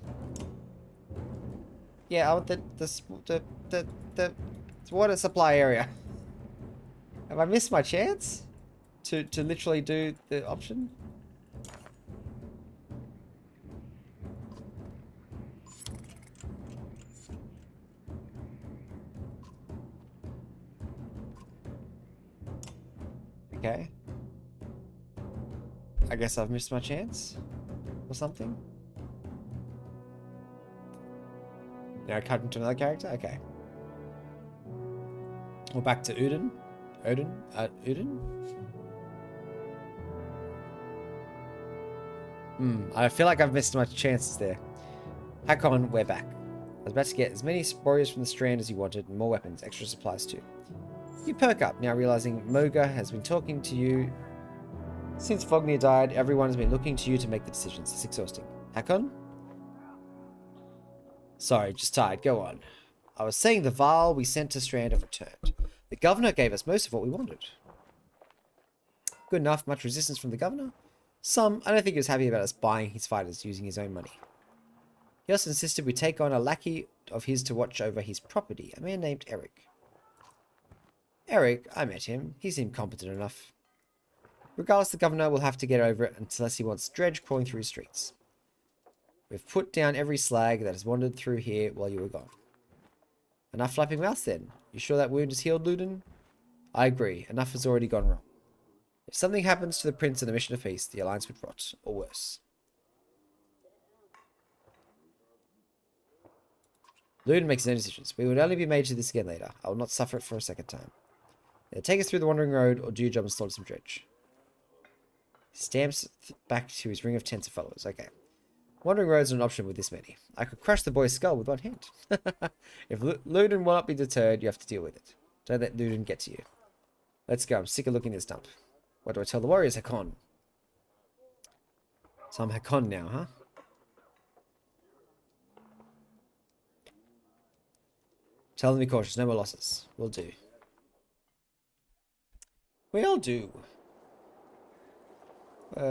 Yeah, I want the water supply area. Have I missed my chance to literally do the option? Okay. I guess I've missed my chance or something. Now I cut into another character? Okay. We're back to Uden. Uden? I feel like I've missed my chances there. Hakon, we're back. I was about to get as many warriors from the Strand as you wanted, and more weapons, extra supplies too. You perk up, now realizing Moga has been talking to you. Since Fognir died, everyone has been looking to you to make the decisions. It's exhausting. Hakon? Sorry, just tired. Go on. I was saying the Varl we sent to Strand have returned. The governor gave us most of what we wanted. Good enough. Much resistance from the governor? Some. I don't think he was happy about us buying his fighters using his own money. He also insisted we take on a lackey of his to watch over his property, a man named Eric. Eric, I met him. He seemed competent enough. Regardless, the governor will have to get over it unless he wants dredge crawling through his streets. We've put down every slag that has wandered through here while you were gone. Enough flapping mouths then. You sure that wound is healed, Luden? I agree. Enough has already gone wrong. If something happens to the prince and the mission of peace, the alliance would rot, or worse. Luden makes his own decisions. We would only be made to this again later. I will not suffer it for a second time. Either take us through the wandering road, or do your job and slaughter some dredge. Stamps back to his ring of tents of followers. Okay. Wandering roads are an option with this many. I could crush the boy's skull with one hand. If Luden will not be deterred, you have to deal with it. Don't let Luden get to you. Let's go. I'm sick of looking at this dump. What do I tell the warriors, Hakon? So I'm Hakon now, huh? Tell them to be cautious. No more losses. We'll do. We'll do. Where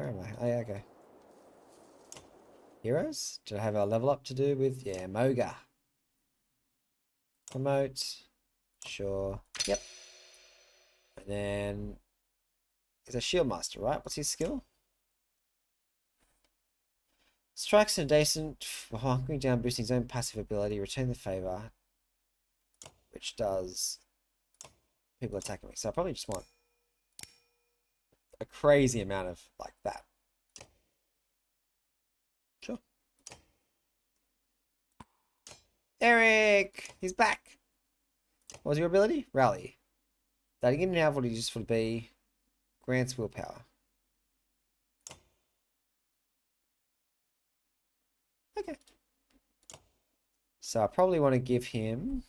am I? Oh, yeah, okay. Heroes? Did I have a level up to do with? Yeah, Moga. Promote. Sure. Yep. And then he's a shield master, right? What's his skill? Strikes an adjacent while hunkering down, boosting his own passive ability, retain the favor, which does people attacking me. So I probably just want a crazy amount of like that. Sure. Eric! He's back! What was your ability? Rally. Starting in now, what is useful to be? Grants willpower. Okay. So I probably want to give him...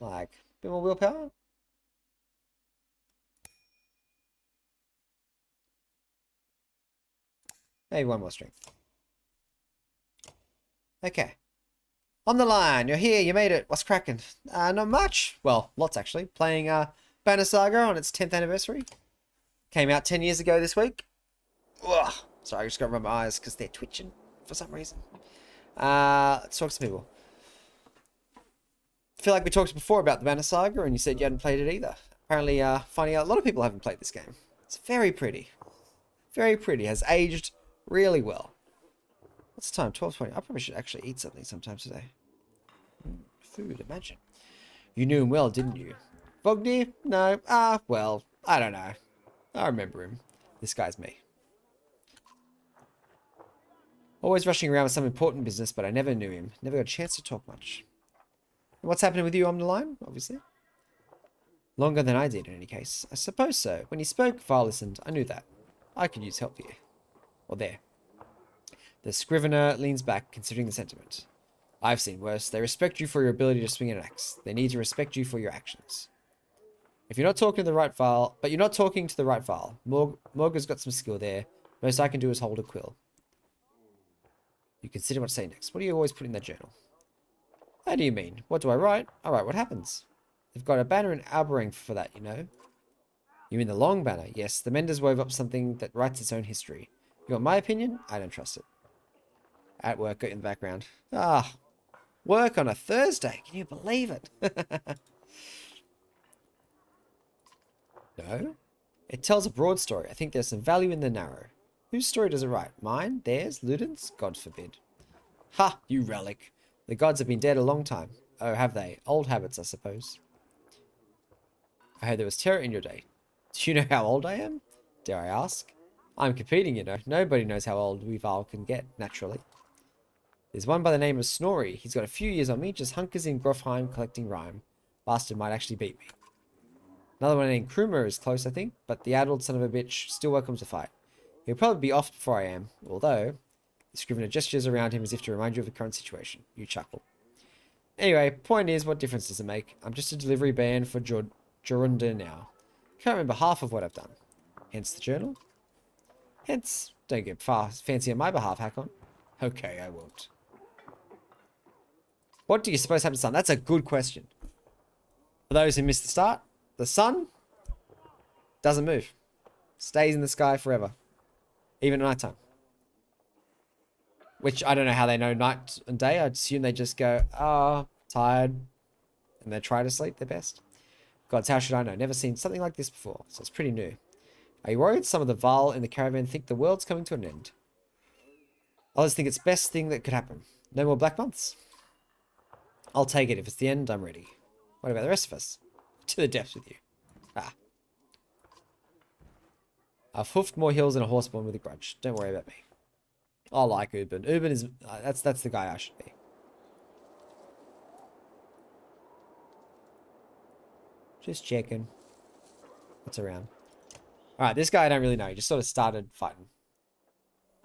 Like, a bit more willpower. Maybe one more strength. Okay. On the line, you're here, you made it. What's cracking? Not much. Well, lots actually. Playing Banner Saga on its 10th anniversary. Came out 10 years ago this week. Ugh. Sorry, I just got to rub my eyes because they're twitching for some reason. Let's talk to some people. I feel like we talked before about the Banner Saga and you said you hadn't played it either. Apparently, finding out a lot of people haven't played this game. It's very pretty. Very pretty. Has aged really well. What's the time? 12:20. I probably should actually eat something sometime today. Food, imagine. You knew him well, didn't you? Vognir? No. Well, I don't know. I remember him. This guy's me. Always rushing around with some important business, but I never knew him. Never got a chance to talk much. And what's happening with you on the line, obviously? Longer than I did, in any case. I suppose so. When he spoke, Var listened. I knew that. I could use help here. Or there. The scrivener leans back, considering the sentiment. I've seen worse. They respect you for your ability to swing an axe. They need to respect you for your actions. If you're not talking to the right Val, but you're not talking to the right Val. Morga's got some skill there. Most I can do is hold a quill. You consider what to say next. What do you always put in that journal? How do you mean? What do I write? I write what happens. They've got a banner in Albering for that, you know. You mean the long banner? Yes, the Menders wove up something that writes its own history. You want my opinion? I don't trust it. At work, got in the background. Work on a Thursday. Can you believe it? No. It tells a broad story. I think there's some value in the narrow. Whose story does it write? Mine? Theirs? Ludin's? God forbid. Ha! You relic. The gods have been dead a long time. Oh, have they? Old habits, I suppose. I heard there was terror in your day. Do you know how old I am? Dare I ask? I'm competing, you know. Nobody knows how old we Val can get, naturally. There's one by the name of Snorri. He's got a few years on me, just hunkers in Grofheim collecting rhyme. Bastard might actually beat me. Another one named Krumer is close, I think, but the addled son of a bitch still welcomes a fight. He'll probably be off before I am, although the scrivener gestures around him as if to remind you of the current situation. You chuckle. Anyway, point is, what difference does it make? I'm just a delivery band for Jorunda now. Can't remember half of what I've done. Hence the journal. Hence, don't get fancy on my behalf, Hakon. Okay, I won't. What do you suppose happens to the sun? That's a good question. For those who missed the start, the sun doesn't move. Stays in the sky forever. Even at night time. Which, I don't know how they know night and day. I'd assume they just go, tired. And they try to sleep their best. Gods, how should I know? Never seen something like this before. So it's pretty new. Are you worried some of the Val in the caravan think the world's coming to an end? Others think it's the best thing that could happen. No more black months. I'll take it. If it's the end, I'm ready. What about the rest of us? To the depths with you. I've hoofed more hills than a horseborn with a grudge. Don't worry about me. I like Ubin. Ubin is... that's the guy I should be. Just checking. What's around? Alright, this guy I don't really know. He just sort of started fighting.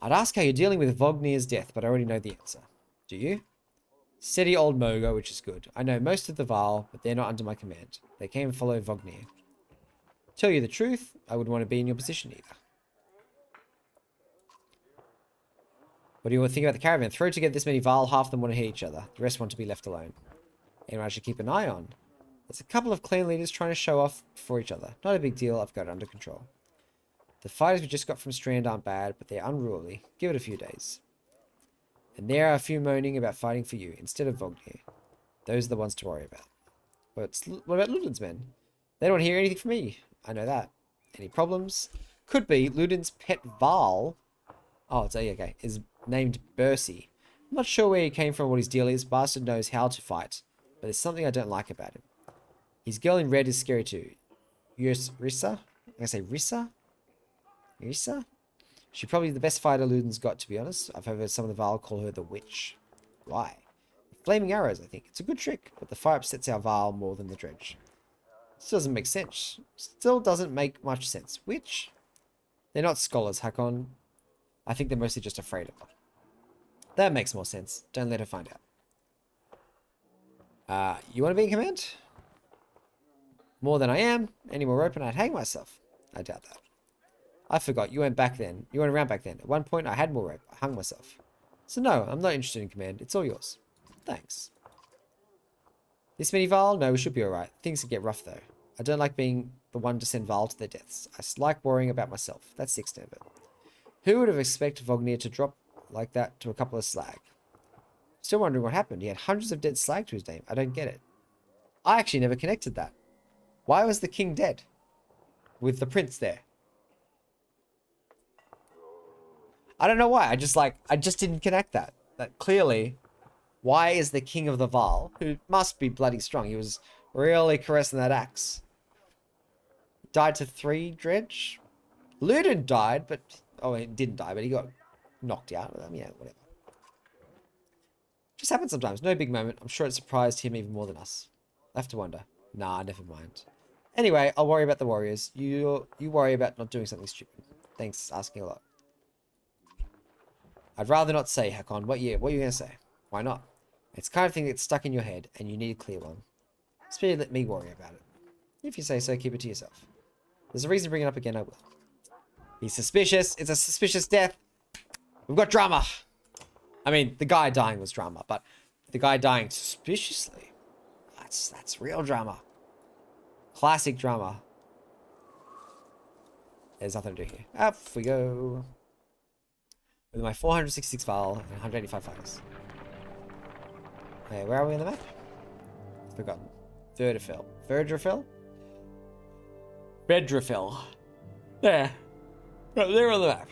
I'd ask how you're dealing with Vognir's death, but I already know the answer. Do you? Steady old Moga, which is good. I know most of the Val, but they're not under my command. They came and follow Vognir. Tell you the truth, I wouldn't want to be in your position either. What do you want to think about the caravan? Throw together this many Val, half of them want to hit each other. The rest want to be left alone. Anyone I should keep an eye on? There's a couple of clan leaders trying to show off for each other. Not a big deal, I've got it under control. The fighters we just got from Strand aren't bad, but they're unruly. Give it a few days. And there are a few moaning about fighting for you, instead of Vognir. Those are the ones to worry about. What about Ludin's men? They don't hear anything from me. I know that. Any problems? Could be Ludin's pet Val. Oh, it's okay. Is named Bercy. I'm not sure where he came from or what his deal is. Bastard knows how to fight. But there's something I don't like about him. His girl in red is scary too. Rissa? I'm gonna say Rissa? Rissa? She's probably the best fighter Ludin's got, to be honest. I've heard some of the Val call her the witch. Why? Flaming arrows, I think. It's a good trick, but the fire upsets our Val more than the dredge. This doesn't make sense. Still doesn't make much sense. Which? They're not scholars, Hakon. I think they're mostly just afraid of her. That makes more sense. Don't let her find out. You want to be in command? More than I am. Any more rope and I'd hang myself. I doubt that. I forgot. You went back then. You went around back then. At one point, I had more rope. I hung myself. So no, I'm not interested in command. It's all yours. Thanks. This many Val? No, we should be alright. Things can get rough though. I don't like being the one to send Val to their deaths. I like worrying about myself. That's the extent of it. Who would have expected Vognir to drop like that to a couple of slag? Still wondering what happened. He had hundreds of dead slag to his name. I don't get it. I actually never connected that. Why was the king dead? With the prince there. I don't know why. I just didn't connect that. That clearly, why is the king of the Val, who must be bloody strong, he was really caressing that axe, died to 3 dredge? Luden died, but... Oh, he didn't die, but he got knocked out. Yeah, whatever. Just happens sometimes. No big moment. I'm sure it surprised him even more than us. I have to wonder. Nah, never mind. Anyway, I'll worry about the warriors. You worry about not doing something stupid. Thanks, asking a lot. I'd rather not say, Hakon. What are you going to say? Why not? It's the kind of thing that's stuck in your head, and you need a clear one. Spirit, let me worry about it. If you say so, keep it to yourself. There's a reason to bring it up again, I will. He's suspicious. It's a suspicious death. We've got drama. I mean, the guy dying was drama, but the guy dying suspiciously, that's real drama. Classic drama. There's nothing to do here. Up we go. With my 466 Val and 185 fires. Hey, where are we on the map? Forgotten. Verdafell. Verdrafell? Vedrafell. There. Right there on the map.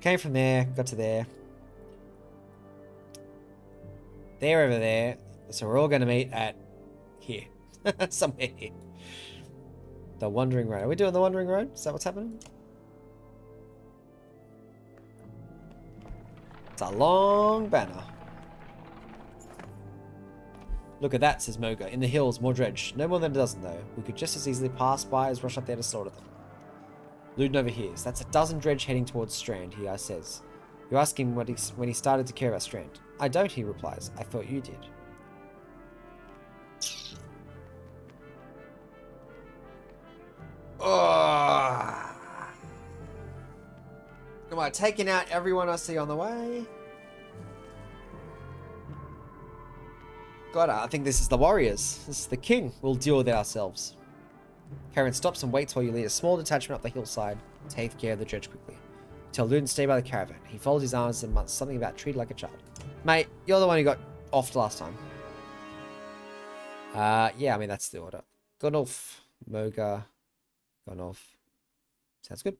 Came from there, got to there. They're over there. So we're all going to meet at here. Somewhere here. The Wandering Road. Are we doing the Wandering Road? Is that what's happening? It's a long banner. Look at that, says Moga. In the hills, more dredge. No more than a dozen, though. We could just as easily pass by as rush up there to slaughter them. Luden overhears. That's a dozen dredge heading towards Strand, he says. You ask him when he started to care about Strand. I don't, he replies. I thought you did. Oh. Am I taking out everyone I see on the way? God, I think this is the warriors. This is the king. We'll deal with it ourselves. Karen stops and waits while you lead a small detachment up the hillside to take care of the dredge quickly. Tell Luden to stay by the caravan. He folds his arms and mutts something about treated like a child. Mate, you're the one who got offed last time. Yeah, I mean, that's the order. Gunulf, Moga, Gunulf. Sounds good.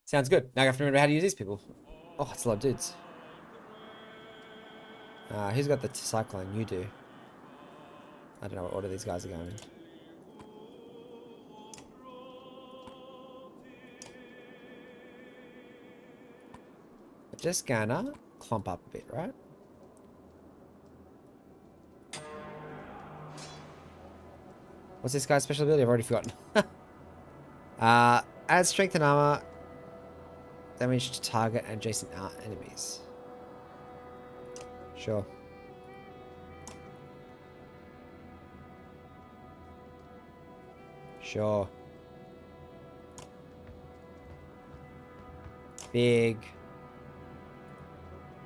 Sounds good. Now I have to remember how to use these people. Oh, it's a lot of dudes. Who's got the cyclone? You do. I don't know what order these guys are going in. We're just gonna clump up a bit, right? What's this guy's special ability? I've already forgotten. Add strength and armor damage to target and adjacent enemies. Sure. Sure. Big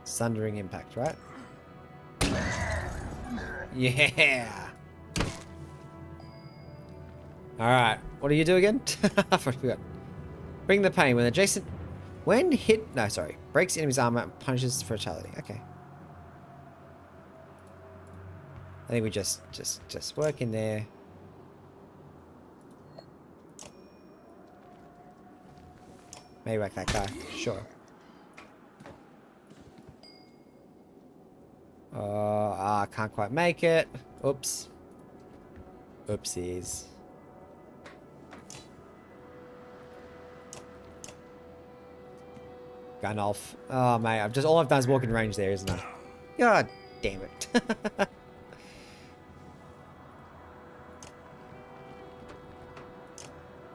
sundering impact, right? Yeah. Alright. What do you do again? I forgot. Bring the pain when adjacent. When hit. No, sorry. Breaks enemy's armor and punishes fatality. Okay. I think we just work in there. Maybe whack that guy. Sure. I can't quite make it. Oops. Oopsies. Gunulf. Oh, mate. All I've done is walk in range there, isn't I? God damn it.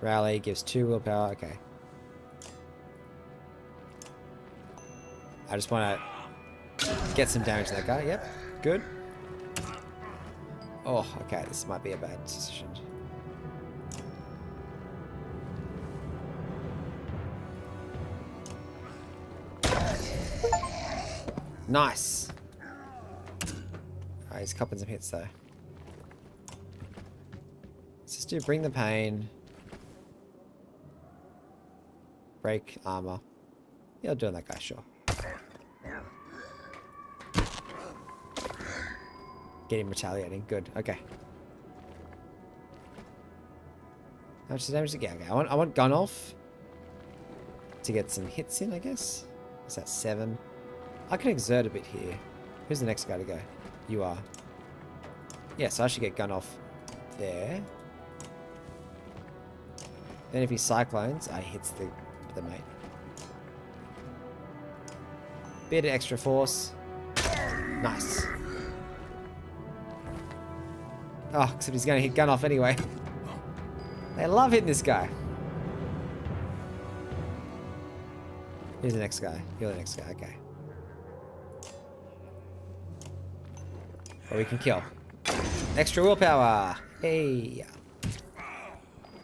Rally gives 2 willpower. Okay. I just want to get some damage to that guy. Yep. Good. Oh, okay. This might be a bad decision. Nice. Alright, he's copping some hits though. Let's just do bring the pain. Break armor. Yeah, I'll do that guy, sure. Get him retaliating. Good. Okay. How much damage to get? Okay. I want gun off to get some hits in, I guess. Is that 7? I can exert a bit here. Who's the next guy to go? You are. Yeah, so I should get gun off there. Then if he cyclones, I hits the mate. Bit of extra force. Nice. Oh, except he's going to hit gun off anyway. They love hitting this guy. Here's the next guy. You're the next guy. Okay. Or we can kill. Extra willpower. Hey.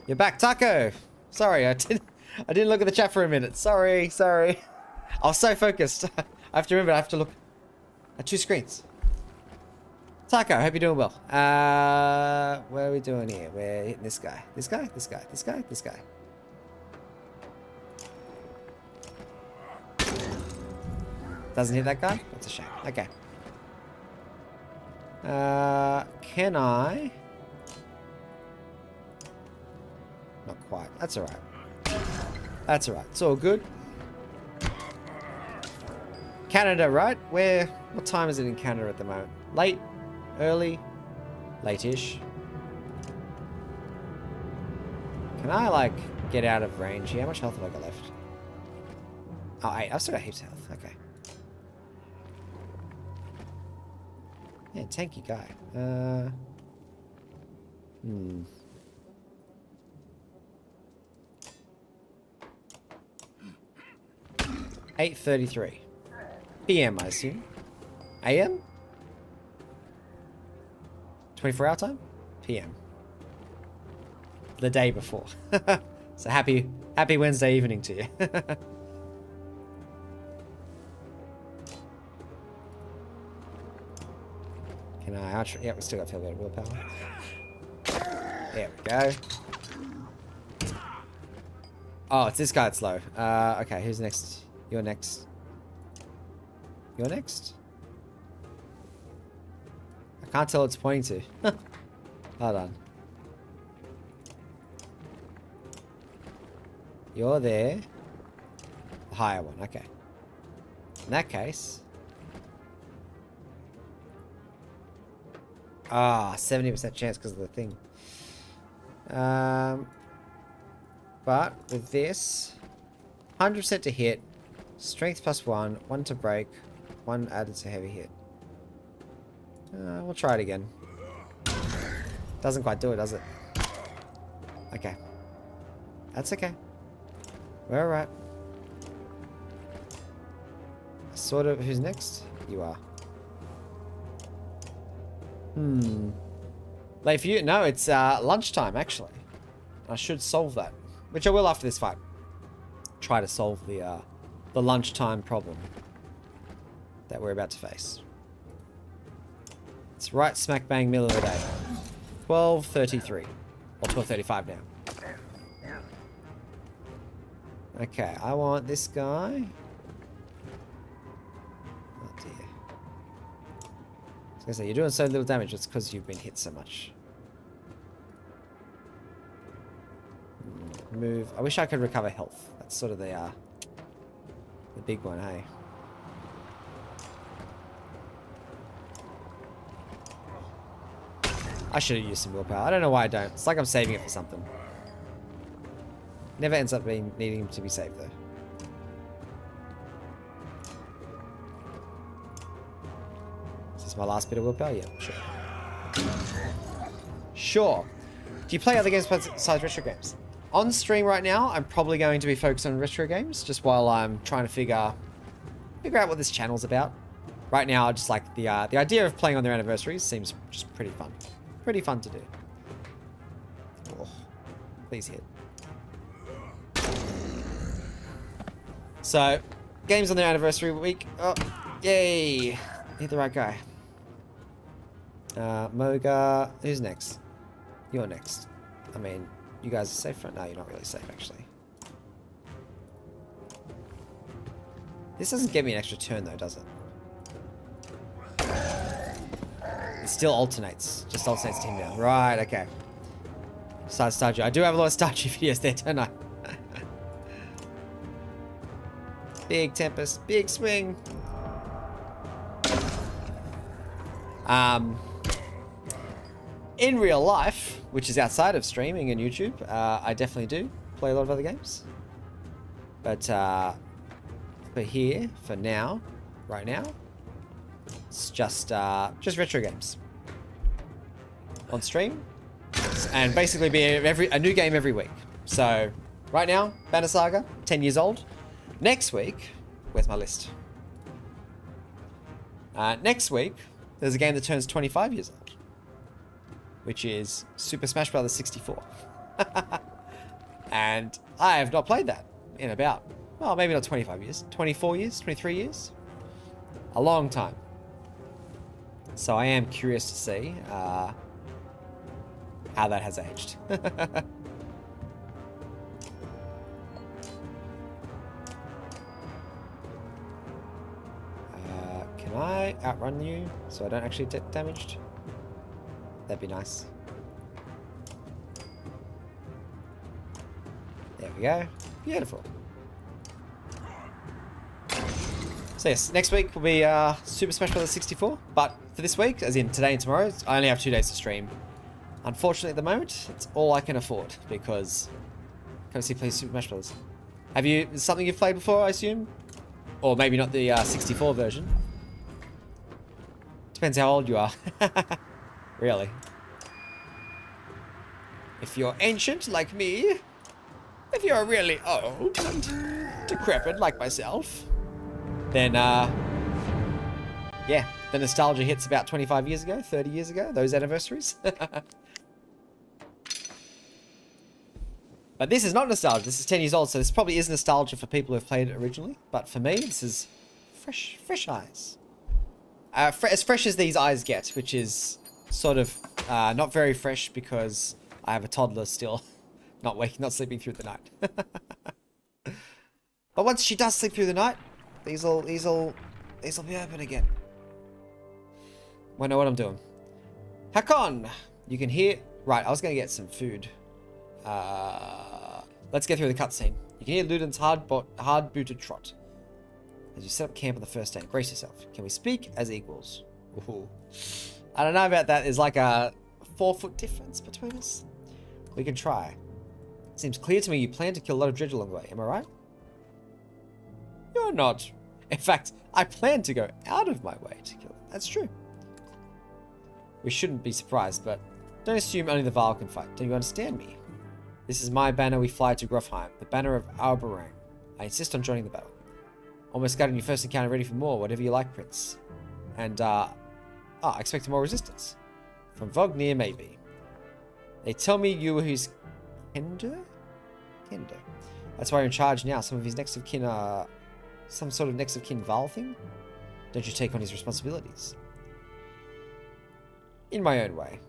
You're back, Taco. Sorry, I didn't look at the chat for a minute. Sorry. I was so focused. I have to remember. I have to look at 2 screens. Taco, hope you're doing well. What are we doing here? We're hitting this guy. This guy. Doesn't hit that guy? That's a shame. Okay. Can I? Not quite. That's alright. That's alright. It's all good. Canada, right? What time is it in Canada at the moment? Late? Early? Late-ish? Can I, like, get out of range here? How much health have I got left? Oh, 8. I've still got heaps of health. Okay. Yeah, tanky guy. 8:33 PM, I assume. AM? 24-hour time? PM. The day before. So happy Wednesday evening to you. Can I outro? Yeah, we still got a fair bit of willpower. There we go. Oh, it's this guy that's low. Okay, who's next? You're next. You're next? I can't tell what it's pointing to. Hold on. You're there. The higher one, okay. In that case... Ah, 70% chance because of the thing. But with this, 100% to hit, strength +1, 1 to break, 1 added to heavy hit. We'll try it again. Doesn't quite do it, does it? Okay. That's okay. We're alright. Sort of. Who's next? You are. Late for you? No, it's lunchtime, actually. I should solve that. Which I will after this fight. Try to solve the lunchtime problem that we're about to face. It's right smack bang middle of the day. 12:33. Or 12:35 now. Okay, I want this guy. Oh dear. I was gonna say, you're doing so little damage, it's because you've been hit so much. Move. I wish I could recover health. That's sort of the big one, hey? I should have used some willpower. I don't know why I don't. It's like I'm saving it for something. Never ends up needing to be saved, though. Is this my last bit of willpower? Yeah, sure. Sure. Do you play other games besides retro games? On stream right now, I'm probably going to be focused on retro games, just while I'm trying to figure out what this channel's about. Right now, I just like the idea of playing on their anniversaries seems just pretty fun. Pretty fun to do. Oh, please hit. So, games on their anniversary week. Oh, yay! Hit the right guy. Moga. Who's next? You're next. I mean, you guys are safe right now. You're not really safe, actually. This doesn't give me an extra turn, though, does it? It still alternates. Just alternates team down. Right, okay. Stardew. I do have a lot of Stardew videos there, don't I? Big Tempest. Big swing. In real life, which is outside of streaming and YouTube, I definitely do play a lot of other games. But for here, for now, right now, it's just retro games on stream, and basically be a new game every week. So right now, Banner Saga, 10 years old. Next week, where's my list? Next week, there's a game that turns 25 years old, which is Super Smash Bros. 64. And I have not played that in about, well, maybe not 25 years, 24 years, 23 years. A long time. So I am curious to see how that has aged. Can I outrun you so I don't actually get damaged? That'd be nice. There we go. Beautiful. So yes, next week will be Super Smash Bros. 64. But for this week, as in today and tomorrow, I only have 2 days to stream. Unfortunately, at the moment, it's all I can afford because Cozy plays Super Smash Bros. Have you? Is something you've played before, I assume, or maybe not the 64 version? Depends how old you are. Really. If you're ancient like me, if you're really old and decrepit like myself, then yeah, the nostalgia hits about 25 years ago, 30 years ago, those anniversaries. But this is not nostalgia, this is 10 years old, so this probably is nostalgia for people who have played it originally. But for me, this is fresh eyes. As fresh as these eyes get, which is sort of not very fresh because I have a toddler still, not sleeping through the night. But once she does sleep through the night, these'll be open again. I know what I'm doing. Hakon, you can hear. Right, I was gonna get some food. Let's get through the cutscene. You can hear Ludin's hard-booted trot as you set up camp on the first day. Brace yourself. Can we speak as equals? Ooh. I don't know about that. There's like a 4-foot difference between us. We can try. Seems clear to me you plan to kill a lot of dredge along the way. Am I right? You're not. In fact, I plan to go out of my way to kill them. That's true. We shouldn't be surprised, but don't assume only the Vile can fight. Do you understand me? This is my banner. We fly to Grofheim, the banner of Albarang. I insist on joining the battle. Almost got in your first encounter, ready for more. Whatever you like, Prince. And, I expect more resistance. From Vognir, maybe. They tell me you were his Kender? Kender. That's why you're in charge now. Some of his next of kin are some sort of next of kin Val thing? Don't you take on his responsibilities? In my own way.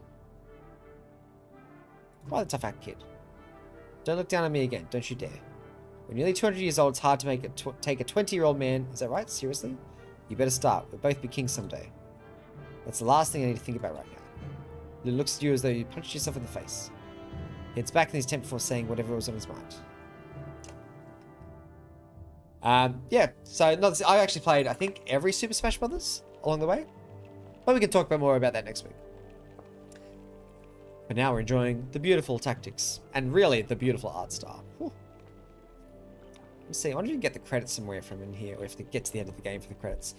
Quite a tough act, kid. Don't look down on me again. Don't you dare. We're nearly 200 years old. It's hard to take a 20-year-old man. Is that right? Seriously? You better start. We'll both be kings someday. That's the last thing I need to think about right now. It looks at you as though you punched yourself in the face. He heads back in his tent before saying whatever was on his mind. Yeah, so I actually played, I think, every Super Smash Bros. Along the way. But we can talk more about that next week. But now we're enjoying the beautiful tactics. And really, the beautiful art style. Whew. Let's see, I wonder if you can get the credits somewhere from in here, or if to get to the end of the game for the credits.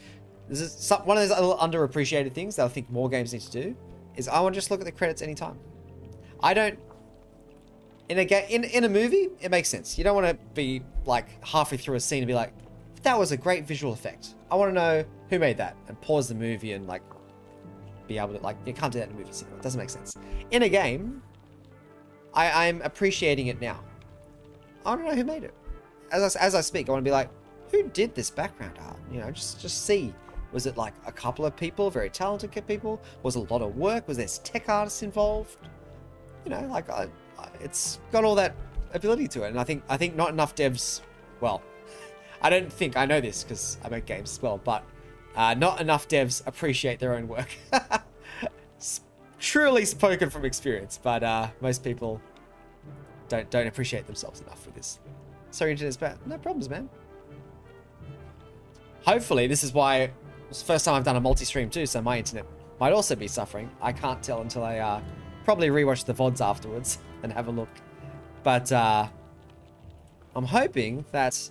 This is one of those little underappreciated things that I think more games need to do, is I want to just look at the credits anytime. I don't... In a movie, it makes sense. You don't want to be like halfway through a scene and be like, that was a great visual effect. I want to know who made that, and pause the movie and like be able to, like, you can't do that in a movie cinema. It doesn't make sense. In a game, I'm appreciating it now. I want to know who made it. As I speak, I want to be like, who did this background art? You know, just see. Was it like a couple of people, very talented people? Was it a lot of work? Was there tech artists involved? You know, like it's got all that ability to it, and I think not enough devs. Well, I don't think I know this because I make games as well, but not enough devs appreciate their own work. Truly spoken from experience, but most people don't appreciate themselves enough with this. Sorry, internet's bad. No problems, man. Hopefully, this is why it's the first time I've done a multi-stream too, so my internet might also be suffering. I can't tell until I probably rewatch the VODs afterwards and have a look. But I'm hoping that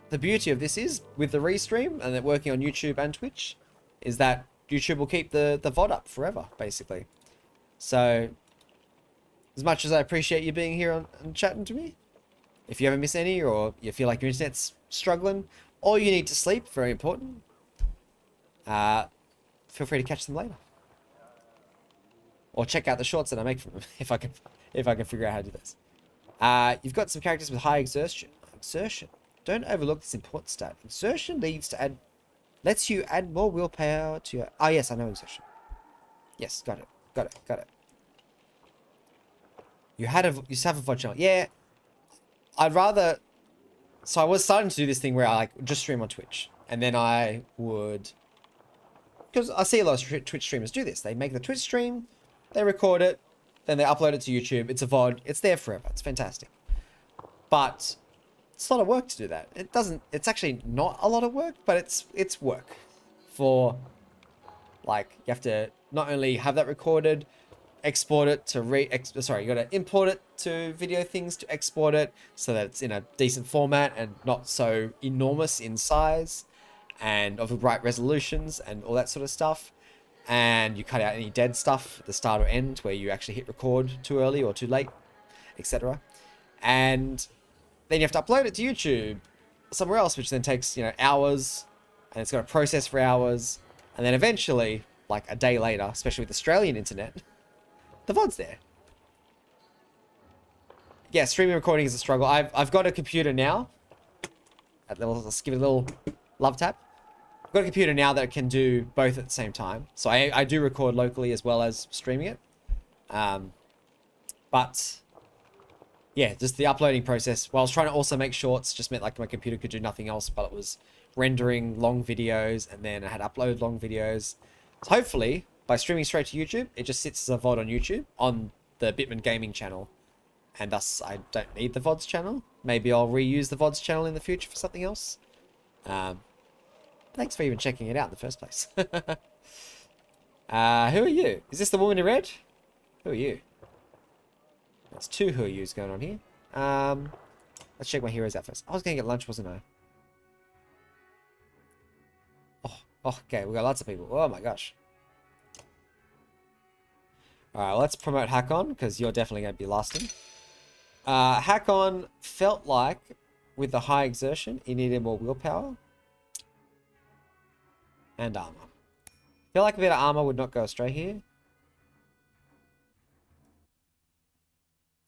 the beauty of this is, with the restream and it working on YouTube and Twitch, is that YouTube will keep the VOD up forever, basically. So, as much as I appreciate you being here and chatting to me, if you ever miss any or you feel like your internet's struggling, or you need to sleep, very important, feel free to catch them later. Or check out the shorts that I make from them, if I can figure out how to do this. You've got some characters with high exertion. Don't overlook this important stat. Exertion lets you add more willpower to your... Oh, yes, I know exertion. Yes, got it. You have a VOD channel. Yeah, I'd rather... So I was starting to do this thing where I just stream on Twitch. And then I would... Because I see a lot of Twitch streamers do this. They make the Twitch stream, they record it, then they upload it to YouTube. It's a VOD. It's there forever. It's fantastic. But... it's a lot of work to do that. It's actually not a lot of work, but it's work. For, like, you have to not only have that recorded, export it to you gotta import it to video things to export it so that it's in a decent format and not so enormous in size and of the right resolutions and all that sort of stuff. And you cut out any dead stuff at the start or end where you actually hit record too early or too late, etc. And then you have to upload it to YouTube somewhere else, which then takes, hours, and it's got to process for hours. And then eventually, like a day later, especially with Australian internet, the VOD's there. Yeah, streaming recording is a struggle. I've got a computer now. Let's give it a little love tap. I've got a computer now that can do both at the same time. So I do record locally as well as streaming it. But... yeah, just the uploading process. While I was trying to also make shorts, just meant like my computer could do nothing else, but it was rendering long videos, and then I had to upload long videos. So hopefully, by streaming straight to YouTube, it just sits as a VOD on YouTube, on the Bitman Gaming channel. And thus, I don't need the VODs channel. Maybe I'll reuse the VODs channel in the future for something else. Thanks for even checking it out in the first place. Who are you? Is this the woman in red? Who are you? There's two who are yous going on here. Let's check my heroes out first. I was going to get lunch, wasn't I? Oh, okay. We got lots of people. Oh my gosh. Alright, let's promote Hakon, because you're definitely going to be lasting. Hakon felt like, with the high exertion, he needed more willpower. And armor. I feel like a bit of armor would not go astray here.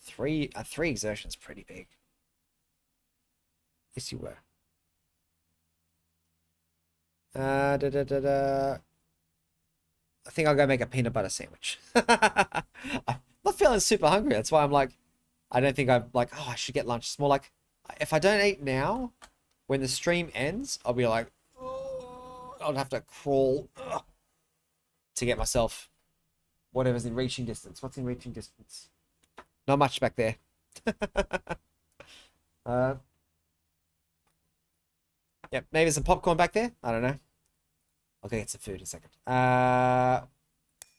Three exertion is pretty big. Yes, you were. I think I'll go make a peanut butter sandwich. I'm not feeling super hungry. That's why I'm like, I don't think I'm like, oh, I should get lunch. It's more like, if I don't eat now, when the stream ends, I'll be like, oh, I'll have to crawl to get myself whatever's in reaching distance. What's in reaching distance? Not much back there. Yep, maybe some popcorn back there. I don't know. I'll go get some food in a second.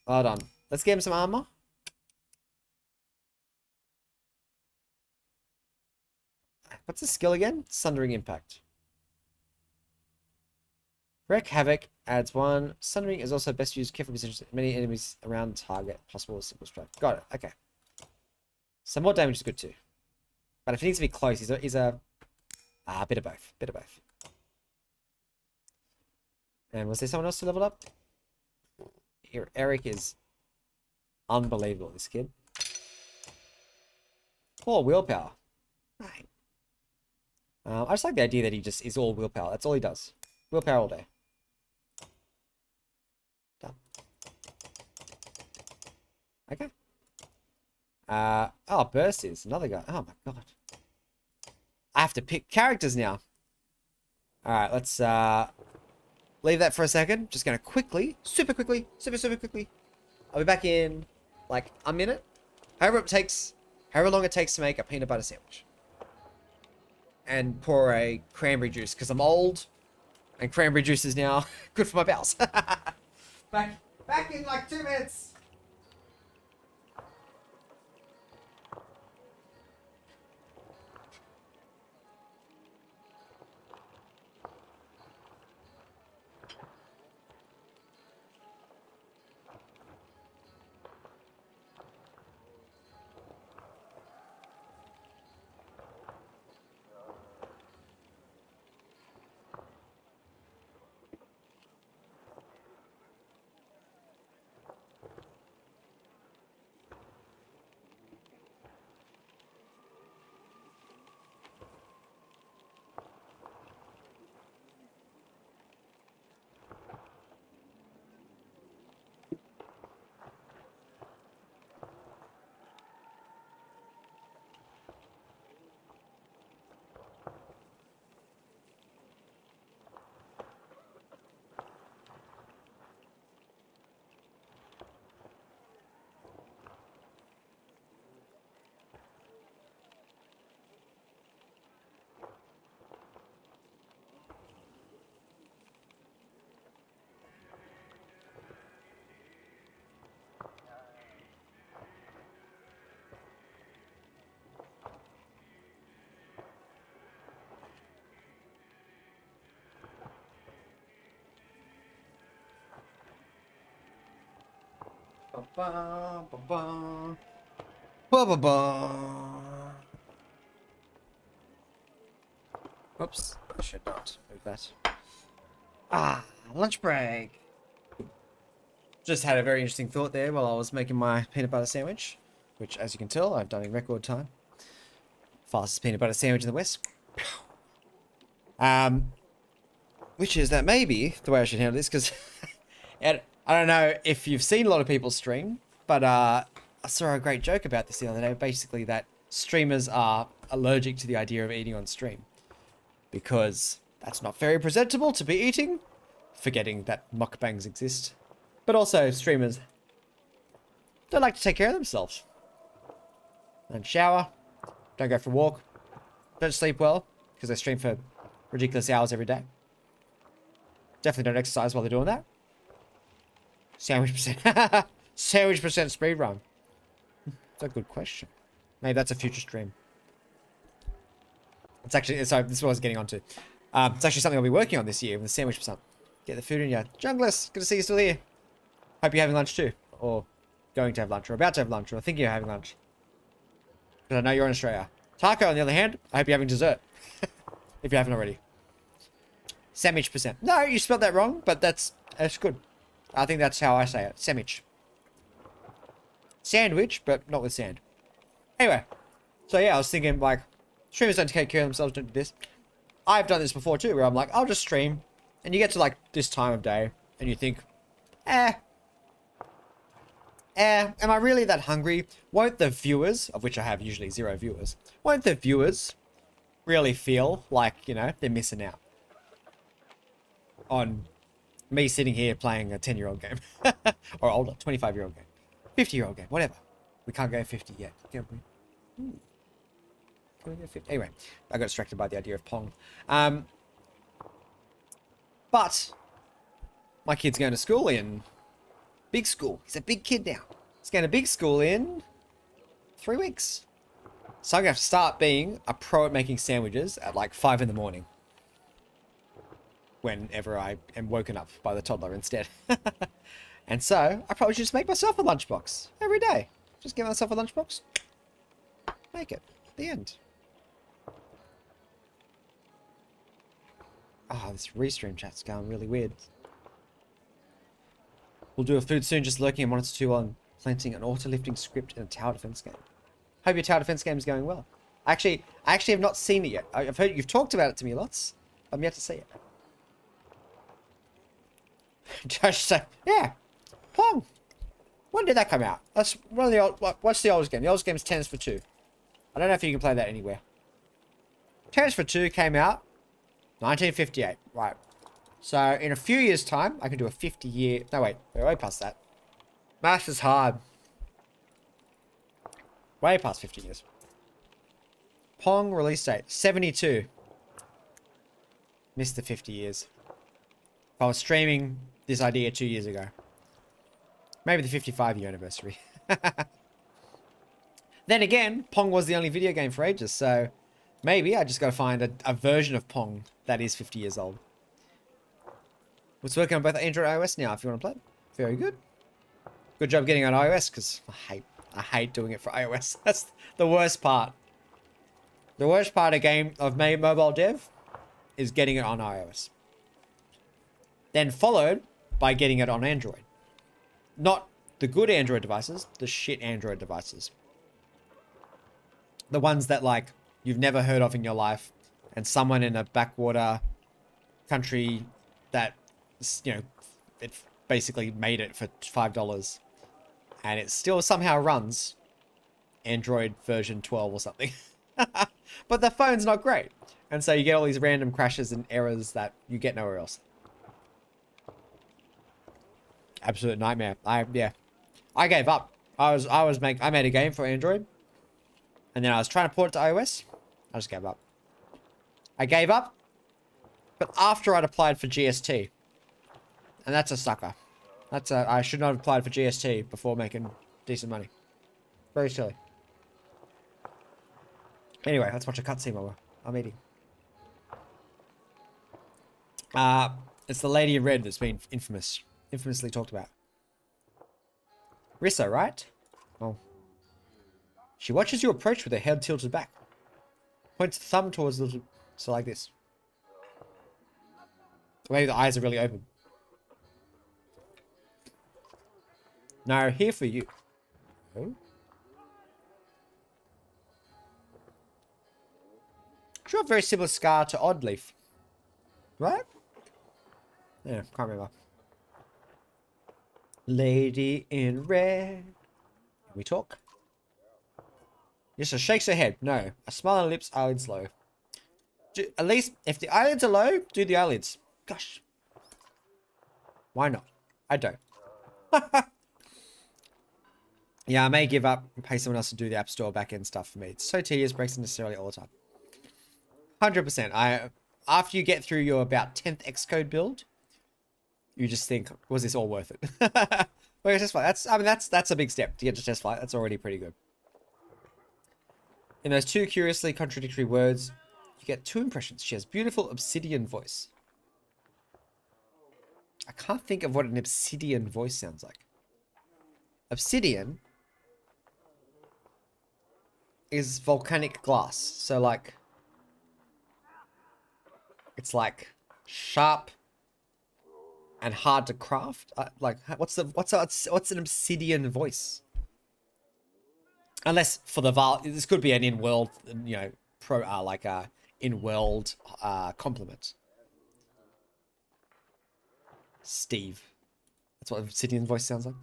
Hold on. Let's get him some armor. What's his skill again? Sundering Impact. Wreak Havoc adds 1. Sundering is also best used careful positions many enemies around target. Possible simple strike. Got it. Okay. Some more damage is good too. But if he needs to be close, he's a bit of both. Bit of both. And was there someone else who leveled up? Eric is unbelievable, this kid. Poor willpower. Right. I just like the idea that he just is all willpower. That's all he does. Willpower all day. Done. Okay. Oh, Burst is another guy. Oh my god. I have to pick characters now. Alright, let's leave that for a second. Just gonna quickly, super quickly. I'll be back in like a minute. However long it takes to make a peanut butter sandwich. And pour a cranberry juice, because I'm old. And cranberry juice is now good for my bowels. back in like 2 minutes. Oops, I should not move that. Lunch break. Just had a very interesting thought there while I was making my peanut butter sandwich, which, as you can tell, I've done in record time. Fastest peanut butter sandwich in the West. Which is that maybe the way I should handle this, because I don't know if you've seen a lot of people stream, but I saw a great joke about this the other day. Basically, that streamers are allergic to the idea of eating on stream, because that's not very presentable to be eating, forgetting that mukbangs exist. But also, streamers don't like to take care of themselves. Don't shower, don't go for a walk, don't sleep well, because they stream for ridiculous hours every day. Definitely don't exercise while they're doing that. Sandwich percent. Sandwich percent speed run. That's a good question. Maybe that's a future stream. It's actually, sorry, this is what I was getting onto. It's actually something I'll be working on this year with the sandwich percent. Get the food in ya. Jungless, good to see you still here. Hope you're having lunch too. Or going to have lunch, or about to have lunch, or thinking you're having lunch. Because I know you're in Australia. Taco, on the other hand, I hope you're having dessert. If you haven't already. Sandwich percent. No, you spelled that wrong, but that's good. I think that's how I say it. Sandwich. Sandwich, but not with sand. Anyway. So yeah, I was thinking, like, streamers don't take care of themselves, don't do this. I've done this before too, where I'm like, I'll just stream. And you get to like this time of day, and you think, am I really that hungry? Won't the viewers, of which I have usually 0 viewers, won't the viewers really feel like, you know, they're missing out on me sitting here playing a 10-year-old game? Or older, 25-year-old game, 50-year-old game, whatever. We can't go 50 yet, can we? Can we go 50? Anyway, I got distracted by the idea of Pong. But my kid's going to school in big school. He's a big kid now. He's going to big school in 3 weeks. So I'm going to have to start being a pro at making sandwiches at like 5 in the morning. Whenever I am woken up by the toddler instead. And so I probably should just make myself a lunchbox every day. Just give myself a lunchbox. Make it. The end. Oh, this restream chat's going really weird. We'll do a food soon, just lurking a monitor 2 on planting an auto-lifting script in a tower defense game. Hope your tower defense game is going well. I actually have not seen it yet. I've heard you've talked about it to me lots. I'm yet to see it. Josh said, yeah, Pong. When did that come out? That's one of the old. What's the oldest game? The oldest game is Tennis for Two. I don't know if you can play that anywhere. Tennis for Two came out 1958. Right. So in a few years' time, I can do a 50-year. No, wait, way past that. Math is hard. Way past 50 years. Pong release date 72. Missed the 50 years. I was streaming this idea 2 years ago. Maybe the 55-year anniversary. Then again, Pong was the only video game for ages, so maybe I just got to find a version of Pong that is 50 years old. It's working on both Android and iOS now if you want to play it. Very good. Good job getting on iOS, because I hate doing it for iOS. That's the worst part. The worst part of mobile dev is getting it on iOS. Then followed by getting it on Android. Not the good Android devices, the shit Android devices. The ones that, like, you've never heard of in your life, and someone in a backwater country that, you know, it basically made it for $5, and it still somehow runs Android version 12 or something. But the phone's not great, and so you get all these random crashes and errors that you get nowhere else. Absolute nightmare. I gave up. I made a game for Android, and then I was trying to port it to iOS. I just gave up. I gave up, but after I'd applied for GST, and that's a sucker. I should not have applied for GST before making decent money. Very silly. Anyway, let's watch a cutscene while I'm eating. It's the lady in red that's been infamously talked about. Rissa, right? Oh. She watches you approach with her head tilted back. Points the thumb towards the little... So like this. Maybe the eyes are really open. No, here for you. Oh. Sure, a very similar scar to Oddleaf. Right? Yeah, can't remember. Lady in red. Can we talk? Yes, she shakes her head. No. A smile on her lips, eyelids low. At least, if the eyelids are low, do the eyelids. Gosh. Why not? I don't. Yeah, I may give up and pay someone else to do the App Store back-end stuff for me. It's so tedious, breaks unnecessarily all the time. 100%. After you get through your about 10th Xcode build, you just think, was this all worth it? Well, test flight. That's a big step to get to test flight. That's already pretty good. In those two curiously contradictory words, you get two impressions. She has beautiful obsidian voice. I can't think of what an obsidian voice sounds like. Obsidian is volcanic glass. So like, it's like sharp and hard to craft. Like, what's an obsidian voice? Unless for the this could be an in-world, you know, in-world compliment. Steve. That's what obsidian voice sounds like.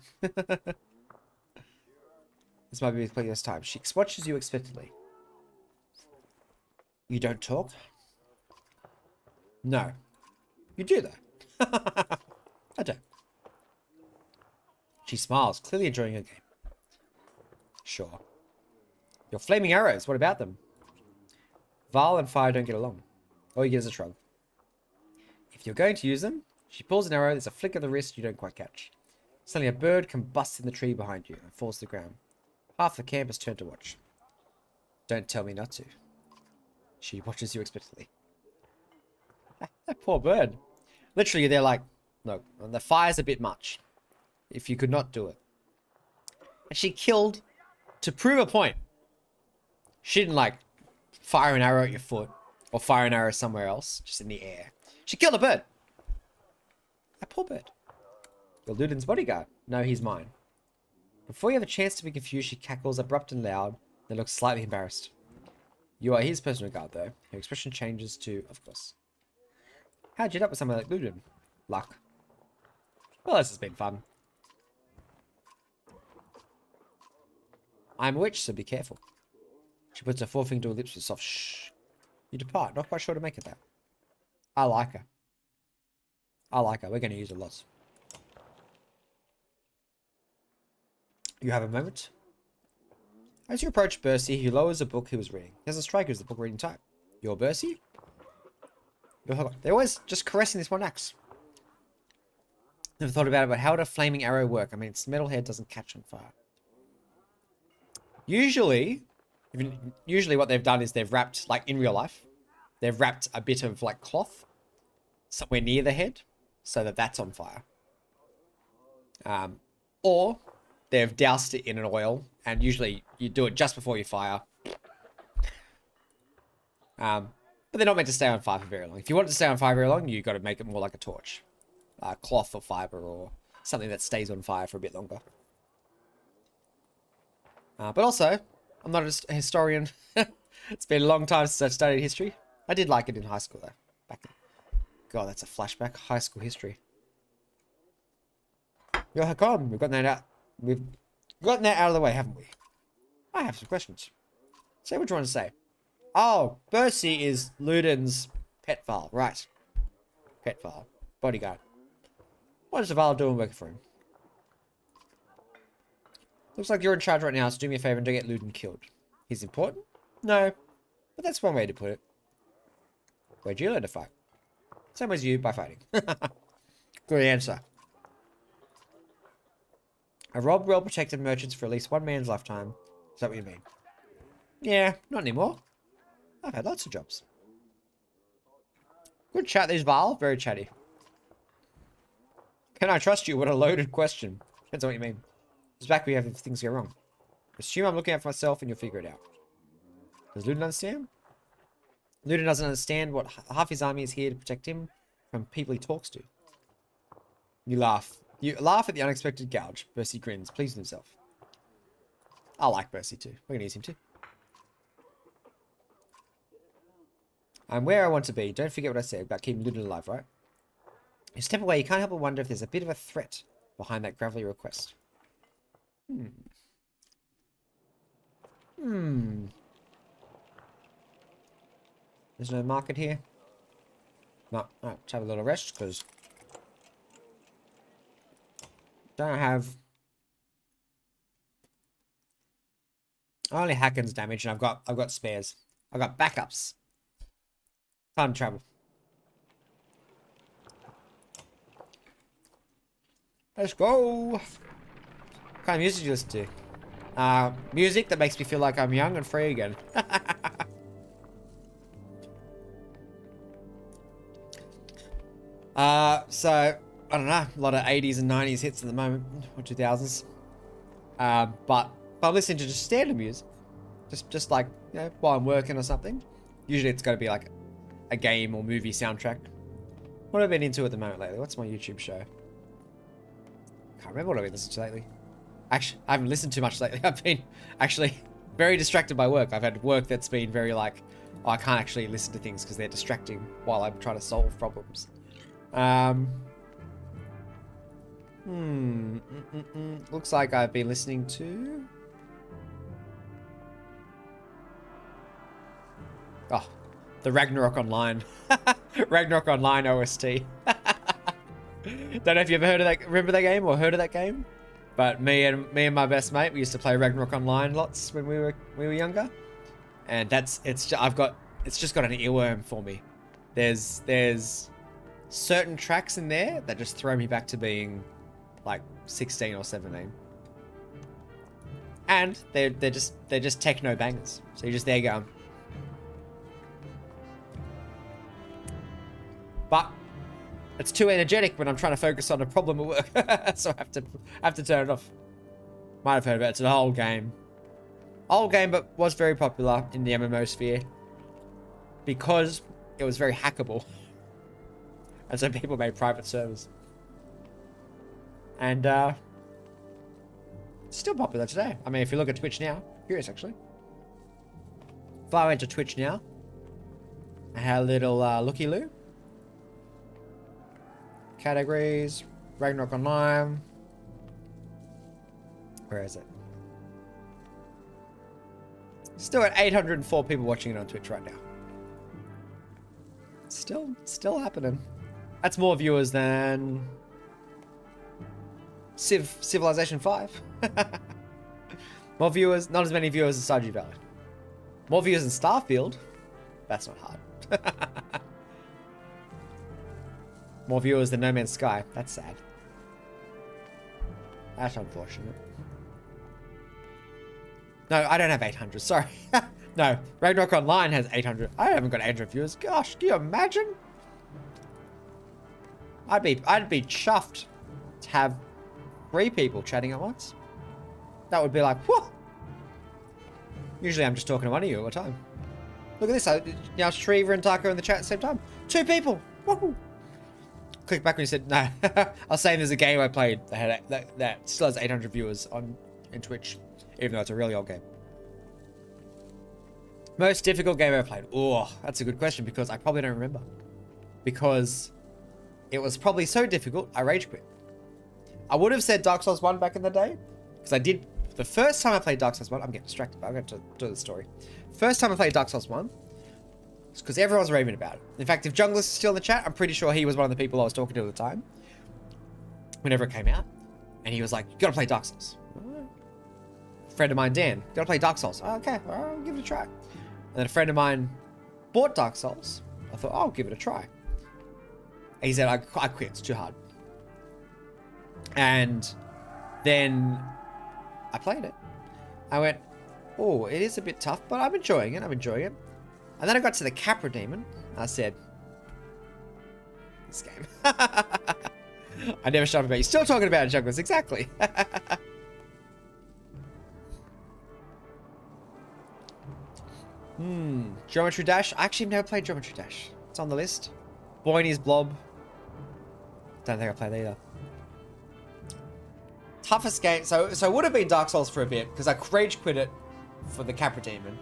This might be the first time. She watches you expectantly. You don't talk? No. You do, though. I don't. She smiles, clearly enjoying her game. Sure. Your flaming arrows, what about them? Val and fire don't get along. All you get is a shrug. If you're going to use them, she pulls an arrow, there's a flick of the wrist you don't quite catch. Suddenly a bird combusts in the tree behind you and falls to the ground. Half the camp has turned to watch. Don't tell me not to. She watches you expectantly. That poor bird. Literally, they're like, look, the fire's a bit much. If you could not do it. And she killed, to prove a point. She didn't like fire an arrow at your foot or fire an arrow somewhere else, just in the air. She killed a bird. That poor bird. You're Ludin's bodyguard. No, he's mine. Before you have a chance to be confused, she cackles, abrupt and loud, then looks slightly embarrassed. You are his personal guard, though. Her expression changes to, of course. How'd you end up with someone like Ludin? Luck. Well, this has been fun. I'm a witch, so be careful. She puts her forefinger to her lips with a soft shh. You depart, not quite sure to make of that. I like her. I like her. We're going to use her lots. You have a moment. As you approach Bercy, he lowers the book he was reading. He doesn't strike you as the book reading type. You're Bercy? They're always just caressing this one axe. Never thought about it, but how would a flaming arrow work? I mean, its metal head doesn't catch on fire. Usually what they've done is they've wrapped, like in real life, they've wrapped a bit of like cloth somewhere near the head so that that's on fire. Or they've doused it in an oil, and usually you do it just before you fire. But they're not meant to stay on fire for very long. If you want it to stay on fire very long, you've got to make it more like a torch. Cloth or fiber or something that stays on fire for a bit longer. But also, I'm not a historian. It's been a long time since I've studied history. I did like it in high school, though. God, that's a flashback. High school history. Yo, Hakon, we've gotten that out. We've gotten that out of the way, haven't we? I have some questions. Say what you want to say. Oh, Bercy is Ludin's pet file. Right. Pet file. Bodyguard. What is the Val doing working for him? Looks like you're in charge right now, so do me a favor and don't get Ludin killed. He's important? No. But that's one way to put it. Where'd you learn to fight? Same as you, by fighting. Good answer. I robbed well-protected merchants for at least one man's lifetime. Is that what you mean? Yeah, not anymore. I've had lots of jobs. Good chat, these Val. Very chatty. Can I trust you? What a loaded question. Depends on what you mean. It's back we have if things go wrong. Assume I'm looking out for myself and you'll figure it out. Does Ludin understand? Ludin doesn't understand what half his army is here to protect him from people he talks to. You laugh. You laugh at the unexpected gouge. Bercy grins, pleased with himself. I like Bercy too. We're going to use him too. I'm where I want to be. Don't forget what I said about keeping Ludin alive, right? You step away, you can't help but wonder if there's a bit of a threat behind that gravelly request. There's no market here. No, alright, let's have a little rest, because don't have... Only Hakon's damage, and I've got spares. I've got backups. Time to travel. Let's go! What kind of music do you listen to? Music that makes me feel like I'm young and free again. So, I don't know, a lot of 80s and 90s hits at the moment, or 2000s. But if I'm listening to just standard music, just like, you know, while I'm working or something, usually it's got to be like a game or movie soundtrack. What have I been into at the moment lately? What's my YouTube show? Can't remember what I've been listening to lately. Actually, I haven't listened too much lately. I've been actually very distracted by work. I've had work that's been very like, oh, I can't actually listen to things because they're distracting while I'm trying to solve problems. Looks like I've been listening to... Oh, the Ragnarok Online. Ragnarok Online OST. Don't know if you ever heard of that, remember that game or heard of that game? But me and my best mate, we used to play Ragnarok Online lots when we were younger. And it's just got an earworm for me. There's certain tracks in there that just throw me back to being like 16 or 17. And they're just techno bangers. So you're just there going. But it's too energetic when I'm trying to focus on a problem at work. So I have to turn it off. Might have heard about it. It's an old game. Old game, but was very popular in the MMO sphere. Because it was very hackable. And so people made private servers. And still popular today. I mean, if you look at Twitch now, curious actually. If I went to Twitch now, I had a little looky-loo. Categories, Ragnarok Online. Where is it? Still at 804 people watching it on Twitch right now. Still happening. That's more viewers than Civilization 5. More viewers, not as many viewers as Stardew Valley. More viewers than Starfield. That's not hard. More viewers than No Man's Sky. That's sad. That's unfortunate. No, I don't have 800. Sorry. No, Ragnarok Online has 800. I haven't got 800 viewers. Gosh, can you imagine? I'd be chuffed to have 3 people chatting at once. That would be like, whoa. Usually I'm just talking to one of you at a time. Look at this. Now Shriver and Taco in the chat at the same time. 2 people. Woohoo. Click back when you said no. I was saying there's a game I played that still has 800 viewers in Twitch, even though it's a really old game. Most difficult game I ever played. Oh, that's a good question because I probably don't remember. Because it was probably so difficult, I rage quit. I would have said Dark Souls 1 back in the day, because I did. The first time I played Dark Souls 1, I'm getting distracted, but I'm going to do the story. First time I played Dark Souls 1, it's because everyone's raving about it. In fact, if Junglist is still in the chat, I'm pretty sure he was one of the people I was talking to at the time, whenever it came out. And he was like, you gotta play Dark Souls. A friend of mine, Dan, gotta play Dark Souls. Oh, okay, I'll give it a try. And then a friend of mine bought Dark Souls. I thought, oh, I'll give it a try. And he said, I quit, it's too hard. And then I played it. I went, oh, it is a bit tough, but I'm enjoying it. And then I got to the Capra Demon. I said, this game. I never shut up about you. Still talking about it, Jugglers. Exactly. Geometry Dash. I actually never played Geometry Dash. It's on the list. Boyne's Blob. Don't think I played either. Toughest game. So it would have been Dark Souls for a bit because I rage quit it for the Capra Demon,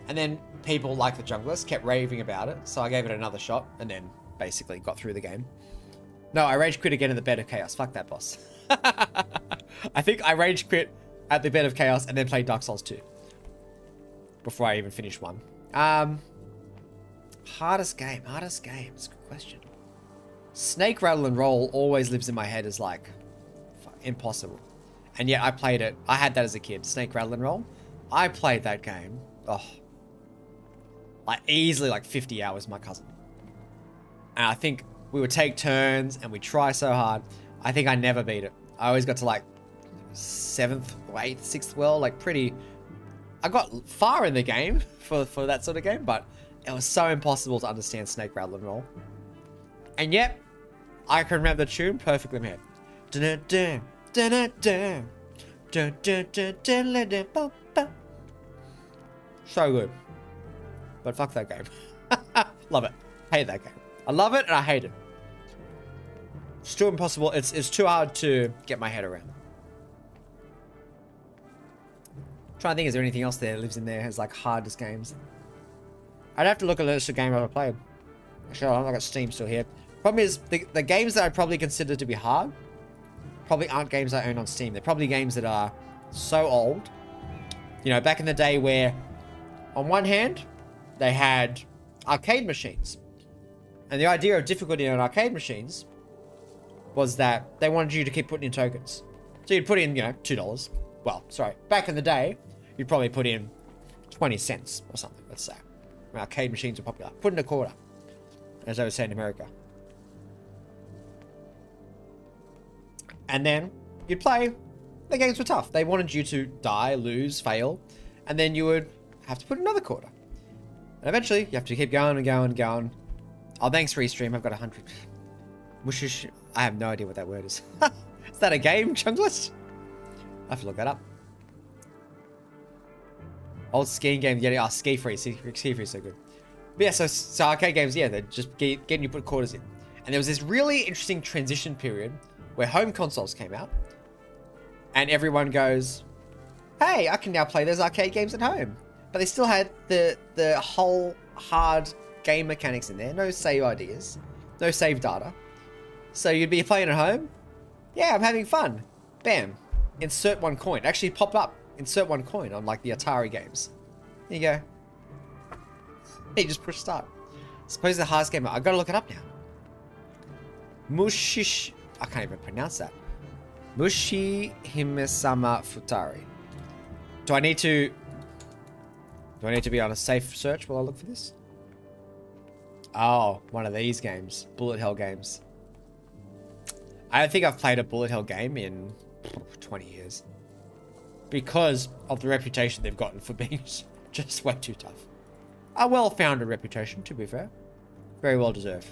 and then people like the Junglist kept raving about it, so I gave it another shot and then basically got through the game. No, I rage quit again in the Bed of Chaos. Fuck that boss. I think I rage quit at the Bed of Chaos and then played Dark Souls 2 before I even finished 1. Hardest game. It's a good question. Snake Rattle and Roll always lives in my head as like impossible, and yet I played it. I had that as a kid. Snake Rattle and Roll. I played that game. Oh, like easily like 50 hours. My cousin and I think we would take turns and we try so hard. I think I never beat it. I always got to like 7th or 8th, 6th world. Like pretty. I got far in the game for that sort of game, but it was so impossible to understand Snake Rattle and Roll. And yet, I can remember the tune perfectly in my head. So good. But fuck that game. Love it. Hate that game. I love it and I hate it. It's too impossible. It's too hard to get my head around. Trying to think, is there anything else there that lives in there as like hardest games? I'd have to look at the list of games I've played. Actually, I've got Steam still here. Problem is, the games that I probably consider to be hard probably aren't games I own on Steam. They're probably games that are so old. You know, back in the day where, on one hand, they had arcade machines. And the idea of difficulty on arcade machines was that they wanted you to keep putting in tokens. So you'd put in, you know, $2. Well, sorry, back in the day, you'd probably put in 20 cents or something, let's say. When arcade machines were popular. Put in a quarter, as I would say in America. And then you'd play. The games were tough. They wanted you to die, lose, fail, and then you would have to put another quarter. And eventually, you have to keep going and going and going. Oh, thanks, Restream. I've got 100. I have no idea what that word is. Is that a game, Chunkless? I have to look that up. Old skiing game. Yeah, Ski Free. Ski Free is so good. But yeah, so arcade games, yeah, they're just getting you put quarters in. And there was this really interesting transition period where home consoles came out, and everyone goes, hey, I can now play those arcade games at home. But they still had the whole hard game mechanics in there. No save ideas. No save data. So you'd be playing at home. Yeah, I'm having fun. Bam. Insert one coin. It actually popped up. Insert one coin on like the Atari games. There you go. You just push start. Suppose the hardest game. I've got to look it up now. Mushish. I can't even pronounce that. Mushi Himesama Futari. Do I need to be on a safe search while I look for this? Oh, one of these games. Bullet hell games. I don't think I've played a bullet hell game in 20 years. Because of the reputation they've gotten for being just way too tough. A well-founded reputation, to be fair. Very well deserved.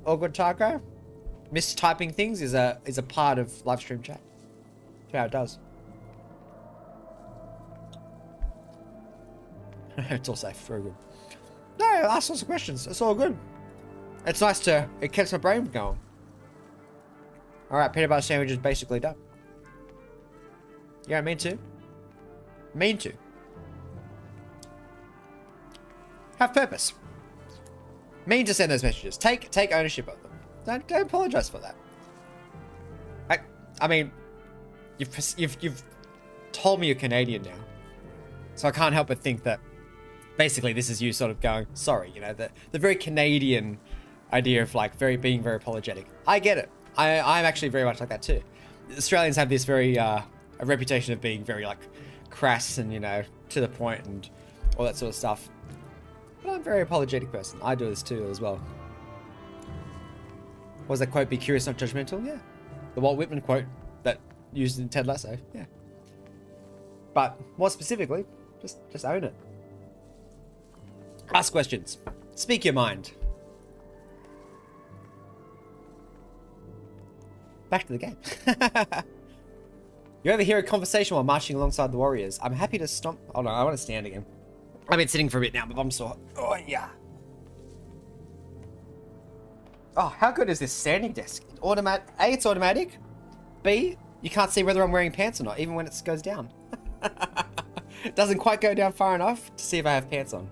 All good, Taco? Mistyping things is a part of live stream chat. That's how it does. It's all safe. Very good. No, ask lots of questions. It's all good. It's nice to... It keeps my brain going. Alright, peanut butter sandwich is basically done. Yeah, mean to. Mean to. Have purpose. Mean to send those messages. Take ownership of them. Don't apologize for that. I mean, you've told me you're Canadian now, so I can't help but think that basically this is you sort of going sorry. You know, the very Canadian idea of like being very apologetic. I get it. I'm actually very much like that too. Australians have this very a reputation of being very like crass and, you know, to the point and all that sort of stuff. But I'm a very apologetic person. I do this too as well. What was that quote? Be curious, not judgmental? Yeah. The Walt Whitman quote that used in Ted Lasso. Yeah. But more specifically, just own it. Ask questions. Speak your mind. Back to the game. You overhear a conversation while marching alongside the warriors. I'm happy to stomp... Oh no, I want to stand again. I've been sitting for a bit now, but I'm sore. Oh yeah. Oh, how good is this standing desk? A, it's automatic. B, you can't see whether I'm wearing pants or not, even when it goes down. It doesn't quite go down far enough to see if I have pants on.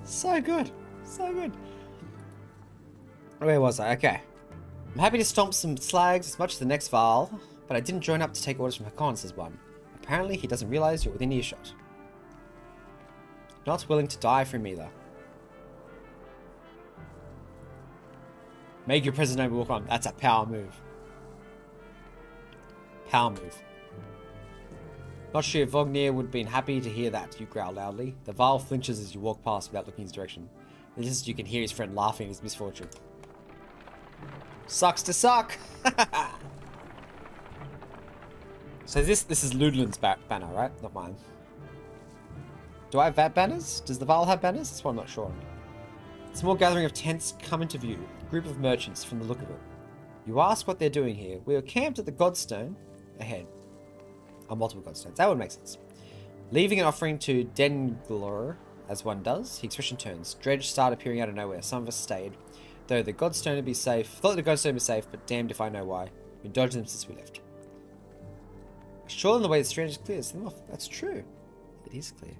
So good. So good. Where was I? Okay. I'm happy to stomp some slags as much as the next Val, but I didn't join up to take orders from Hakon, says one. Apparently, he doesn't realize you're within earshot. Not willing to die for him either. Make your presence known, walk on. That's a power move. Power move. Not sure if Vognir would have been happy to hear that, you growl loudly. The Val flinches as you walk past without looking his direction. This is you can hear his friend laughing at his misfortune. Sucks to suck! So this is Ludlin's banner, right? Not mine. Do I have banners? Does the Val have banners? That's what I'm not sure on. A small gathering of tents come into view. A group of merchants from the look of it. You ask what they're doing here. We are camped at the Godstone ahead. On multiple Godstones. That would make sense. Leaving an offering to Denglor, as one does, the expression turns. Dredge start appearing out of nowhere. Some of us stayed. Though the Godstone would be safe. Thought the Godstone would be safe, but damned if I know why. We've dodged them since we left. Sure, in the way the strangers clears them off. That's true. It is clear.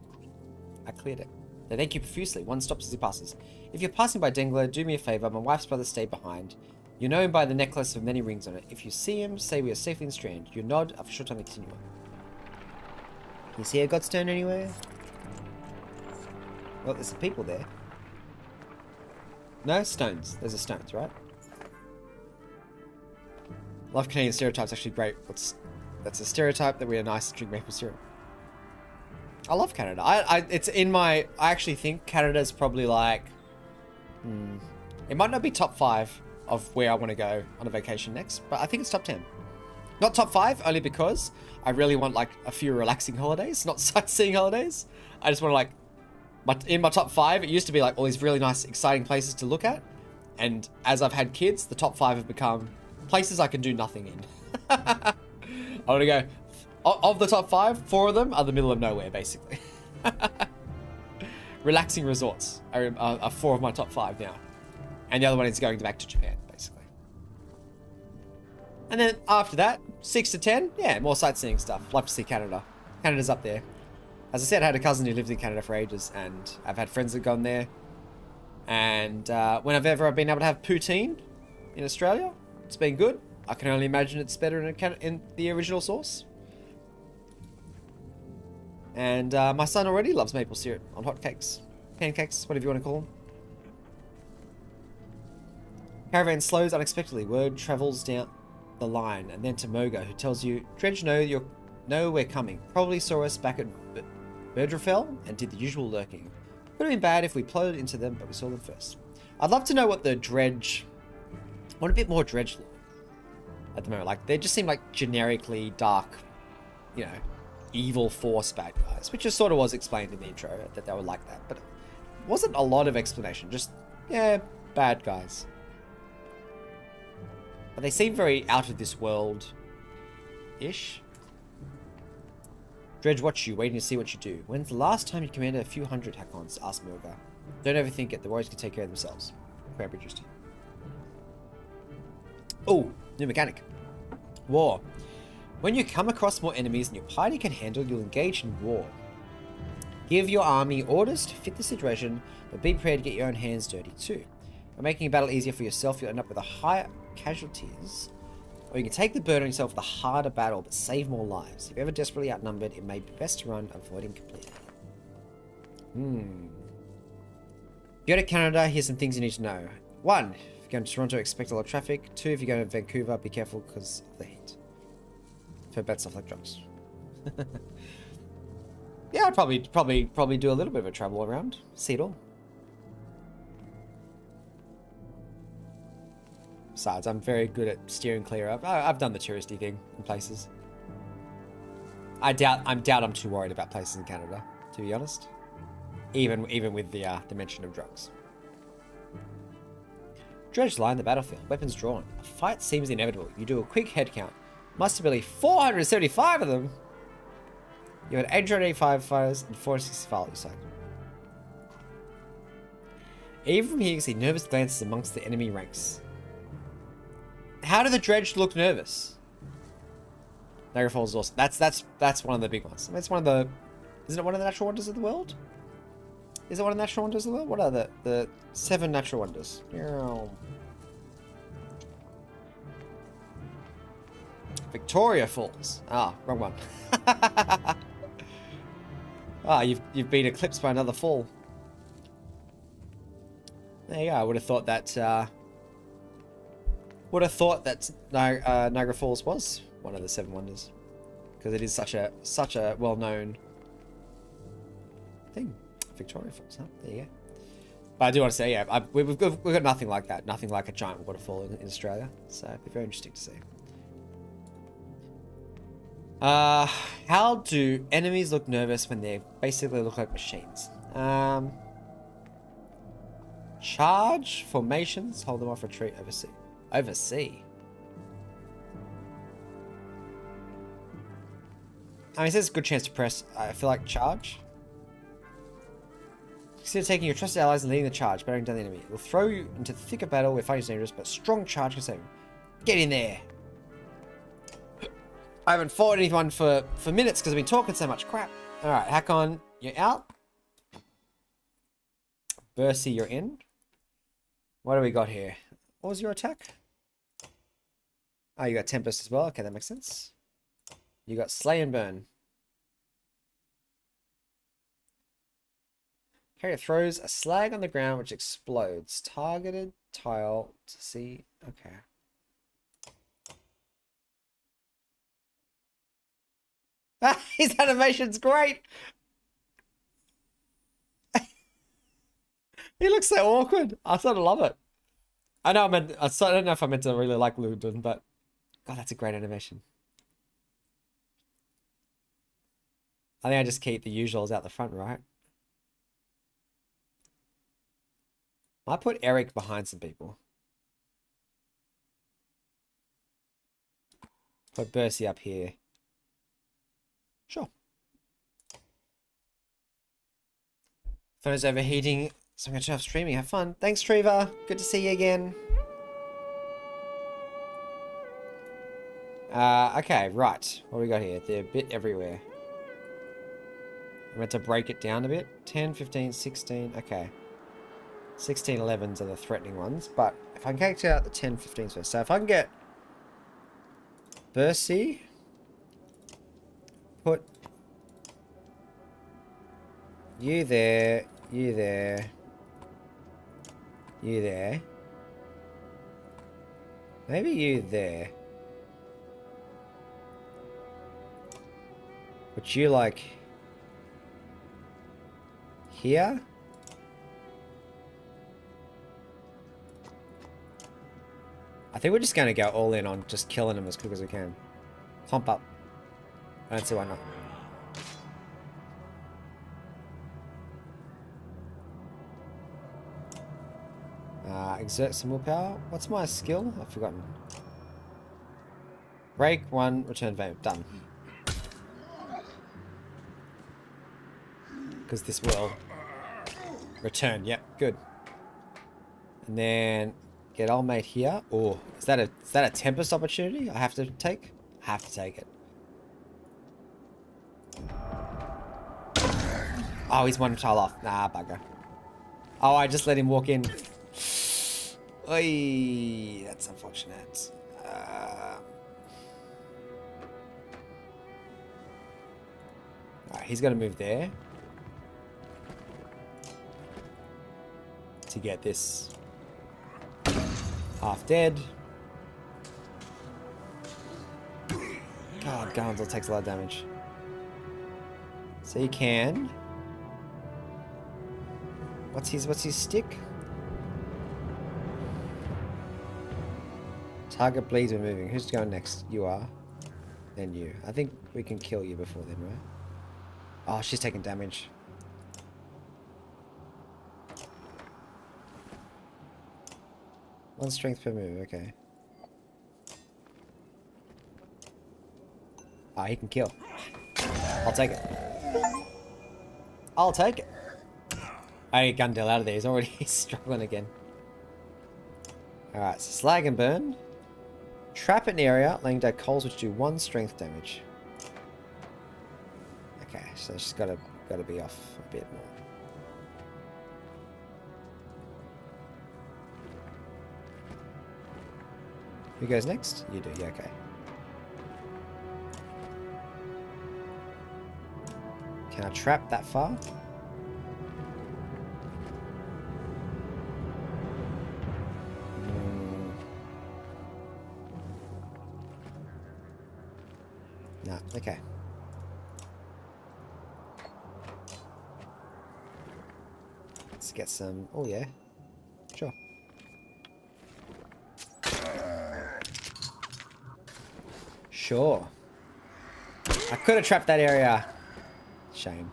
I cleared it. They thank you profusely. One stops as he passes. If you're passing by Dengler, do me a favour. My wife's brother stayed behind. You know him by the necklace with many rings on it. If you see him, say we are safely in Strand. You nod after a short time to continue on. Can you see a Godstone anywhere? Well, there's some people there. No? Stones. Those are stones, right? Love Canadian stereotypes, actually great. That's a stereotype that we are nice to drink maple syrup. I love Canada. It's in my... I actually think Canada is probably like... it might not be top 5 of where I want to go on a vacation next, but I think it's top 10. Not top 5, only because I really want like a few relaxing holidays, not sightseeing holidays. I just want to like... in my top 5, it used to be like all these really nice, exciting places to look at. And as I've had kids, the top 5 have become places I can do nothing in. I want to go... Of the top 5, 4 of them are the middle of nowhere, basically. Relaxing resorts are 4 of my top 5 now. And the other one is going back to Japan, basically. And then after that, 6 to 10, yeah, more sightseeing stuff. Love to see Canada. Canada's up there. As I said, I had a cousin who lived in Canada for ages, and I've had friends that have gone there. And whenever I've been able to have poutine in Australia, it's been good. I can only imagine it's better in the original source. And my son already loves maple syrup on hotcakes, pancakes, whatever you want to call them. Caravan slows unexpectedly. Word travels down the line and then to Moga, who tells you, Dredge know we're coming. Probably saw us back at Berdrafell and did the usual lurking. Would have been bad if we plowed into them, but we saw them first. I'd love to know what the Dredge... I want a bit more Dredge lore at the moment. Like, they just seem like generically dark, you know, evil force bad guys, which just sort of was explained in the intro, that they were like that. But it wasn't a lot of explanation. Just, yeah, bad guys. But they seem very out of this world-ish. Dredge watch you, waiting to see what you do. When's the last time you commanded a few hundred Hakons? Asked Milga. Don't overthink it. The warriors can take care of themselves. Cranberry juice. Oh, new mechanic. War. When you come across more enemies than your party can handle, you'll engage in war. Give your army orders to fit the situation, but be prepared to get your own hands dirty too. By making a battle easier for yourself, you'll end up with a higher casualties, or you can take the burden on yourself with a harder battle but save more lives. If you're ever desperately outnumbered, it may be best to run, avoiding completely. If you go to Canada, here's some things you need to know. 1, if you're going to Toronto, expect a lot of traffic. 2, if you're going to Vancouver, be careful because of the heat. For bad stuff like drugs. Yeah, I'd probably do a little bit of a travel around, see it all. Besides, I'm very good at steering clear up. I've done the touristy thing in places. I doubt I'm too worried about places in Canada, to be honest. Even with the mention of drugs. Dredge line the battlefield. Weapons drawn. A fight seems inevitable. You do a quick head count. Must have been 475 of them. You had 885 fighters and 465 on your side. Even from here, you can see nervous glances amongst the enemy ranks. How do the Dredge look nervous? Niagara Falls is awesome. That's one of the big ones. I mean, it's one of the... Isn't it one of the natural wonders of the world? Is it one of the natural wonders of the world? What are the 7 natural wonders? Victoria Falls. Ah, wrong one. You've been eclipsed by another fall. There you go. I would have thought that Niagara Falls was one of the 7 wonders, because it is such a well-known thing. Victoria Falls, huh? There you go. But I do want to say, yeah, we've got nothing like that. Nothing like a giant waterfall in Australia. So it'd be very interesting to see. How do enemies look nervous when they basically look like machines? Charge formations, hold them off, retreat, oversee. Oversee. I mean, it says a good chance to press. I feel like charge. Consider taking your trusted allies and leading the charge, bearing down the enemy. It will throw you into the thick of battle where fighting is dangerous, but strong charge can save you. Get in there. I haven't fought anyone for minutes because I've been talking so much crap. Alright, Hakon, you're out. Bercy, you're in. What do we got here? What was your attack? Oh, you got Tempest as well. Okay, that makes sense. You got Slay and Burn. Carrier throws a slag on the ground which explodes. Targeted tile to see. Okay. His animation's great. He looks so awkward. I sort of love it. I don't know if I meant to really like Ludwig, but God, that's a great animation. I think I just keep the usuals out the front, right? I put Eric behind some people. Put Bercy up here. Sure. Phone is overheating. So I'm going to turn off streaming. Have fun. Thanks, Treva. Good to see you again. Okay, right. What do we got here? They're a bit everywhere. I'm meant to break it down a bit. 10, 15, 16. Okay. 16, 11s are the threatening ones. But if I can take out the 10, 15s first. So if I can get Bercy, put you there, you there, you there. Maybe you there. But you like here? I think we're just going to go all in on just killing them as quick as we can. Hump up. I don't see why not. Exert some willpower. What's my skill? I've forgotten. Break one, return value. Done. Because this will return. Yep, good. And then get old mate here. Oh, is that a Tempest opportunity I have to take? I have to take it. Oh, he's one tile off. Nah, bugger. Oh, I just let him walk in. Oy, that's unfortunate. Alright, he's got to move there. To get this half dead. God, Garnzel takes a lot of damage. So you can. What's his stick? Target bleeds when moving. Who's going next? You are. Then you. I think we can kill you before then, right? Oh, she's taking damage. One strength per move, okay. Ah, he can kill. I'll take it. I'll take it. I get Gundel out of there. He's already struggling again. Alright, so slag and burn. Trap an area, laying down coals which do 1 strength damage. Okay, so she's gotta be off a bit more. Who goes next? You do, yeah, okay. Can I trap that far? No, okay. Let's get some... Oh, yeah. Sure. Sure. I could have trapped that area. Shame.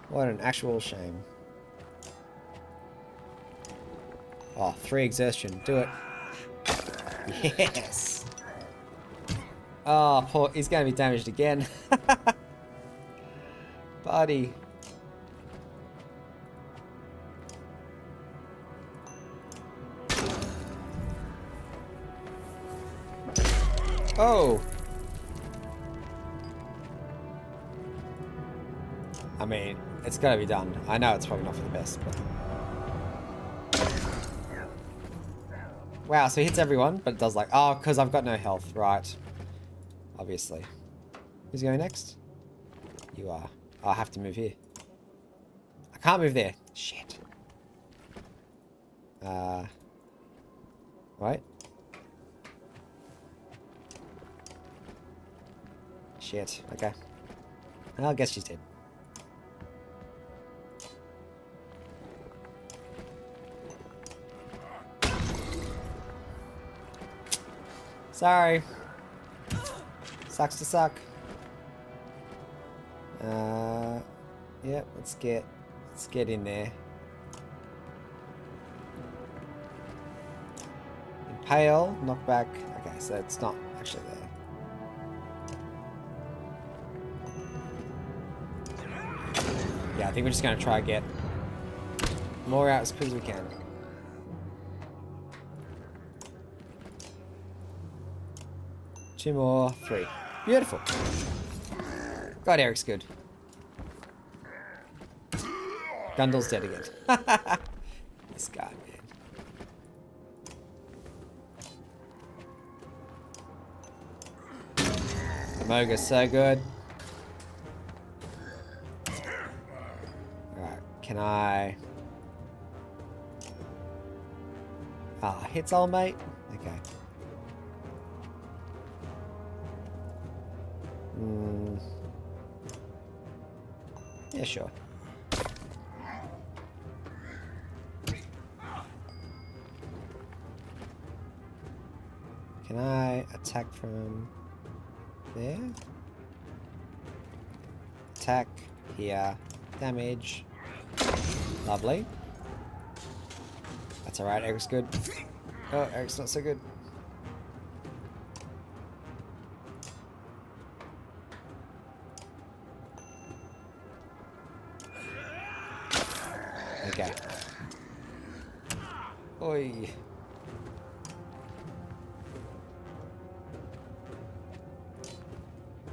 What an actual shame. Oh, 3 exertion. Do it. Yes. Oh, poor. He's going to be damaged again. Buddy. Oh. I mean, it's got to be done. I know it's probably not for the best, but... Wow, so he hits everyone, but it does like... Oh, because I've got no health. Right. Obviously. Who's going next? You are. Oh, I have to move here. I can't move there. Shit. Right. Shit. Okay. I guess she's dead. Sorry. Sucks to suck. Yeah, let's get in there. Impale, knockback. Okay, so it's not actually there. Yeah, I think we're just going to try and get more out as quick as we can. Two more, three. Beautiful. God, Eric's good. Gundle's dead again. This guy, man. The Moga's so good. Alright, can I... Ah, hits all, mate? Okay. Yeah, sure. Can I attack from there? Attack here. Damage. Lovely. That's alright, Eric's good. Oh, Eric's not so good. Okay. Oi.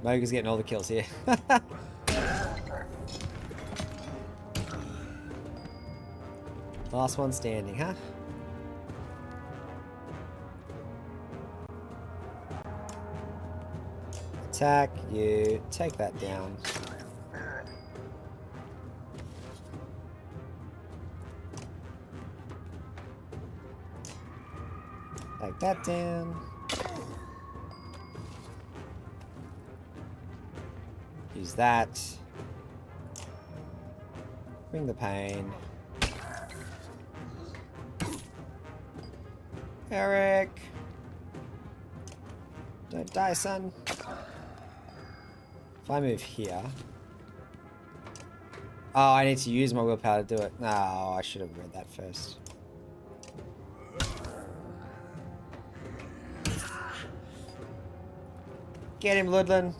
Moga's getting all the kills here. Last one standing, huh? Attack you. Take that down. Take that down. Use that. Bring the pain. Eric! Don't die, son. If I move here... Oh, I need to use my willpower to do it. No, I should have read that first. Get him, Ludlin.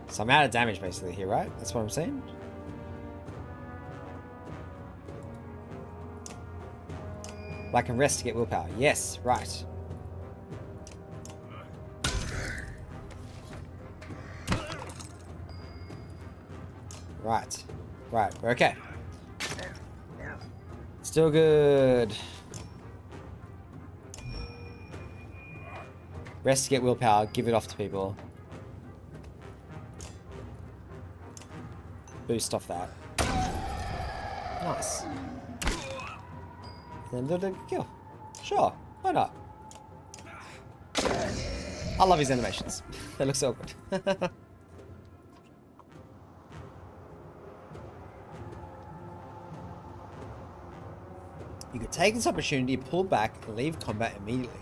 So I'm out of damage basically here, right? That's what I'm saying? I can rest to get willpower. Yes, right. Right. Right, we're okay. Still good. Rest to get willpower, give it off to people. Boost off that. Nice. And then do the kill. Sure, why not? I love his animations. They look so good. You could take this opportunity, pull back, and leave combat immediately.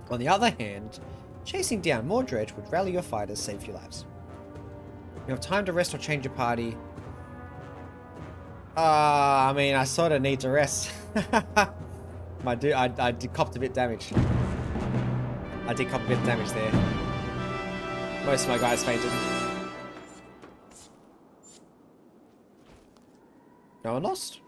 On the other hand, chasing down more dredge would rally your fighters, save your lives. You have time to rest or change your party. I mean, I sort of need to rest. I did copped a bit damage. I did cop a bit of damage there. Most of my guys fainted. No one lost?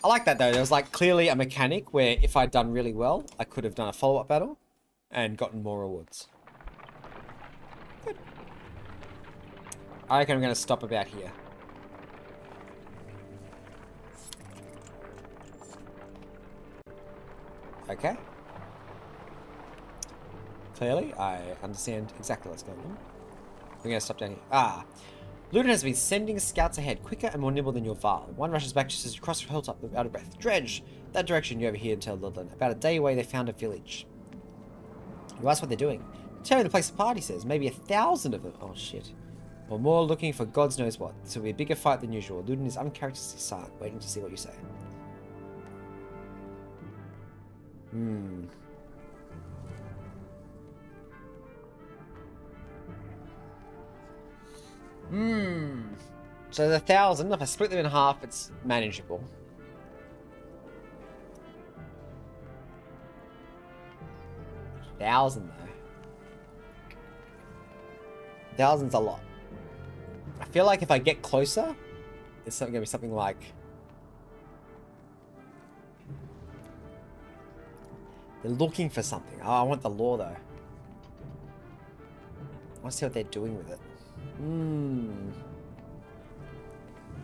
I like that though. There was like clearly a mechanic where if I'd done really well, I could have done a follow-up battle and gotten more rewards. Good. I reckon I'm going to stop about here. Okay. Clearly, I understand exactly what's going on. We're going to stop down here. Ah. Ludin has been sending scouts ahead, quicker and more nimble than your Varl. One rushes back just as you cross the hilltop, out of breath. Dredge! That direction you over here and tell Ludlin. About a day away, they found a village. You ask what they're doing. Tearing the place apart, he says. Maybe 1,000 of them. Oh, shit. Or more looking for God's knows what. This will be a bigger fight than usual. Ludin is uncharacteristically silent, waiting to see what you say. So the 1,000, if I split them in half, it's manageable. 1,000 though. 1,000's a lot. I feel like if I get closer, it's going to be something like... They're looking for something. Oh, I want the lore though. I want to see what they're doing with it.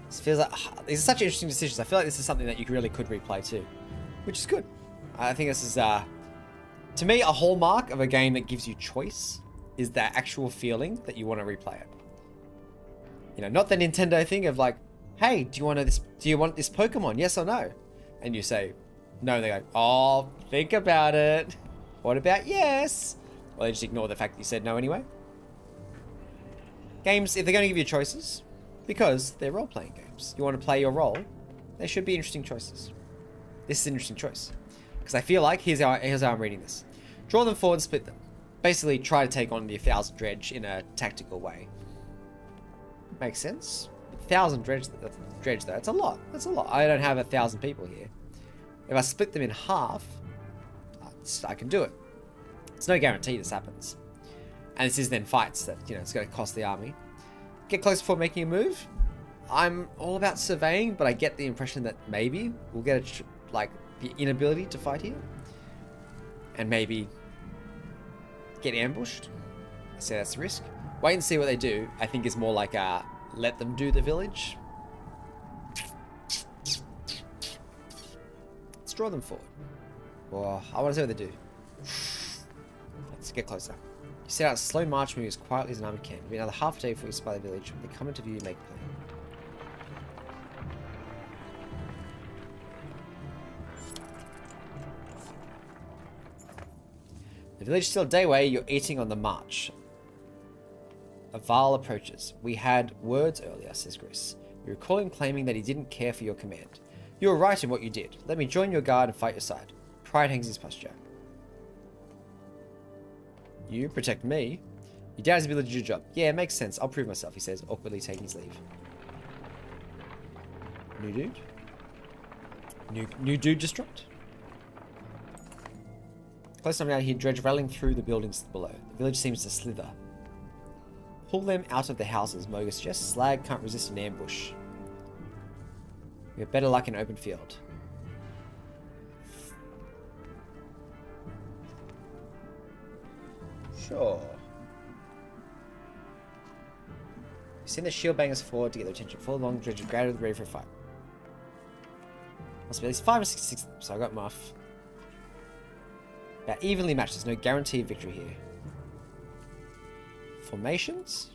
This feels like... these are such interesting decisions. I feel like this is something that you really could replay too. Which is good. I think this is... to me, a hallmark of a game that gives you choice is that actual feeling that you want to replay it. You know, not the Nintendo thing of like, hey, do you want this Pokemon? Yes or no? And you say, no. They go, oh, think about it. What about yes? Well, they just ignore the fact that you said no anyway. Games, if they're going to give you choices, because they're role-playing games, you want to play your role, there should be interesting choices. This is an interesting choice. Because I feel like, here's how I'm reading this. Draw them forward, split them. Basically, try to take on the 1,000 dredge in a tactical way. Makes sense. 1,000 dredge though, that's a lot. That's a lot. I don't have 1,000 people here. If I split them in half, I can do it. It's no guarantee this happens. And this is then fights that, you know, it's going to cost the army. Get close before making a move. I'm all about surveying, but I get the impression that maybe we'll get the inability to fight here. And maybe get ambushed. I say that's the risk. Wait and see what they do. I think is more like let them do the village. Let's draw them forward. Oh, I want to see what they do. Let's get closer. You set out a slow march, moving as quietly as an army can. It'll be another half a day before you spy the village. When they come into view, you make a plan. The village is still a day away. You're eating on the march. A Val approaches. We had words earlier, says Gris. You recall him claiming that he didn't care for your command. You were right in what you did. Let me join your guard and fight your side. Pride hangs his posture. You protect me? You doubt his ability to do your job. Yeah, it makes sense. I'll prove myself, he says, awkwardly taking his leave. New dude? New dude just dropped? Close enough now, he dredge rattling through the buildings below. The village seems to slither. Pull them out of the houses, Moga suggests. Slag can't resist an ambush. We have better luck in open field. Sure. Send the shield bangers forward to get their attention. Follow along, dredge greater ready for a fight. Must be at least 5 or 6, so I got them off. About evenly matched, there's no guarantee of victory here. Formations?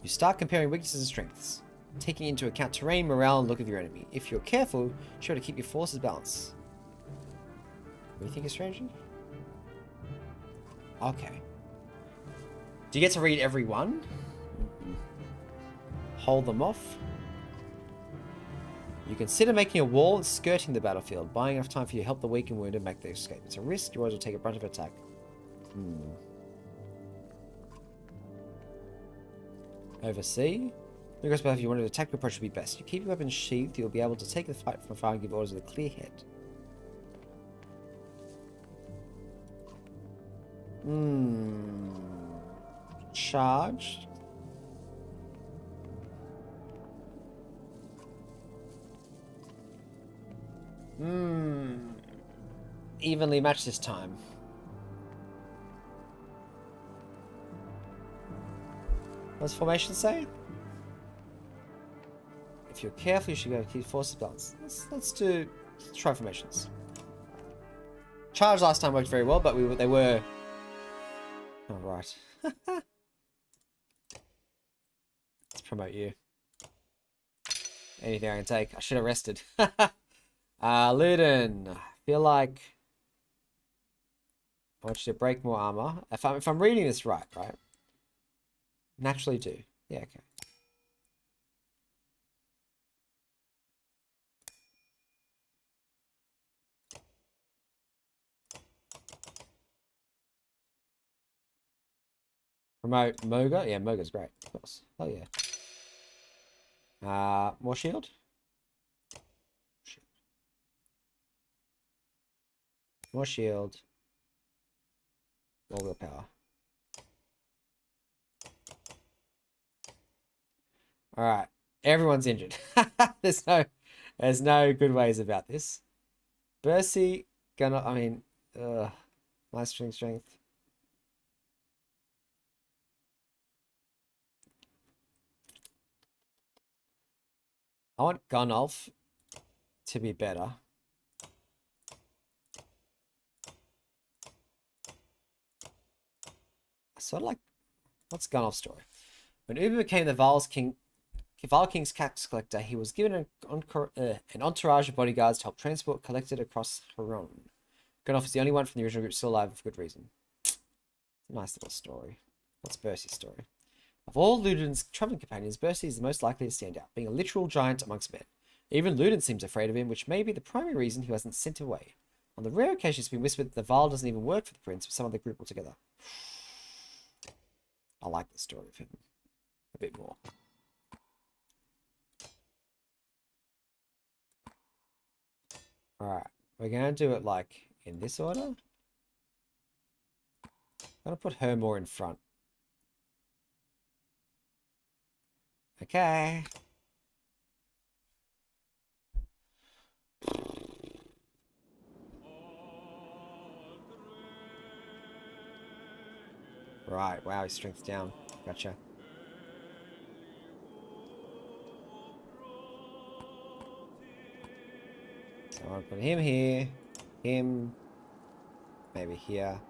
You start comparing weaknesses and strengths, taking into account terrain, morale, and look of your enemy. If you're careful, you're sure to keep your forces balanced. What do you think, strategy? Okay. Do you get to read every one? Hold them off. You consider making a wall and skirting the battlefield, buying enough time for you to help the weak and wounded make their escape. It's a risk, your orders will take a brunt of attack. Oversee. Because if you wanted to attack, your approach would be best. You keep your weapons sheathed, you'll be able to take the fight from afar and give orders with a clear head. Charge. Evenly matched this time. What does formation say? If you're careful, you should go keep forces balanced. Let's try formations. Charge last time worked very well, but they were. Oh right. Let's promote you. Anything I can take. I should have rested. Luden. I feel like I want you to break more armor. If I'm reading this right? Naturally do. Yeah, okay. Promote Moga. Yeah, Moga's great. Of course. Oh yeah. More shield. More shield. More willpower. Alright. Everyone's injured. There's no good ways about this. Bercy, I mean, my strength. I want Gunolf to be better. Sort of like, what's Gunolf's story? When Uber became the Val King's tax collector, he was given an entourage of bodyguards to help transport collected across Huron. Gunolf is the only one from the original group still alive for good reason. It's a nice little story. What's Bercy's story? Of all Ludin's traveling companions, Bercy is the most likely to stand out, being a literal giant amongst men. Even Ludin seems afraid of him, which may be the primary reason he wasn't sent away. On the rare occasion it's been whispered that the Val doesn't even work for the prince, with some of the group altogether. I like the story of him a bit more. Alright, we're going to do it like in this order. I'm going to put her more in front. Okay. Right, wow, his strength's down. Gotcha. So I'll put him here. Him. Maybe here.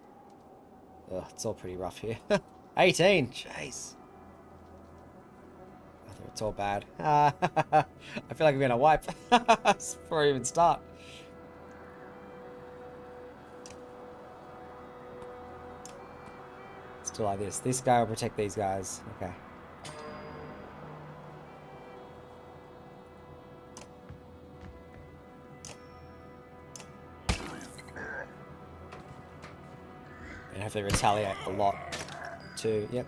Ugh, it's all pretty rough here. 18! Jeez. I think it's all bad. I feel like I'm gonna wipe before I even start. Let's do like this. This guy will protect these guys. Okay. And hopefully retaliate a lot too. Yep.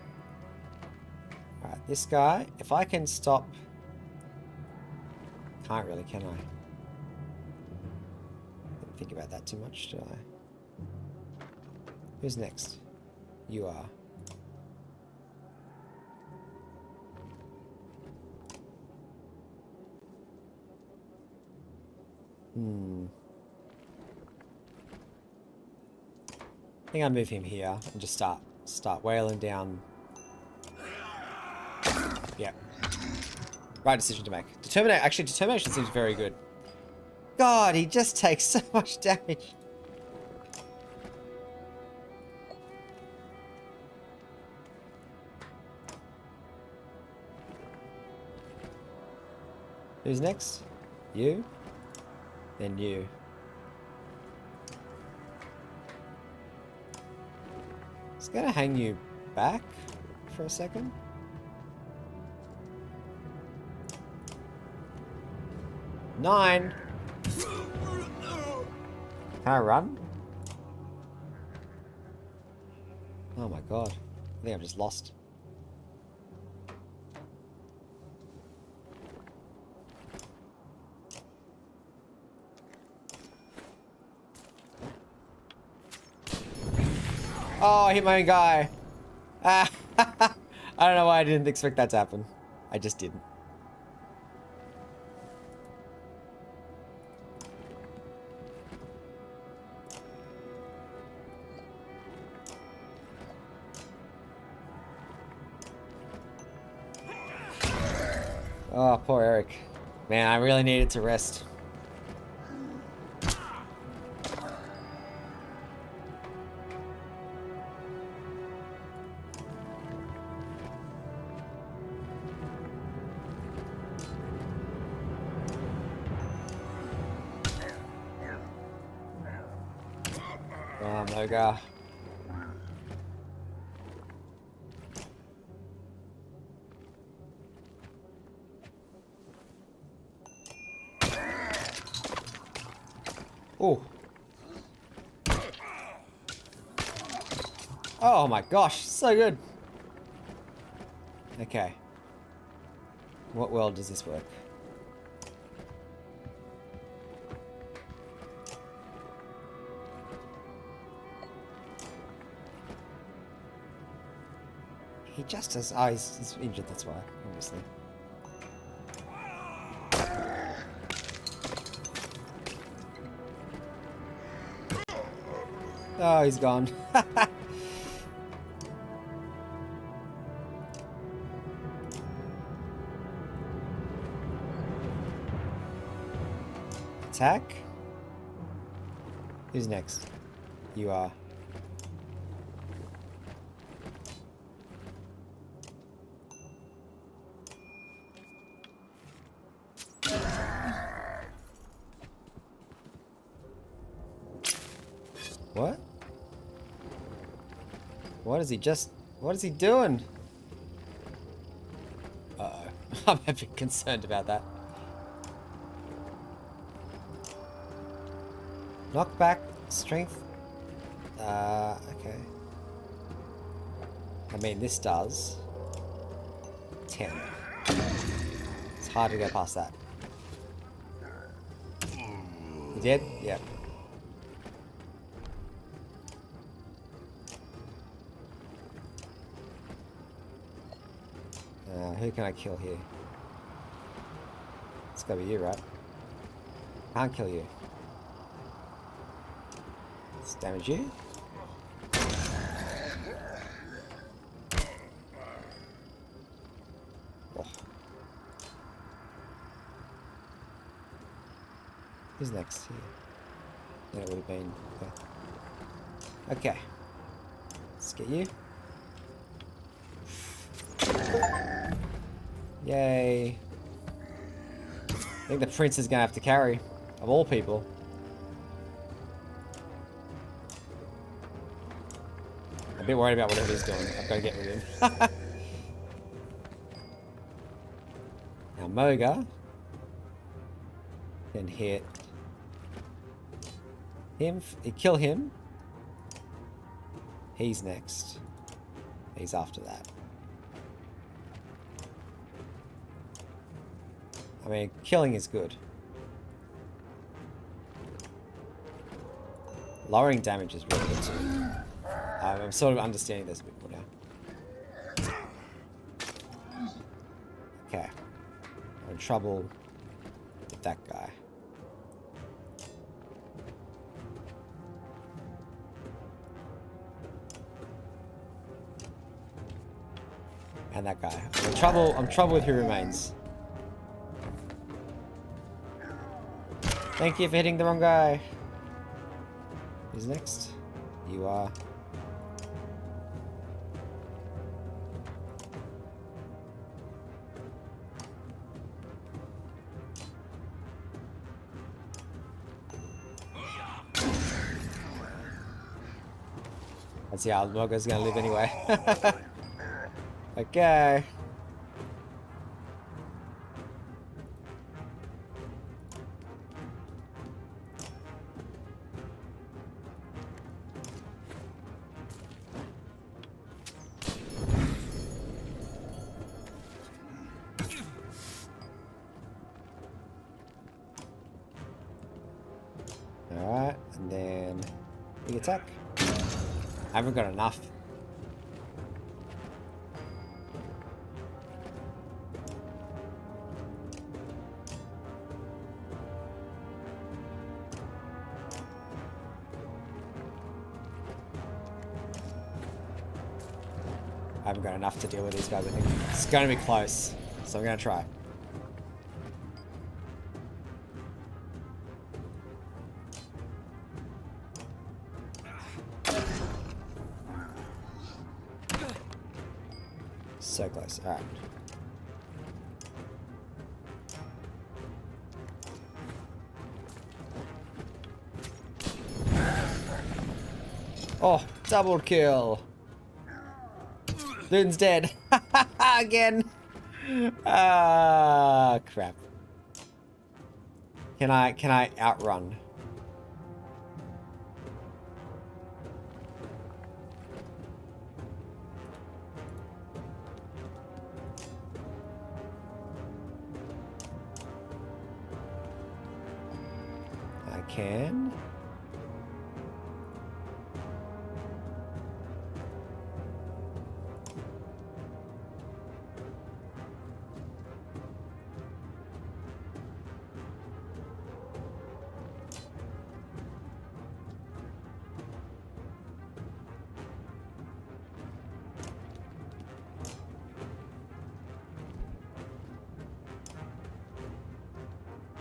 Alright, this guy, if I can stop... Can't really, can I? Didn't think about that too much, did I? Who's next? You are. I think I'll move him here and just start wailing down. Yeah. Right decision to make. Determination seems very good. God, he just takes so much damage. Who's next? You? Then you. Just gonna hang you back for a second. Nine. Can I run? Oh my god. I think I've just lost. Oh, I hit my own guy. Ah, I don't know why I didn't expect that to happen. I just didn't. Oh, poor Eric. Man, I really needed to rest. Oh, Moga. Oh. Oh my gosh, so good. Okay. What world does this work? He just has... Oh, he's injured, that's why, obviously. Oh, he's gone. Attack? Who's next? You are. What? What is he just... What is he doing? Uh-oh. I'm a bit concerned about that. Knockback, strength. Okay. I mean, this does 10. It's hard to go past that. You did? Yep. Who can I kill here? It's gotta be you, right? Can't kill you. Let's damage you. Oh. Who's next here? Then it would have been... Okay. Let's get you. Yay. I think the prince is gonna have to carry, of all people. I'm a bit worried about whatever he's doing. I've got to get rid of him. Now Moga can hit him. Kill him. He's next. He's after that. I mean, killing is good. Lowering damage is really good too. I'm sort of understanding this a bit more now. Okay. I'm in trouble with that guy. And that guy. I'm in trouble with who remains. Thank you for hitting the wrong guy. Who's next? You are. Let's see how Moga's gonna live anyway. Okay. Alright, and then big attack. I haven't got enough. I haven't got enough to deal with these guys, I think. It's going to be close, so I'm going to try. So close. Alright. Oh, double kill. Loon's dead. Again. Ah, crap. Can I outrun? I can.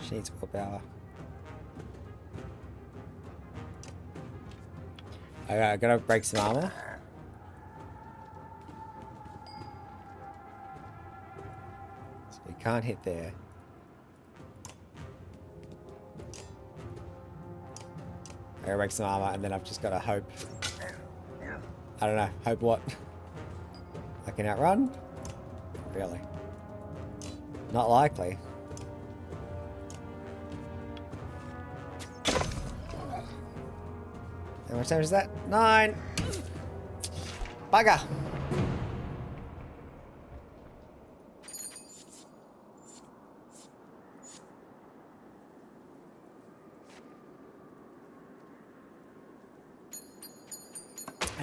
She needs willpower. Okay, I gotta break some armor. So we can't hit there. I gotta break some armor, and then I've just gotta hope. I don't know. Hope what? I can outrun? Really? Not likely. How much damage is that? 9! Bugger!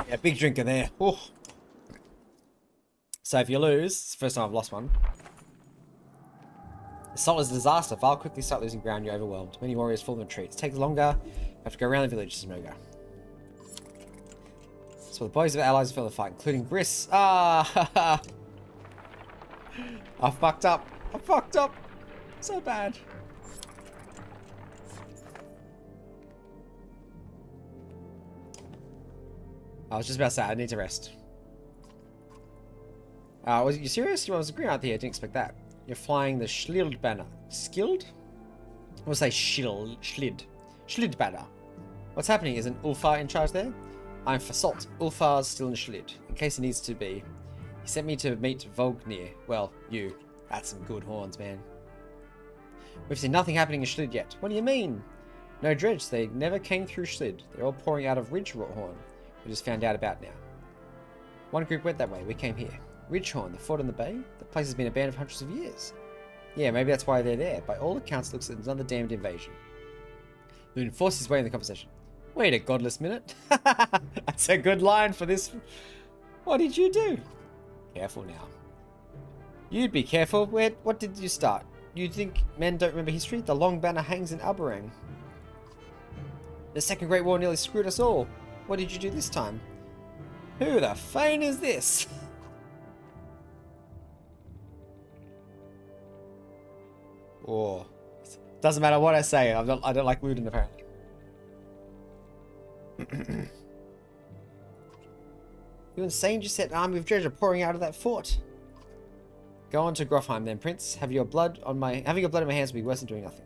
Yeah, big drinker there. Ooh. So if you lose, it's the first time I've lost one. Assault is a disaster. Val quickly start losing ground, you're overwhelmed. Many warriors fall in retreat. It takes longer. You have to go around the village, there's no go. So the bodies of allies fell in the fight, including Gris. Ah! I fucked up. I fucked up. So bad. I was just about to say, I need to rest. Was you serious? You was green out here. I didn't expect that. You're flying the Schlild banner. Skilled? I want to say Schlid. Schlid banner. What's happening? Isn't Ulfar in charge there? I'm for salt. Ulfar's still in Schlid, in case it needs to be. He sent me to meet Vognir. Well, you. That's some good horns, man. We've seen nothing happening in Schlid yet. What do you mean? No dredge. They never came through Schlid. They're all pouring out of Ridgehorn. We just found out about now. One group went that way. We came here. Ridgehorn, the fort in the bay? The place has been abandoned for hundreds of years. Yeah, maybe that's why they're there. By all accounts, it looks like another damned invasion. Loon forced his way in the conversation. Wait a godless minute. That's a good line for this. What did you do? Careful now. You'd be careful. What did you start? You think men don't remember history? The long banner hangs in Albarang. The Second Great War nearly screwed us all. What did you do this time? Who the fane is this? Oh, doesn't matter what I say. I don't like Luden apparently. You insane? Just set an army of treasure pouring out of that fort. Go on to Grofheim then, Prince. Having your blood in my hands will be worse than doing nothing.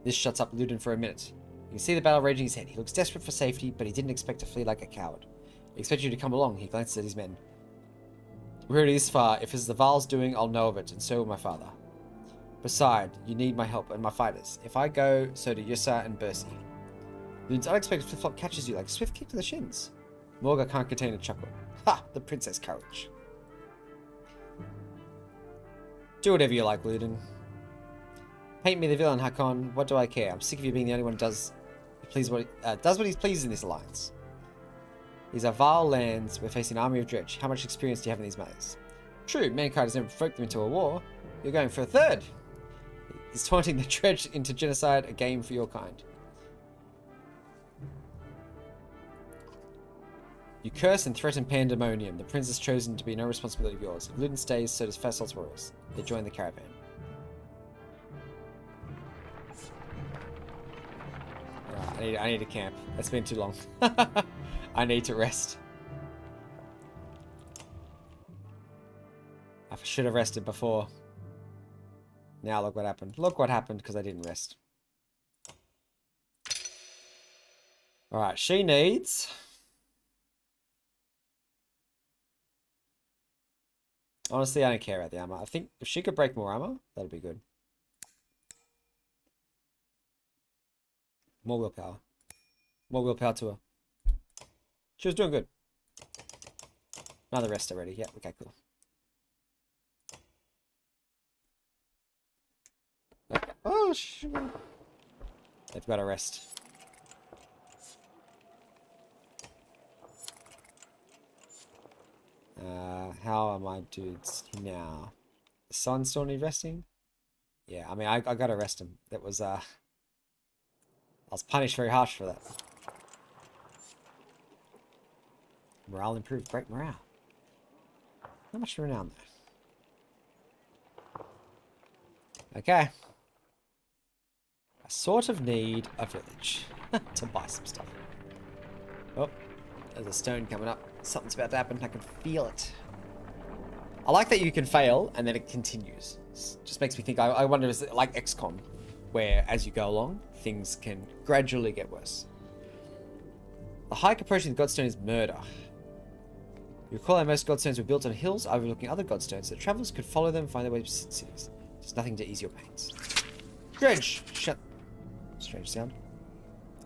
This shuts up Luden for a minute. You can see the battle raging in his head. He looks desperate for safety, but he didn't expect to flee like a coward. He expected you to come along. He glances at his men. We're already this far. If it's the Val's doing, I'll know of it, and so will my father. Besides, you need my help and my fighters. If I go, so do Yussa and Bersi. Luden's unexpected flip-flop catches you like a swift kick to the shins. Morga can't contain a chuckle. Ha! The princess courage. Do whatever you like, Luden. Paint me the villain, Hakon. What do I care? I'm sick of you being the only one who does what he pleases in this alliance. These are Val lands. We're facing an army of dredge. How much experience do you have in these matters? True, mankind has never provoked them into a war. You're going for a third. Is taunting the dredge into genocide a game for your kind? You curse and threaten pandemonium. The prince has chosen to be no responsibility of yours. If Luden stays, so does Fassal's royals. They join the caravan. Right, I need to camp. It's been too long. I need to rest. I should have rested before. Now look what happened. Look what happened because I didn't rest. Alright, she needs... Honestly, I don't care about the armor. I think if she could break more armor, that'd be good. More willpower. More willpower to her. She was doing good. Another rest already. Yeah, okay, cool. Okay. Oh, they've got to rest. How are my dudes now? The sun still need resting? Yeah, I mean, I gotta rest him. That was, I was punished very harsh for that. Morale improved. Great morale. How much renown though? Okay. I sort of need a village to buy some stuff. Oh, there's a stone coming up. Something's about to happen. I can feel it. I like that you can fail and then it continues. It just makes me think, I wonder, is it like XCOM, where as you go along, things can gradually get worse. The hike approaching the Godstone is murder. You recall that most Godstones were built on hills overlooking other Godstones, so travelers could follow them and find their way to cities. There's nothing to ease your pains. Dredge! Shut. Strange sound.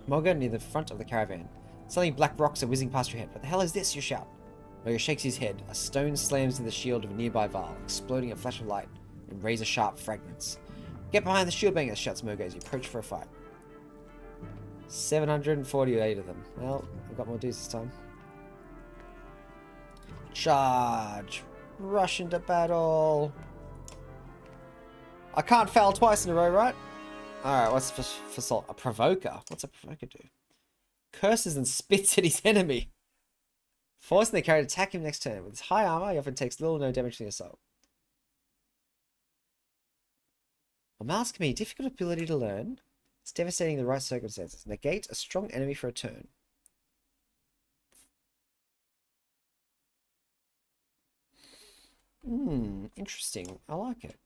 Moga near the front of the caravan. Suddenly black rocks are whizzing past your head. What the hell is this? You shout. Moga shakes his head. A stone slams into the shield of a nearby Varl, exploding a flash of light and razor-sharp fragments. Get behind the shield banger, shouts Moga as you approach for a fight. 748 of them. Well, I've got more dudes this time. Charge! Rush into battle! I can't fail twice in a row, right? Alright, what's for salt? A provoker? What's a provoker do? Curses and spits at his enemy. Forcing the carrier to attack him next turn. With his high armor, he often takes little or no damage from the assault. While Malice can be a difficult ability to learn, it's devastating in the right circumstances. Negate a strong enemy for a turn. Interesting. I like it.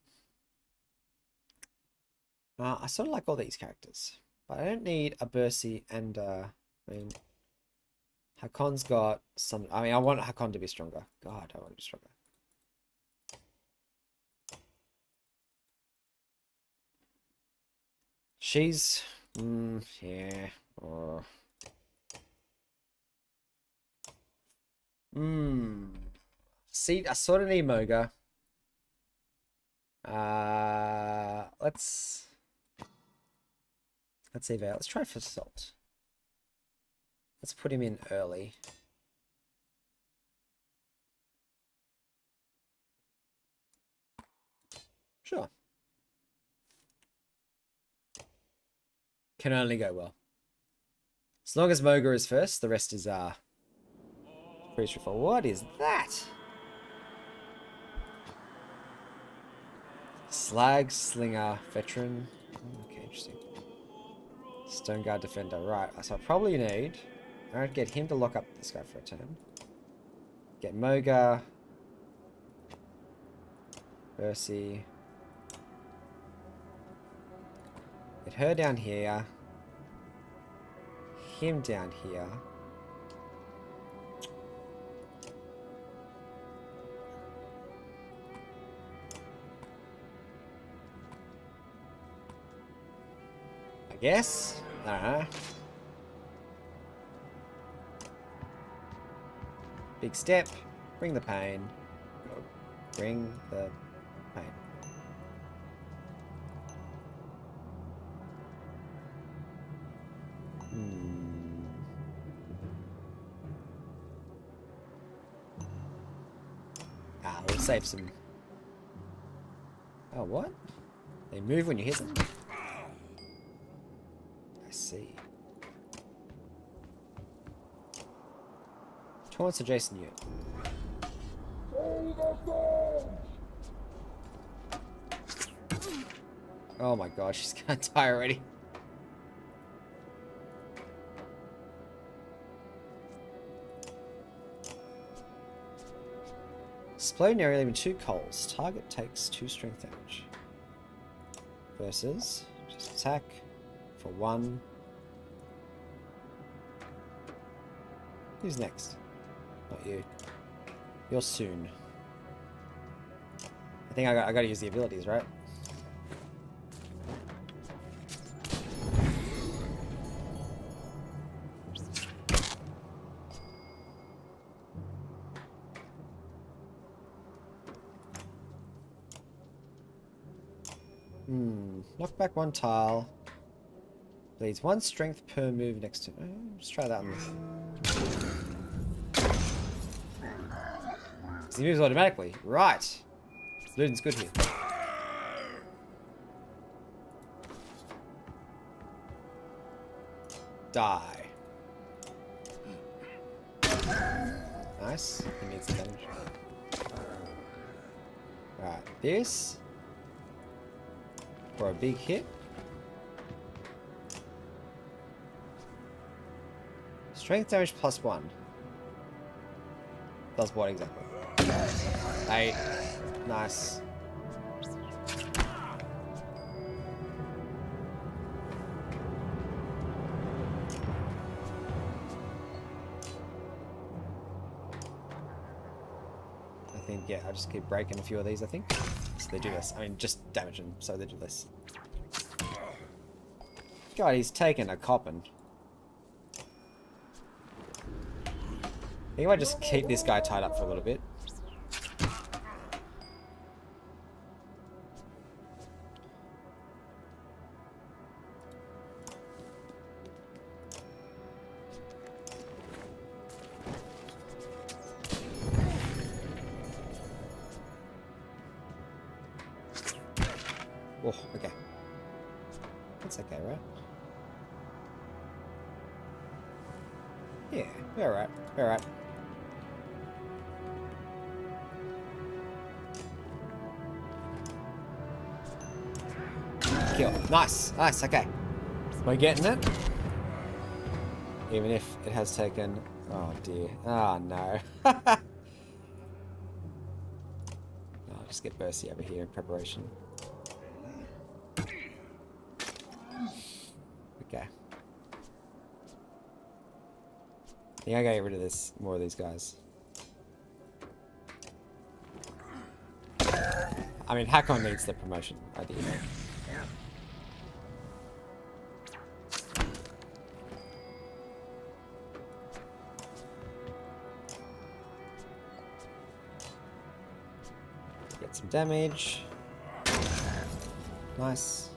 I sort of like all these characters, but I don't need a Bercy and I mean, Hakon's got some. I mean, I want Hakon to be stronger. God, I want to be stronger. She's yeah. Or see, I sort of need Moga. Let's see there. Let's try for salt. Let's put him in early. Sure. Can only go well. As long as Moga is first, the rest is pretty straightforward. What is that? Slag Slinger Veteran. Okay, interesting. Stone Guard Defender. Right, so I probably need... Alright, get him to lock up this guy for a turn. Get Moga. Bercy. Get her down here. Him down here. I guess. Big step. Bring the pain. Bring the pain. We'll save some. Oh, what? They move when you hit them? I see. Taunts adjacent unit. Oh my gosh, she's gonna die already. Explode area leaving 2 coals. Target takes 2 strength damage. Versus just attack for 1. Who's next? Not you. You're soon. I think I gotta use the abilities, right? Knock back 1 tile. Bleeds 1 strength per move next to... let's try that one. He moves automatically. Right. Luden's good here. Die. Nice. He needs the damage. Right. This... for a big hit. Strength damage +1. Does what exactly? 8. Nice. I think, yeah, I'll just keep breaking a few of these, I think. So they do this. I mean, just damage them, so they do this. God, he's taking a coppin'. I think I might just keep this guy tied up for a little bit. Oh, okay. That's okay, right? Yeah, we're alright. We're alright. Kill. Nice. Nice, okay. Am I getting it? Even if it has taken... Oh, dear. Oh, no. I'll just get Bursey over here in preparation. Okay. I think I gotta get rid of this, more of these guys. I mean, Hakon needs the promotion, ideally. Get some damage. Nice.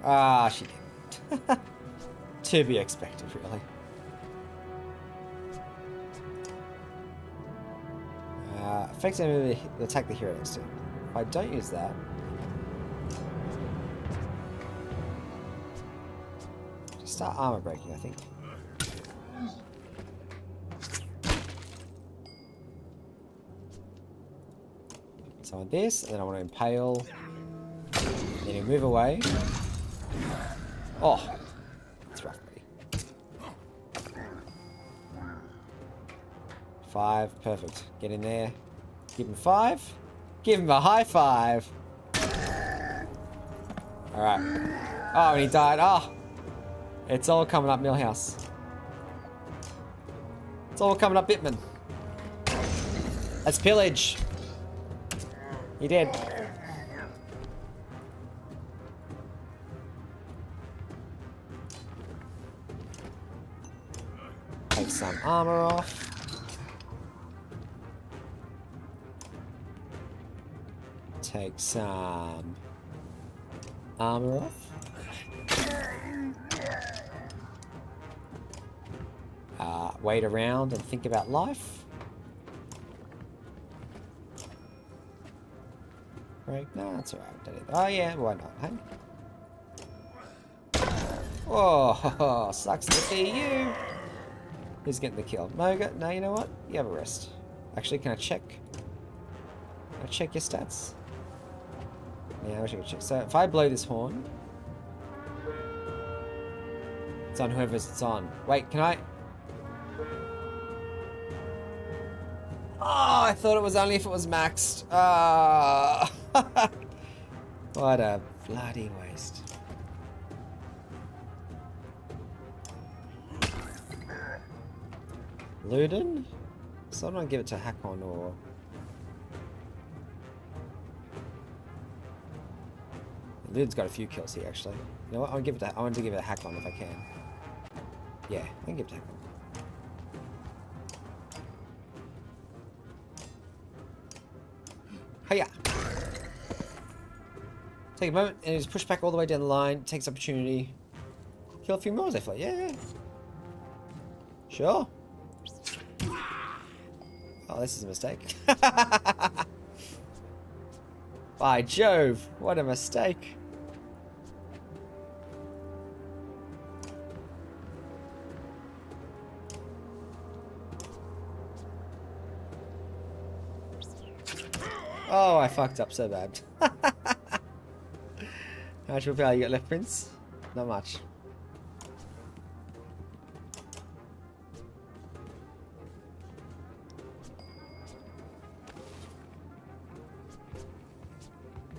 Ah, she didn't. To be expected, really. Effects enemy will attack the hero next to him. If I don't use that... Just start armor breaking, I think. So on this, and then I want to impale. Then you move away. Oh! That's rough, buddy. 5, perfect. Get in there. Give him 5. Give him a high 5. Alright. Oh, and he died. Oh! It's all coming up Millhouse. It's all coming up Bitman. That's pillage. He did. Take some armor off. Take some armor off. Wait around and think about life. Break? No, that's alright. Oh yeah, why not, hey? Oh, sucks to be you. Who's getting the kill? Moga? No, you know what? You have a rest. Actually, can I check? Can I check your stats? Yeah, I wish I could check. So if I blow this horn, it's on whoever's it's on. Wait, can I? Oh, I thought it was only if it was maxed. Ah, what a bloody waste. Luden? So I don't give it to Hakon or... Luden's got a few kills here, actually. You know what? I want to give it a Hakon if I can. Yeah, I can give it to Hakon. Hiya! Take a moment and just push back all the way down the line. Takes opportunity. Kill a few more, I feel like. Yeah. Sure. Oh, this is a mistake. By Jove, what a mistake. Oh, I fucked up so bad. How much willpower you got left, Prince? Not much.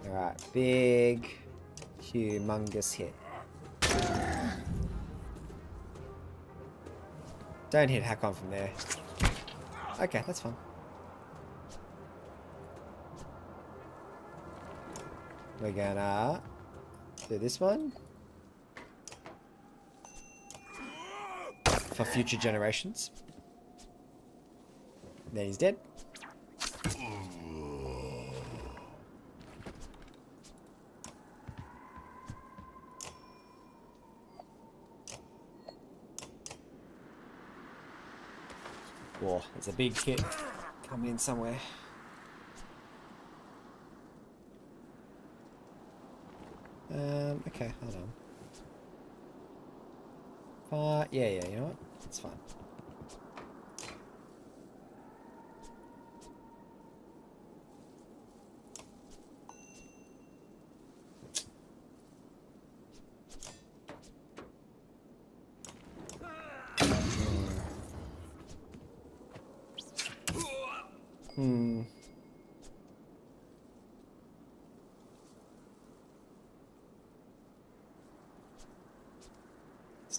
Alright, big, humongous hit. Don't hit Hakon from there. Okay, that's fine. We're gonna do this one. For future generations. Then he's dead. Whoa, there's a big hit coming in somewhere. Okay, hold on. Yeah, you know what? It's fine.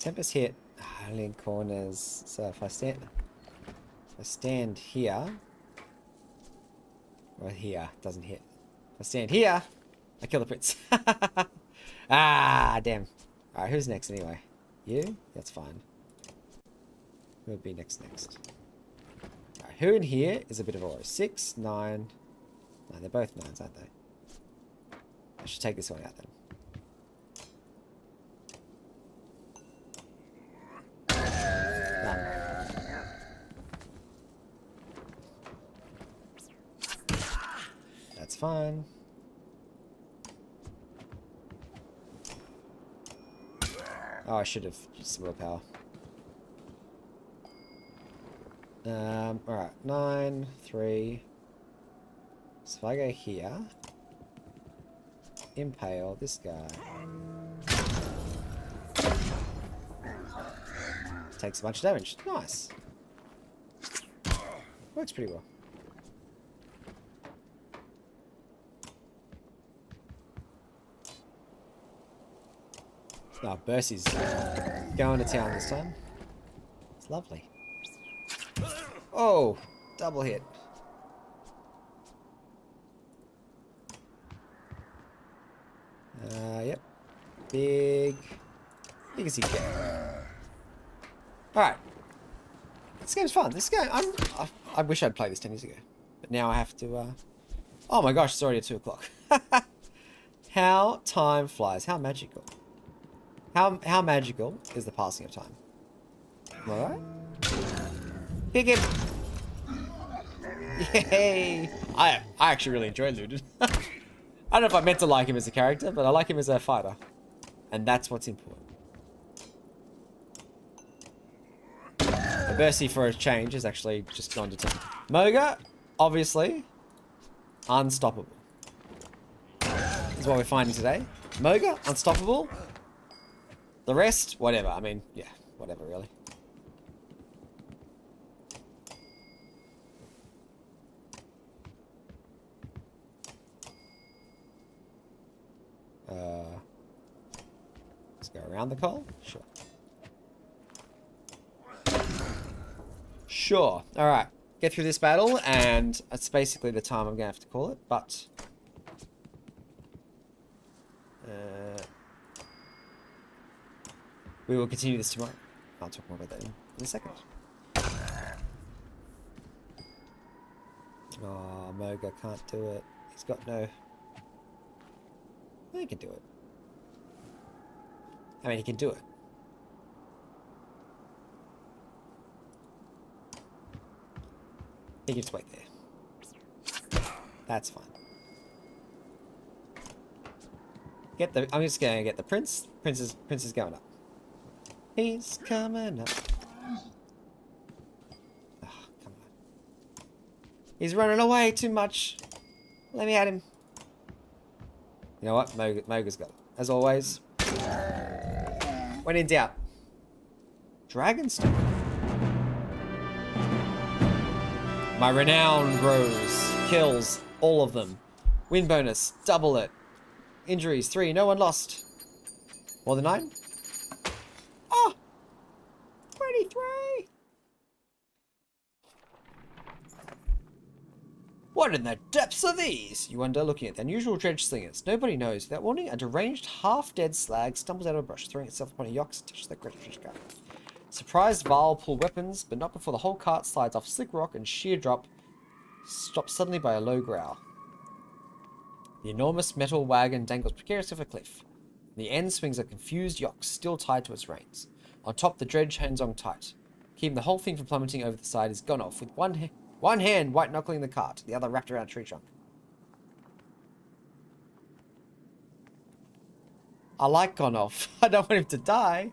Tempest hit only in corners. So if I stand here, or here, doesn't hit. If I stand here, I kill the prince. Ah, damn. All right, who's next anyway? You? That's fine. Who would be next? All right, who in here is a bit of a row? 6, 9. No, they're both 9s, aren't they? I should take this one out then. That's fine. Oh, I should have used some willpower. Alright, 9, 3. So if I go here, impale this guy. Takes a bunch of damage. Nice. Works pretty well. Oh, Bercy's going to town this time. It's lovely. Oh, double hit. Yep. Big as he can. Alright. This game's fun. This game, I wish I'd played this 10 years ago. But now I have to, oh my gosh, it's already at 2 o'clock. How time flies. How magical. How magical is the passing of time? Alright. Pick him! Yay! I actually really enjoy Luden. I don't know if I meant to like him as a character, but I like him as a fighter. And that's what's important. Bercy, for a change, has actually just gone to town. Moga, obviously, unstoppable. That's what we're finding today. Moga, unstoppable. The rest, whatever. I mean, yeah, whatever, really. Let's go around the coal. Sure. Sure. All right. Get through this battle, and that's basically the time I'm gonna have to call it. But we will continue this tomorrow. I'll talk more about that in a second. Oh, Moga can't do it. He's got no... He can do it. I mean, he can do it. He can just wait there. That's fine. I'm just gonna get the prince. Prince is going up. He's coming up. Oh, come on. He's running away too much. Let me at him. You know what? Moga's got it. As always. When in doubt. Dragonstone. My renown grows. Kills all of them. Win bonus. Double it. Injuries, 3. No one lost. More than 9? Oh! 23! What in the depths are these? You wonder, looking at the unusual dredge slingers. Nobody knows. Without warning, a deranged, half-dead slag stumbles out of a brush, throwing itself upon a yox and touches the great dredge cart. Surprised Val pull weapons, but not before the whole cart slides off slick rock and sheer drop, stopped suddenly by a low growl. The enormous metal wagon dangles precariously off a cliff. In the end swings a confused yox, still tied to its reins. On top, the dredge hangs on tight. Keeping the whole thing from plummeting over the side is gone off, with one hand white-knuckling the cart, the other wrapped around a tree trunk. I like gone off. I don't want him to die.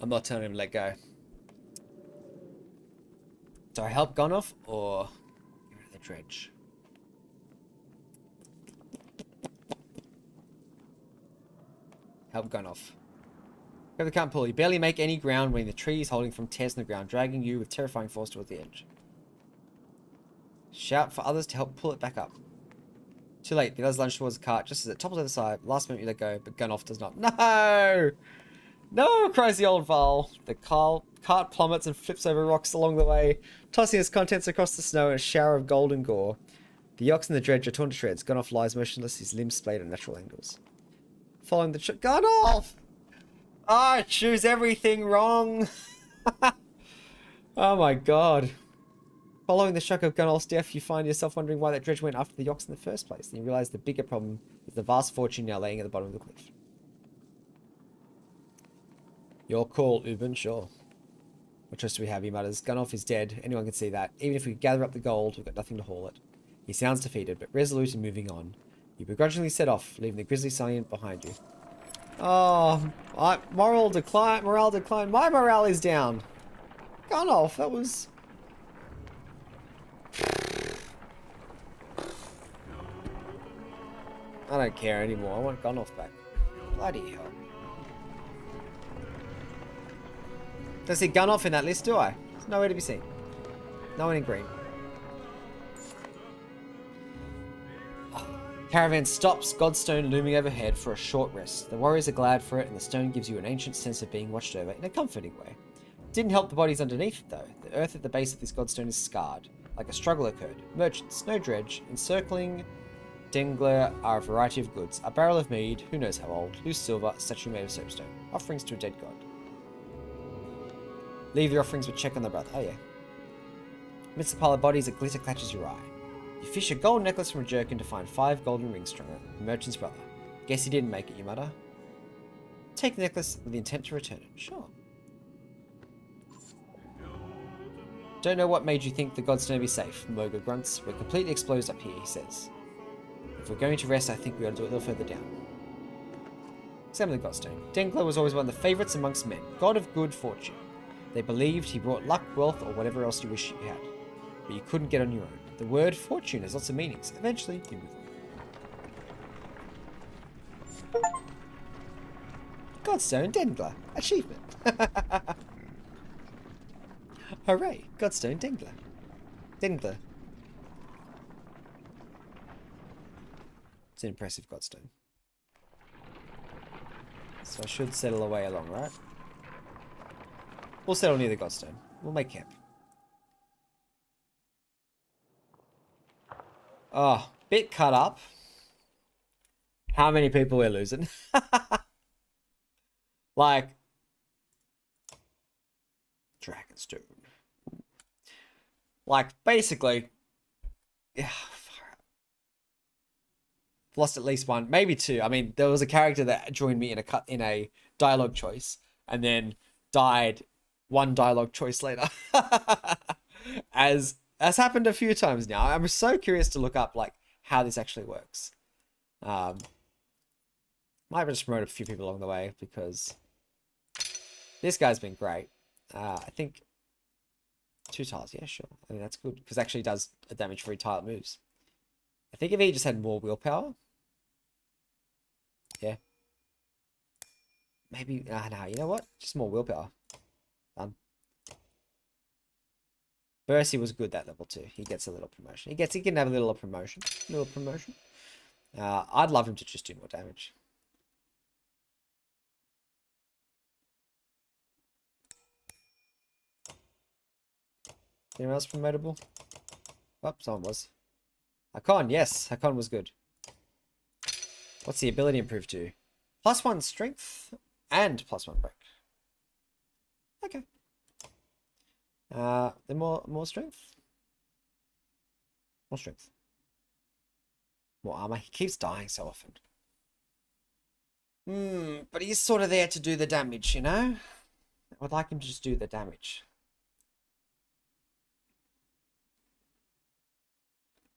I'm not telling him to let go. Do I help Gonoff or get rid of the dredge? Help Gonoff. Grab the cart pull. You barely make any ground when the tree is holding from tears in the ground, dragging you with terrifying force towards the edge. Shout for others to help pull it back up. Too late. The others lunge towards the cart just as it topples over the side. Last moment you let go, but Gonoff does not. No! No! Cries the old Val. The cart plummets and flips over rocks along the way, tossing its contents across the snow in a shower of gold and gore. The yox and the dredge are torn to shreds. Gonoff lies motionless, his limbs splayed at natural angles. Following the Gonoff! I choose everything wrong! Oh my god. Following the shock of Gonoff's death, you find yourself wondering why that dredge went after the yox in the first place. And you realize the bigger problem is the vast fortune now laying at the bottom of the cliff. Your call, Ubin, sure. What choice do we have? He mutters. Gonoff is dead. Anyone can see that. Even if we gather up the gold, we've got nothing to haul it. He sounds defeated, but resolute in moving on. You begrudgingly set off, leaving the grisly silent behind you. Oh, morale decline. My morale is down. Gonoff, that was... I don't care anymore. I want Gonoff back. Bloody hell. Don't see Gonoff in that list, do I? There's nowhere to be seen. No one in green. Caravan stops, Godstone looming overhead for a short rest. The warriors are glad for it, and the stone gives you an ancient sense of being watched over in a comforting way. Didn't help the bodies underneath it, though. The earth at the base of this Godstone is scarred, like a struggle occurred. Merchants, no dredge, encircling Dengler are a variety of goods. A barrel of mead, who knows how old, loose silver, a statue made of soapstone. Offerings to a dead god. Leave your offerings with check on the brother. Oh yeah. Amidst the pile of bodies, a glitter catches your eye. You fish a gold necklace from a jerkin to find 5 golden rings strung on it. The merchant's brother. Guess he didn't make it, you mutter. Take the necklace with the intent to return it. Sure. Don't know what made you think the godstone would be safe. Moga grunts. We're completely exposed up here, he says. If we're going to rest, I think we ought to do it a little further down. Examine the godstone. Dengler was always one of the favourites amongst men. God of good fortune. They believed he brought luck, wealth, or whatever else you wish you had. But you couldn't get on your own. The word fortune has lots of meanings. Eventually, you move on. Godstone Dengler. Achievement. Hooray. Godstone Dengler. Dengler. It's an impressive Godstone. So I should settle away along, right? We'll settle near the Godstone. We'll make camp. Oh, bit cut up. How many people we're losing? Like, Dragonstone. Like, basically, yeah, lost at least one, maybe 2. I mean, there was a character that joined me in a dialogue choice, and then died 1 dialogue choice later. As happened a few times now. I'm so curious to look up like how this actually works. Might just promote a few people along the way because this guy's been great. I think 2 tiles, yeah, sure. I mean that's good because actually does a damage for every tile it moves. I think if he just had more willpower, yeah, maybe. No, you know what? Just more willpower. Done. Bercy was good that level 2. He gets a little promotion. He can have a little promotion. I'd love him to just do more damage. Anyone else promotable? Oh, someone was. Hakon, yes. Hakon was good. What's the ability improved to? +1 strength and +1 break. Okay. Then more strength. More strength. More armor. He keeps dying so often. But he's sort of there to do the damage, you know? I would like him to just do the damage.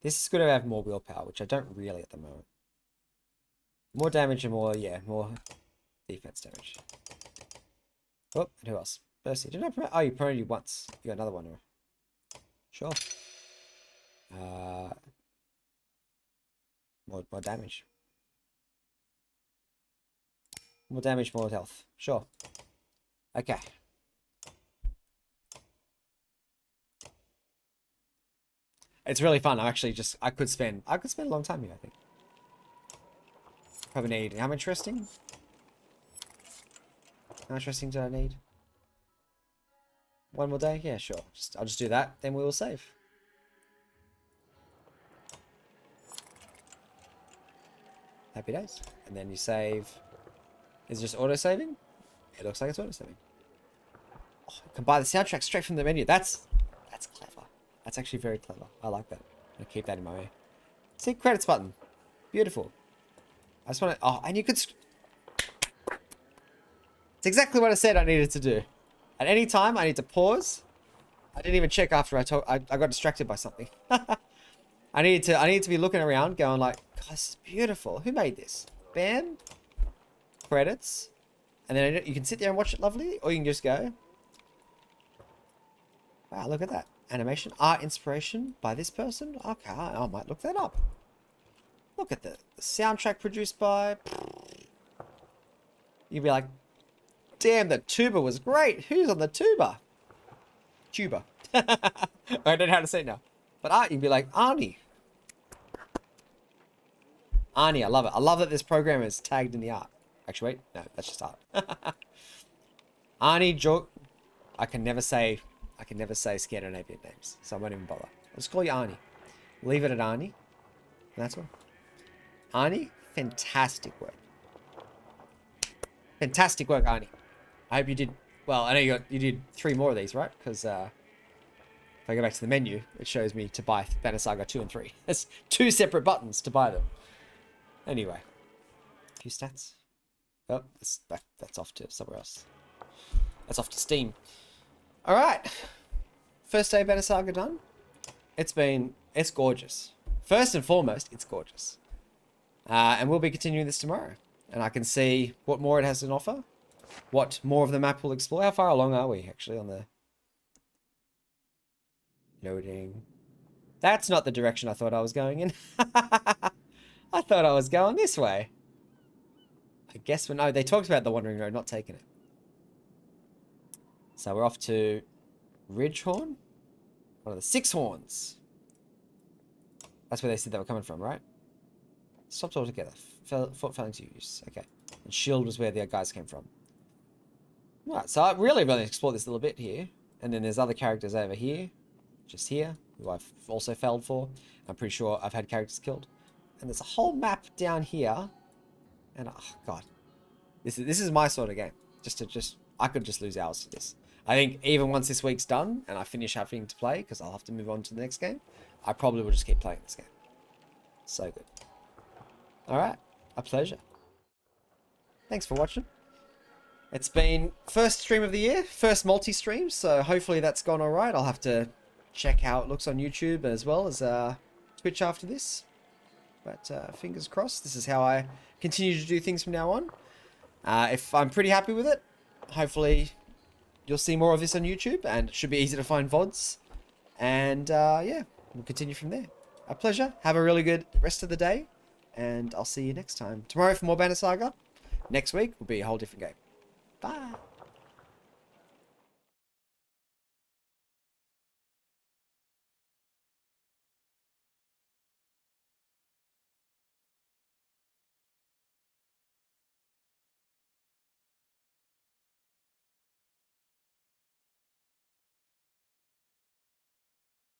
This is good to have more willpower, which I don't really at the moment. More damage and more defense damage. Oh, and who else? Percy. Did I promote? Oh, you promoted you once. You got another one. Sure. More damage. More damage, more health. Sure. Okay. It's really fun. I could spend a long time here, I think. Probably need, how interesting? How interesting do I need? One more day? Yeah, sure. I'll just do that, then we will save. Happy days. And then you save. Is it just auto-saving? It looks like it's auto-saving. Oh, you can buy the soundtrack straight from the menu. That's clever. That's actually very clever. I like that. I'll keep that in my way. See, credits button. Beautiful. I just want to... Oh, and you could... It's exactly what I said I needed to do. At any time, I need to pause. I didn't even check after I got distracted by something. I need to be looking around, going like, God, this is beautiful. Who made this? Bam. Credits. And then you can sit there and watch it lovely, or you can just go. Wow, look at that. Animation, art inspiration by this person. Okay, I might look that up. Look at the soundtrack produced by... You'd be like, damn, the tuba was great. Who's on the tuba? Tuba. I don't know how to say it now. But art, you'd be like, Arnie. Arnie, I love it. I love that this program is tagged in the art. Actually, wait. No, that's just art. Arnie, joke. I can never say Scandinavian names, so I won't even bother. I'll just call you Arnie. Leave it at Arnie. And that's all. Arnie, fantastic work. Fantastic work, Arnie. I hope you did... Well, I know you did 3 more of these, right? Because if I go back to the menu, it shows me to buy Banner Saga 2 and 3. There's 2 separate buttons to buy them. Anyway. A few stats. Oh, that's off to somewhere else. That's off to Steam. Alright. First day of Banner Saga done. It's gorgeous. First and foremost, it's gorgeous. And we'll be continuing this tomorrow. And I can see what more it has to offer. What more of the map will explore. How far along are we, actually, on the... Loading. That's not the direction I thought I was going in. I thought I was going this way. I guess no, they talked about the Wandering Road, not taking it. So we're off to Ridgehorn. One of the 6 horns. That's where they said they were coming from, right? Stopped altogether. Fought failing to use. Okay. And Shield was where the guys came from. Right, so I really want to explore this a little bit here. And then there's other characters over here. Just here. Who I've also failed for. I'm pretty sure I've had characters killed. And there's a whole map down here. And oh god. This is my sort of game. I could just lose hours to this. I think even once this week's done and I finish having to play, because I'll have to move on to the next game, I probably will just keep playing this game. So good. Alright. A pleasure. Thanks for watching. It's been first stream of the year, first multi-stream, so hopefully that's gone alright. I'll have to check how it looks on YouTube as well as Twitch after this. But fingers crossed, this is how I continue to do things from now on. If I'm pretty happy with it, hopefully you'll see more of this on YouTube, and it should be easy to find VODs. And yeah, we'll continue from there. A pleasure. Have a really good rest of the day, and I'll see you next time. Tomorrow for more Banner Saga. Next week will be a whole different game. Bye.